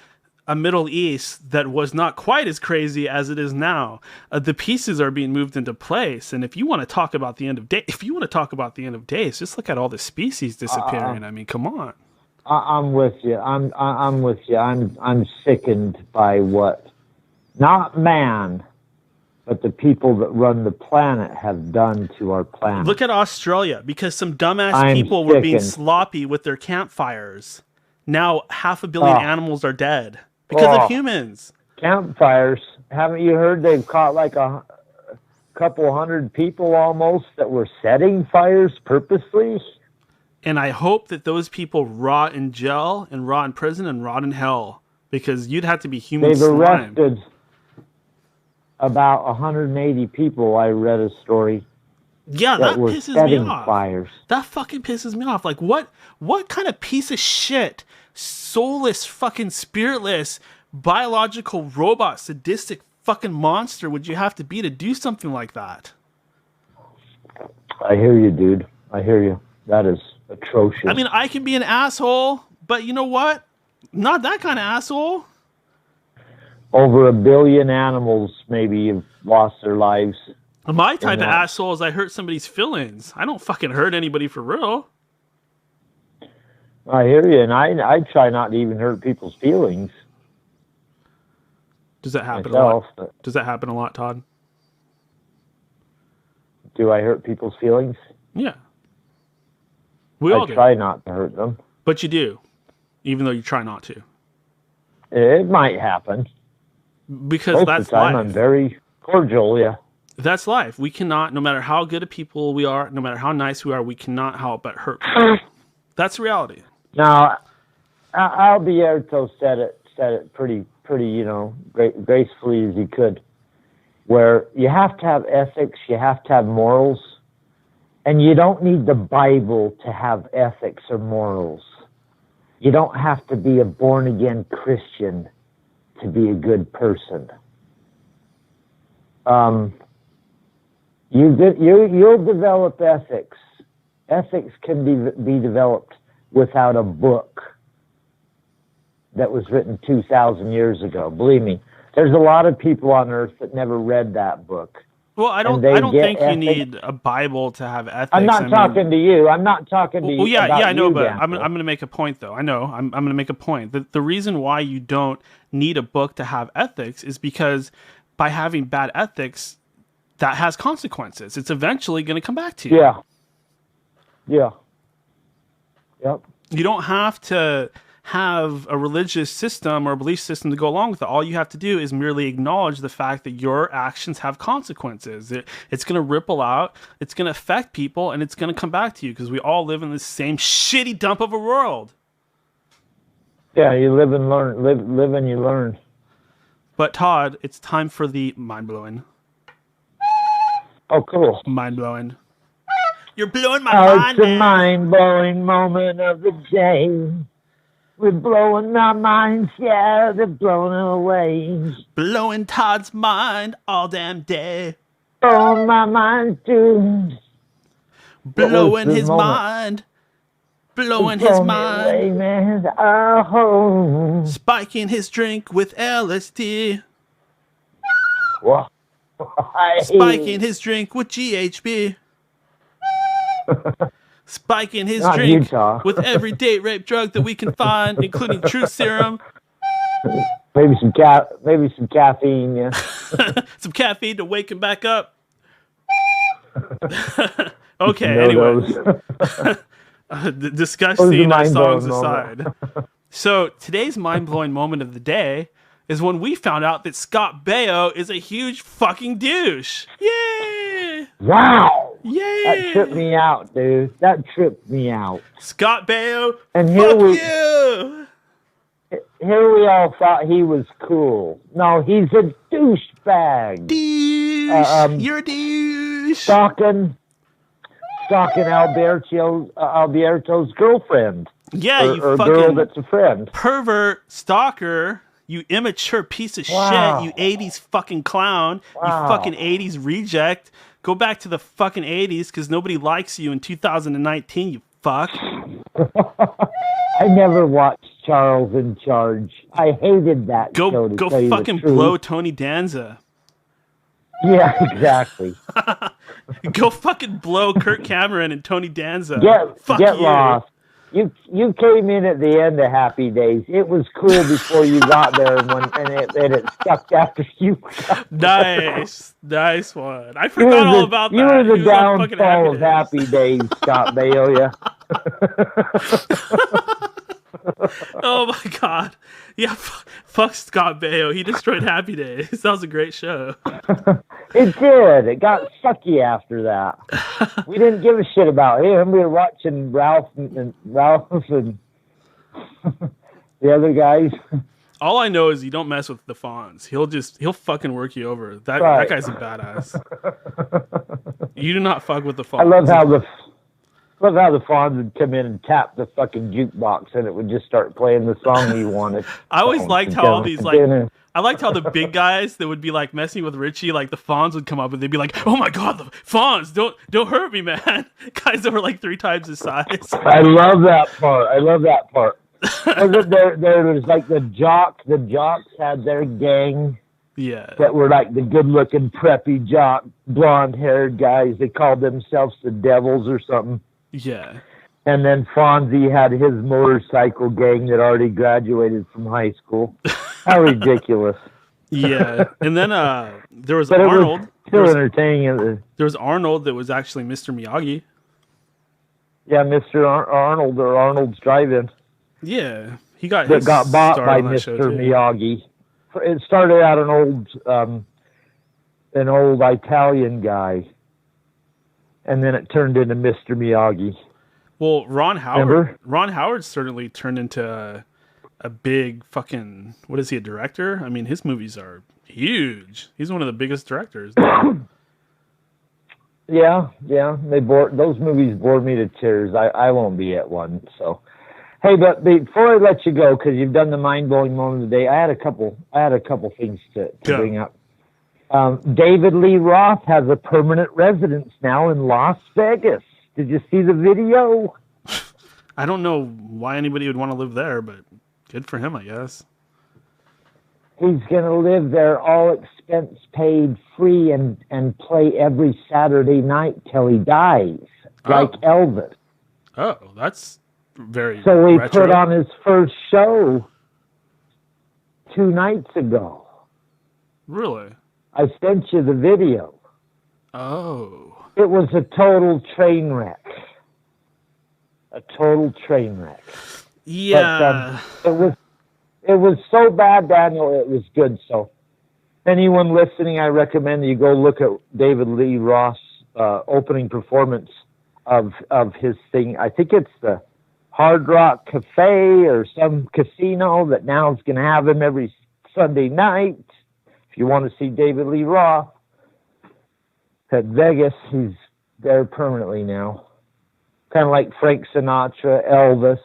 A: a Middle East that was not quite as crazy as it is now. The pieces are being moved into place. And if you want to talk about the end of days, just look at all the species disappearing. I mean, come on.
E: I'm with you. I'm with you. I'm sickened by what not man, but the people that run the planet have done to our planet.
A: Look at Australia, because some dumbass people were being sloppy with their campfires. Now 500 million animals are dead because of humans.
E: Campfires. Haven't you heard they've caught like a couple hundred people almost that were setting fires purposely?
A: And I hope that those people rot in jail and rot in prison and rot in hell, because you'd have to be human slime.
E: They've arrested about 180 people. I read a story.
A: Yeah, that pisses me off.
E: Fires.
A: That fucking pisses me off. Like, what kind of piece of shit, soulless, fucking spiritless, biological robot, sadistic fucking monster would you have to be to do something like that?
E: I hear you, dude. I hear you. That is atrocious.
A: I mean, I can be an asshole, but you know what? Not that kind of asshole.
E: Over 1 billion animals maybe have lost their lives.
A: My type of asshole is I hurt somebody's feelings. I don't fucking hurt anybody for real.
E: I hear you, and I try not to even hurt people's feelings.
A: Does that happen
E: myself,
A: a lot? Does that happen a lot, Todd?
E: Do I hurt people's feelings?
A: Yeah. We all do.
E: I try not to hurt them.
A: But you do, even though you try not to.
E: It might happen.
A: Because
E: most
A: that's
E: of the time
A: life.
E: I'm very cordial, yeah.
A: That's life. We cannot, no matter how good of people we are, no matter how nice we are, we cannot help but hurt people. That's reality.
E: Now, Alberto said it pretty, gracefully as he could, where you have to have ethics, you have to have morals, and you don't need the Bible to have ethics or morals. You don't have to be a born-again Christian to be a good person. You'll develop ethics. Ethics can be developed without a book that was written 2,000 years ago. Believe me, there's a lot of people on earth that never read that book.
A: Well, I don't think you need a Bible to have ethics.
E: I'm not talking to you. I'm not talking to you.
A: Well, yeah, I know, but
E: Dan.
A: I'm going to make a point, though. I know. I'm going to make a point. The reason why you don't need a book to have ethics is because by having bad ethics, that has consequences. It's eventually going to come back to you.
E: Yeah. Yeah. Yep.
A: You don't have to have a religious system or a belief system to go along with it. All you have to do is merely acknowledge the fact that your actions have consequences. It's going to ripple out, it's going to affect people, and it's going to come back to you because we all live in this same shitty dump of a world.
E: Yeah, you live and learn. Live and you learn.
A: But Todd, it's time for the mind-blowing.
E: Oh, cool.
A: Mind-blowing. You're blowing my mind,
E: it's a mind-blowing moment of the day. We're blowing our minds, yeah, they're blowing away.
A: Blowing Todd's mind all damn day.
E: Oh, my mind's doomed.
A: Blowing his mind. Blowing his mind.
E: Away, man. Oh.
A: Spiking his drink with LSD.
E: What?
A: Spiking his drink with GHB. Spiking his
E: Not
A: drink
E: Utah.
A: with every date rape drug that we can find, including truth serum.
E: Maybe some caffeine, yeah.
A: Some caffeine to wake him back up. Okay, anyway. Disgusting songs aside. So today's mind-blowing moment of the day is when we found out that Scott Baio is a huge fucking douche. Yay!
E: Wow!
A: Yay!
E: That tripped me out, dude. That tripped me out.
A: Scott Baio,
E: and
A: fuck you!
E: Here we all thought he was cool. No, he's a douchebag.
A: Douche! You're a douche!
E: Stalking Alberto's girlfriend.
A: Yeah, you
E: or
A: fucking
E: girl that's a friend.
A: Pervert, stalker, you immature piece of shit, you 80s fucking clown, you fucking 80s reject. Go back to the fucking 80s because nobody likes you in 2019, you fuck.
E: I never watched Charles in Charge. I hated that show.
A: Go fucking blow Tony Danza.
E: Yeah, exactly.
A: Go fucking blow Kirk Cameron and Tony Danza.
E: Get lost. You came in at the end of Happy Days. It was cool before you got there, and it sucked after you.
A: Nice one. I forgot all about that.
E: You were the downfall of Happy Days, Scott Baio. Yeah.
A: Oh my god. Yeah, fuck Scott Baio. He destroyed Happy Days. That was a great show.
E: It did. It got sucky after that. We didn't give a shit about him. We were watching Ralph and the other guys.
A: All I know is you don't mess with the Fonz. He'll fucking work you over. That guy's a badass. You do not fuck with the Fonz.
E: I love how Love how the Fonz would come in and tap the fucking jukebox and it would just start playing the song he wanted.
A: I always liked how all these I liked how the big guys that would be like messing with Richie, like the Fonz would come up and they'd be like, "Oh my god, the Fonz, don't hurt me, man!" Guys that were like 3 times his size.
E: I love that part. there was like the jocks. The jocks had their gang.
A: Yeah.
E: That were like the good-looking preppy jock, blonde-haired guys. They called themselves the Devils or something.
A: Yeah.
E: And then Fonzie had his motorcycle gang that already graduated from high school. How ridiculous.
A: Yeah. And then there was
E: but
A: Arnold.
E: It was still entertaining.
A: There was Arnold that was actually Mr. Miyagi.
E: Yeah, Mr. Arnold or Arnold's Drive-In.
A: Yeah. He got
E: bought by Mr. Miyagi. It started out an old Italian guy. And then it turned into Mr. Miyagi.
A: Well, Ron Howard.
E: Remember?
A: Ron Howard certainly turned into a big fucking. What is he? A director? I mean, his movies are huge. He's one of the biggest directors.
E: Yeah. Those movies bored me to tears. I won't be at one. So, hey, but before I let you go, because you've done the mind blowing moment of the day, I had a couple things to bring up. David Lee Roth has a permanent residence now in Las Vegas. Did you see the video?
A: I don't know why anybody would want to live there, but good for him, I guess.
E: He's going to live there, all expense paid, free, and play every Saturday night till he dies, like Elvis.
A: Oh, that's very
E: So he
A: retro.
E: put on his first show 2 nights ago.
A: Really?
E: I sent you the video.
A: Oh.
E: It was a total train wreck. A total train wreck.
A: Yeah.
E: But, it was so bad, Daniel, it was good. So anyone listening, I recommend you go look at David Lee Roth's opening performance of his thing. I think it's the Hard Rock Cafe or some casino that now is going to have him every Sunday night. If you want to see David Lee Roth at Vegas, he's there permanently now. Kind of like Frank Sinatra, Elvis,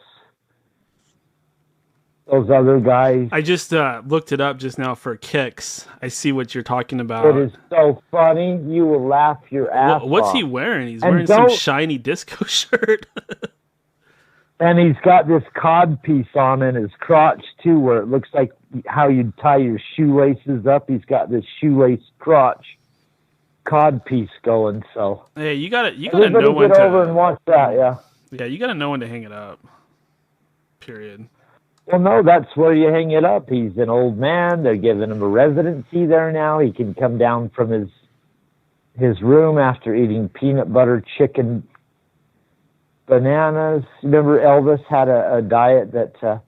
E: those other guys.
A: I just looked it up just now for kicks. I see what you're talking about.
E: It is so funny. You will laugh your ass off.
A: What's he wearing? He's wearing some shiny disco shirt.
E: And he's got this cod piece on in his crotch, too, where it looks like how you'd tie your shoelaces up. He's got this shoelace crotch cod piece going. So
A: hey, you gotta know when
E: to get over and watch that.
A: Yeah, you gotta know when to hang it up. Period.
E: Well, no, that's where you hang it up. He's an old man. They're giving him a residency there now. He can come down from his room after eating peanut butter, chicken, bananas. Remember, Elvis had a diet that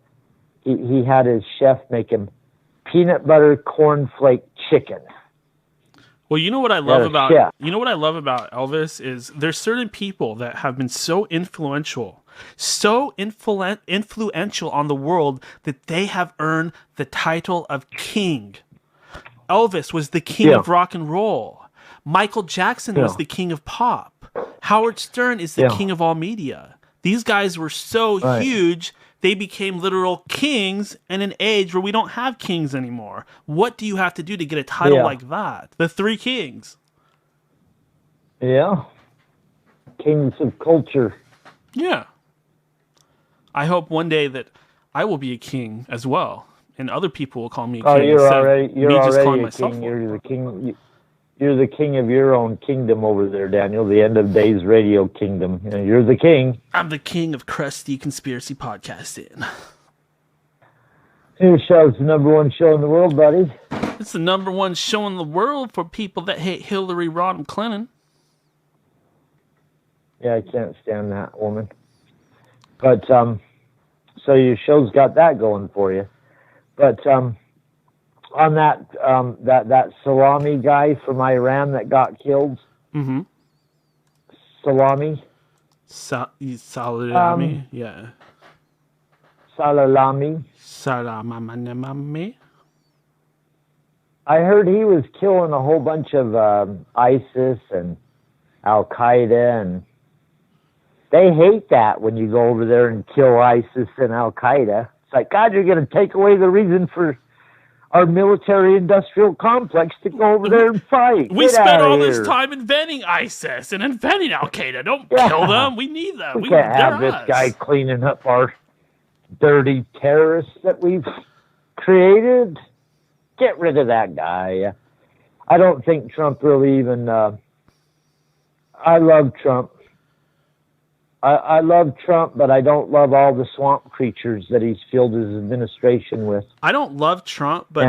E: he had his chef make him peanut butter cornflake chicken.
A: Well, you know what I love about Elvis is there's certain people that have been so influential on the world that they have earned the title of king. Elvis was the king of rock and roll. Michael Jackson was the king of pop. Howard Stern is the king of all media. These guys were so huge, they became literal kings in an age where we don't have kings anymore. What do you have to do to get a title like that? The 3 kings.
E: Yeah. Kings of culture.
A: Yeah. I hope one day that I will be a king as well, and other people will call me a king.
E: Oh, you're already a king. You're the king of your own kingdom over there, Daniel. The End of Days Radio Kingdom. You're the king.
A: I'm the king of crusty conspiracy podcasting.
E: Your show's the #1 show in the world, buddy.
A: It's the #1 show in the world for people that hate Hillary Rodham Clinton.
E: Yeah, I can't stand that woman. But, so your show's got that going for you. But, on that Salami guy from Iran that got killed. Mm-hmm. Salami.
A: Salami, yeah.
E: Salalami.
A: Salamamamami.
E: I heard he was killing a whole bunch of ISIS and Al-Qaeda, and They hate that when you go over there and kill ISIS and Al Qaeda. It's like, God, you're going to take away the reason for our military-industrial complex to go over there and fight.
A: We
E: Get
A: spent
E: out of
A: all
E: here.
A: this time inventing ISIS and inventing Al Qaeda. Don't
E: Yeah.
A: kill them. We need them.
E: We can't have
A: they're
E: this
A: us.
E: guy cleaning up our dirty terrorists that we've created. Get rid of that guy. I don't think Trump really even... I love Trump. I love Trump, but I don't love all the swamp creatures that he's filled his administration with.
A: I don't love Trump, but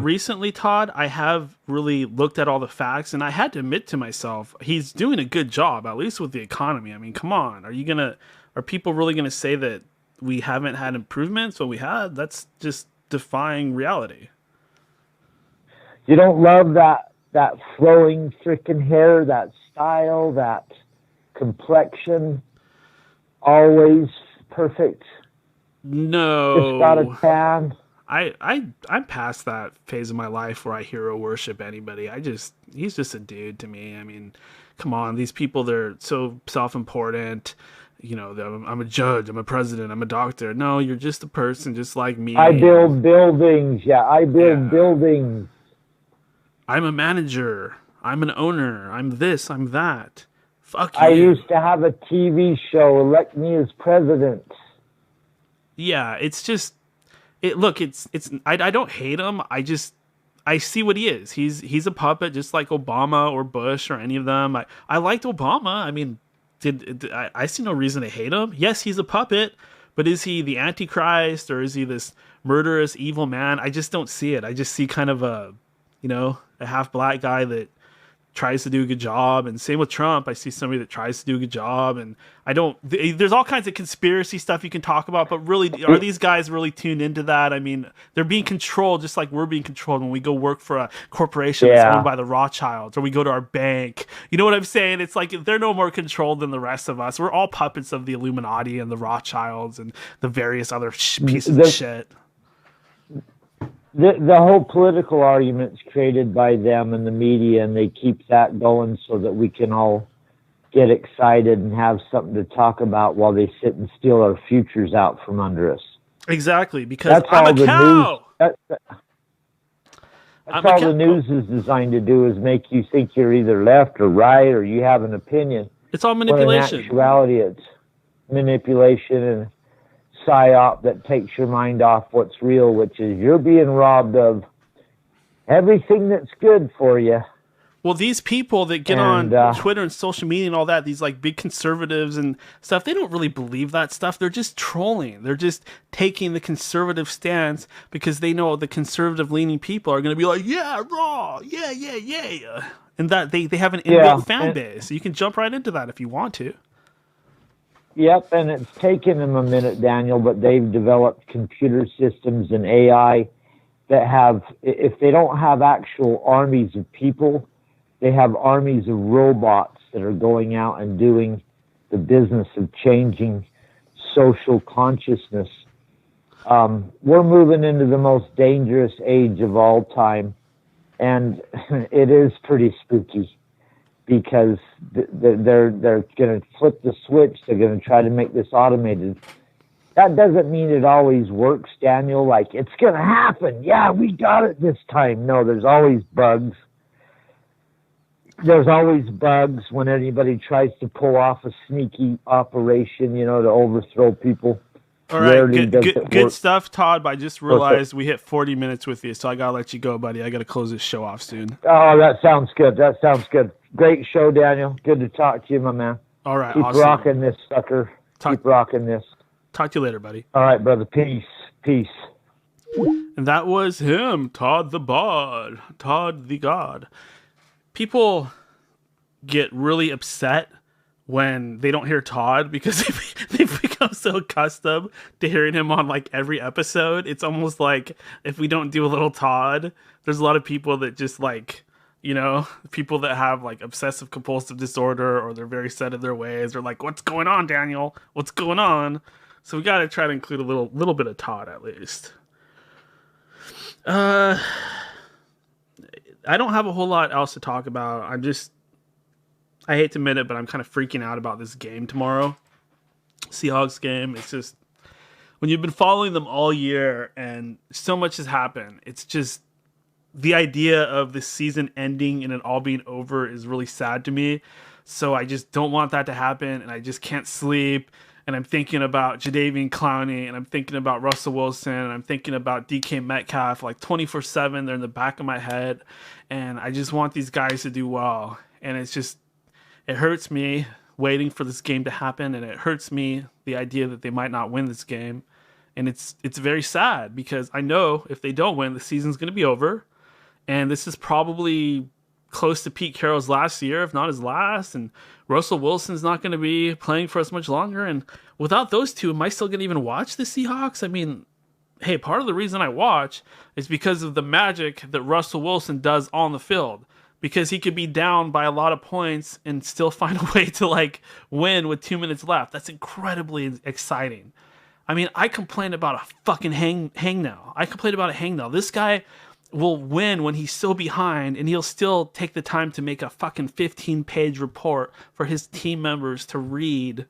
A: recently, Todd, I have really looked at all the facts, and I had to admit to myself, he's doing a good job, at least with the economy. I mean, come on. Are people really gonna say that we haven't had improvements? What we had, that's just defying reality.
E: You don't love that flowing freaking hair, that style, that complexion, always perfect.
A: No.
E: Just got a tan.
A: I'm past that phase of my life where I hero worship anybody. He's just a dude to me. I mean, come on, these people, they're so self-important. You know, I'm a judge, I'm a president, I'm a doctor. No, you're just a person just like me.
E: I build buildings. Yeah, I build buildings.
A: I'm a manager. I'm an owner. I'm this, I'm that. Fuck you.
E: I used to have a TV show. Elect me as president.
A: Yeah, it's just... I don't hate him. I see what he is. He's a puppet, just like Obama or Bush or any of them. I liked Obama. I mean, I see no reason to hate him. Yes, he's a puppet, but is he the Antichrist or is he this murderous, evil man? I just don't see it. I just see kind of a half black guy that tries to do a good job, and same with Trump. I see somebody that tries to do a good job, and there's all kinds of conspiracy stuff you can talk about, but really, are these guys really tuned into that? I mean, they're being controlled just like we're being controlled when we go work for a corporation that's owned by the Rothschilds, or we go to our bank. You know what I'm saying? It's like they're no more controlled than the rest of us. We're all puppets of the Illuminati and the Rothschilds and the various other pieces of shit.
E: The whole political argument's created by them and the media, and they keep that going so that we can all get excited and have something to talk about while they sit and steal our futures out from under us.
A: Exactly, because I'm a cow.
E: That's all the news is designed to do, is make you think you're either left or right, or you have an opinion.
A: It's all manipulation.
E: When in actuality, it's manipulation and psyop that takes your mind off what's real, which is you're being robbed of everything that's good for you.
A: Well, these people that get on Twitter and social media and all that, these like big conservatives and stuff, they don't really believe that stuff. They're just trolling. They're just taking the conservative stance because they know the conservative leaning people are going to be like, yeah, raw, yeah. And that they have an inbuilt fan base. So you can jump right into that if you want to.
E: Yep, and it's taken them a minute, Daniel, but they've developed computer systems and AI that have, if they don't have actual armies of people, they have armies of robots that are going out and doing the business of changing social consciousness. We're moving into the most dangerous age of all time, and it is pretty spooky. Because they're going to flip the switch. They're going to try to make this automated. That doesn't mean it always works, Daniel. Like, it's going to happen. Yeah, we got it this time. No, there's always bugs. There's always bugs when anybody tries to pull off a sneaky operation, to overthrow people.
A: All right, good stuff, Todd. But I just realized we hit 40 minutes with you, so I got to let you go, buddy. I got to close this show off soon.
E: Oh, that sounds good. Great show, Daniel. Good to talk to you, my man.
A: All right,
E: Keep
A: awesome.
E: rocking this, sucker. Keep rocking this.
A: Talk to you later, buddy.
E: All right, brother. Peace.
A: And that was him, Todd the God. Todd the God. People get really upset when they don't hear Todd because they've become so accustomed to hearing him on like every episode. It's almost like if we don't do a little Todd, there's a lot of people that just like... people that have like obsessive compulsive disorder, or they're very set in their ways. They're like, what's going on, Daniel? What's going on? So we got to try to include a little bit of Todd at least. I don't have a whole lot else to talk about. I hate to admit it, but I'm kind of freaking out about this game tomorrow. Seahawks game. It's just, when you've been following them all year and so much has happened, it's just, the idea of the season ending and it all being over is really sad to me. So I just don't want that to happen, and I just can't sleep. And I'm thinking about Jadeveon Clowney, and I'm thinking about Russell Wilson, and I'm thinking about DK Metcalf, like 24/7. They're in the back of my head, and I just want these guys to do well. And it's just, it hurts me waiting for this game to happen, and it hurts me the idea that they might not win this game. And it's very sad, because I know if they don't win, the season's going to be over. And this is probably close to Pete Carroll's last year, if not his last. And Russell Wilson's not going to be playing for us much longer. And without those two, am I still going to even watch the Seahawks? I mean, hey, part of the reason I watch is because of the magic that Russell Wilson does on the field. Because he could be down by a lot of points and still find a way to, like, win with 2 minutes left. That's incredibly exciting. I mean, I complain about a fucking hang now. I complain about a hang now. This guy will win when he's so behind, and he'll still take the time to make a fucking 15-page report for his team members to read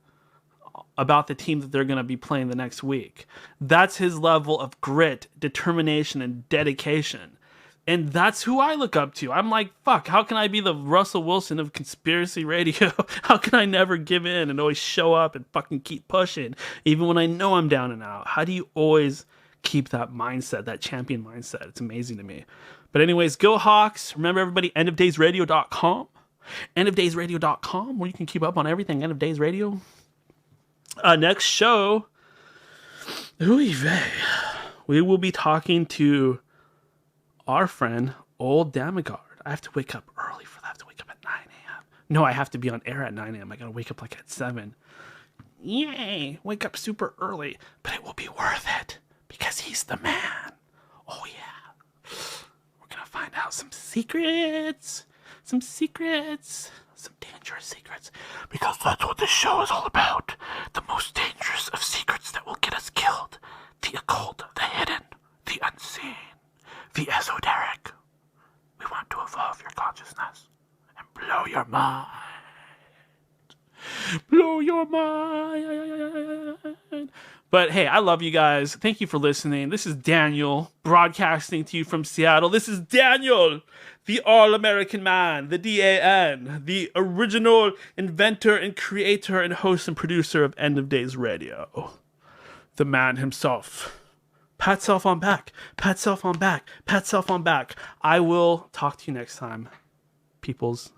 A: about the team that they're going to be playing the next week. That's his level of grit, determination, and dedication. And that's who I look up to. I'm like, fuck, how can I be the Russell Wilson of conspiracy radio? How can I never give in and always show up and fucking keep pushing, even when I know I'm down and out? How do you always keep that mindset, that champion mindset? It's amazing to me. But anyways, go Hawks. Remember, everybody, endofdaysradio.com. Endofdaysradio.com, where you can keep up on everything End of Days Radio. Next show, we will be talking to our friend, Old Damagard. I have to wake up early for that. I have to wake up at 9 a.m. No, I have to be on air at 9 a.m. I gotta wake up like at 7. Yay, wake up super early. But it will be worth it, because he's the man. Oh yeah. We're gonna find out some secrets. Some dangerous secrets. Because that's what this show is all about. The most dangerous of secrets that will get us killed. The occult, the hidden, the unseen, the esoteric. We want to evolve your consciousness and blow your mind. Blow your mind. But hey, I love you guys. Thank you for listening. This is Daniel, broadcasting to you from Seattle. This is Daniel, the All-American Man, the DAN, the original inventor and creator and host and producer of End of Days Radio. The man himself. Pat self on back. Pat self on back. Pat self on back. I will talk to you next time, peoples.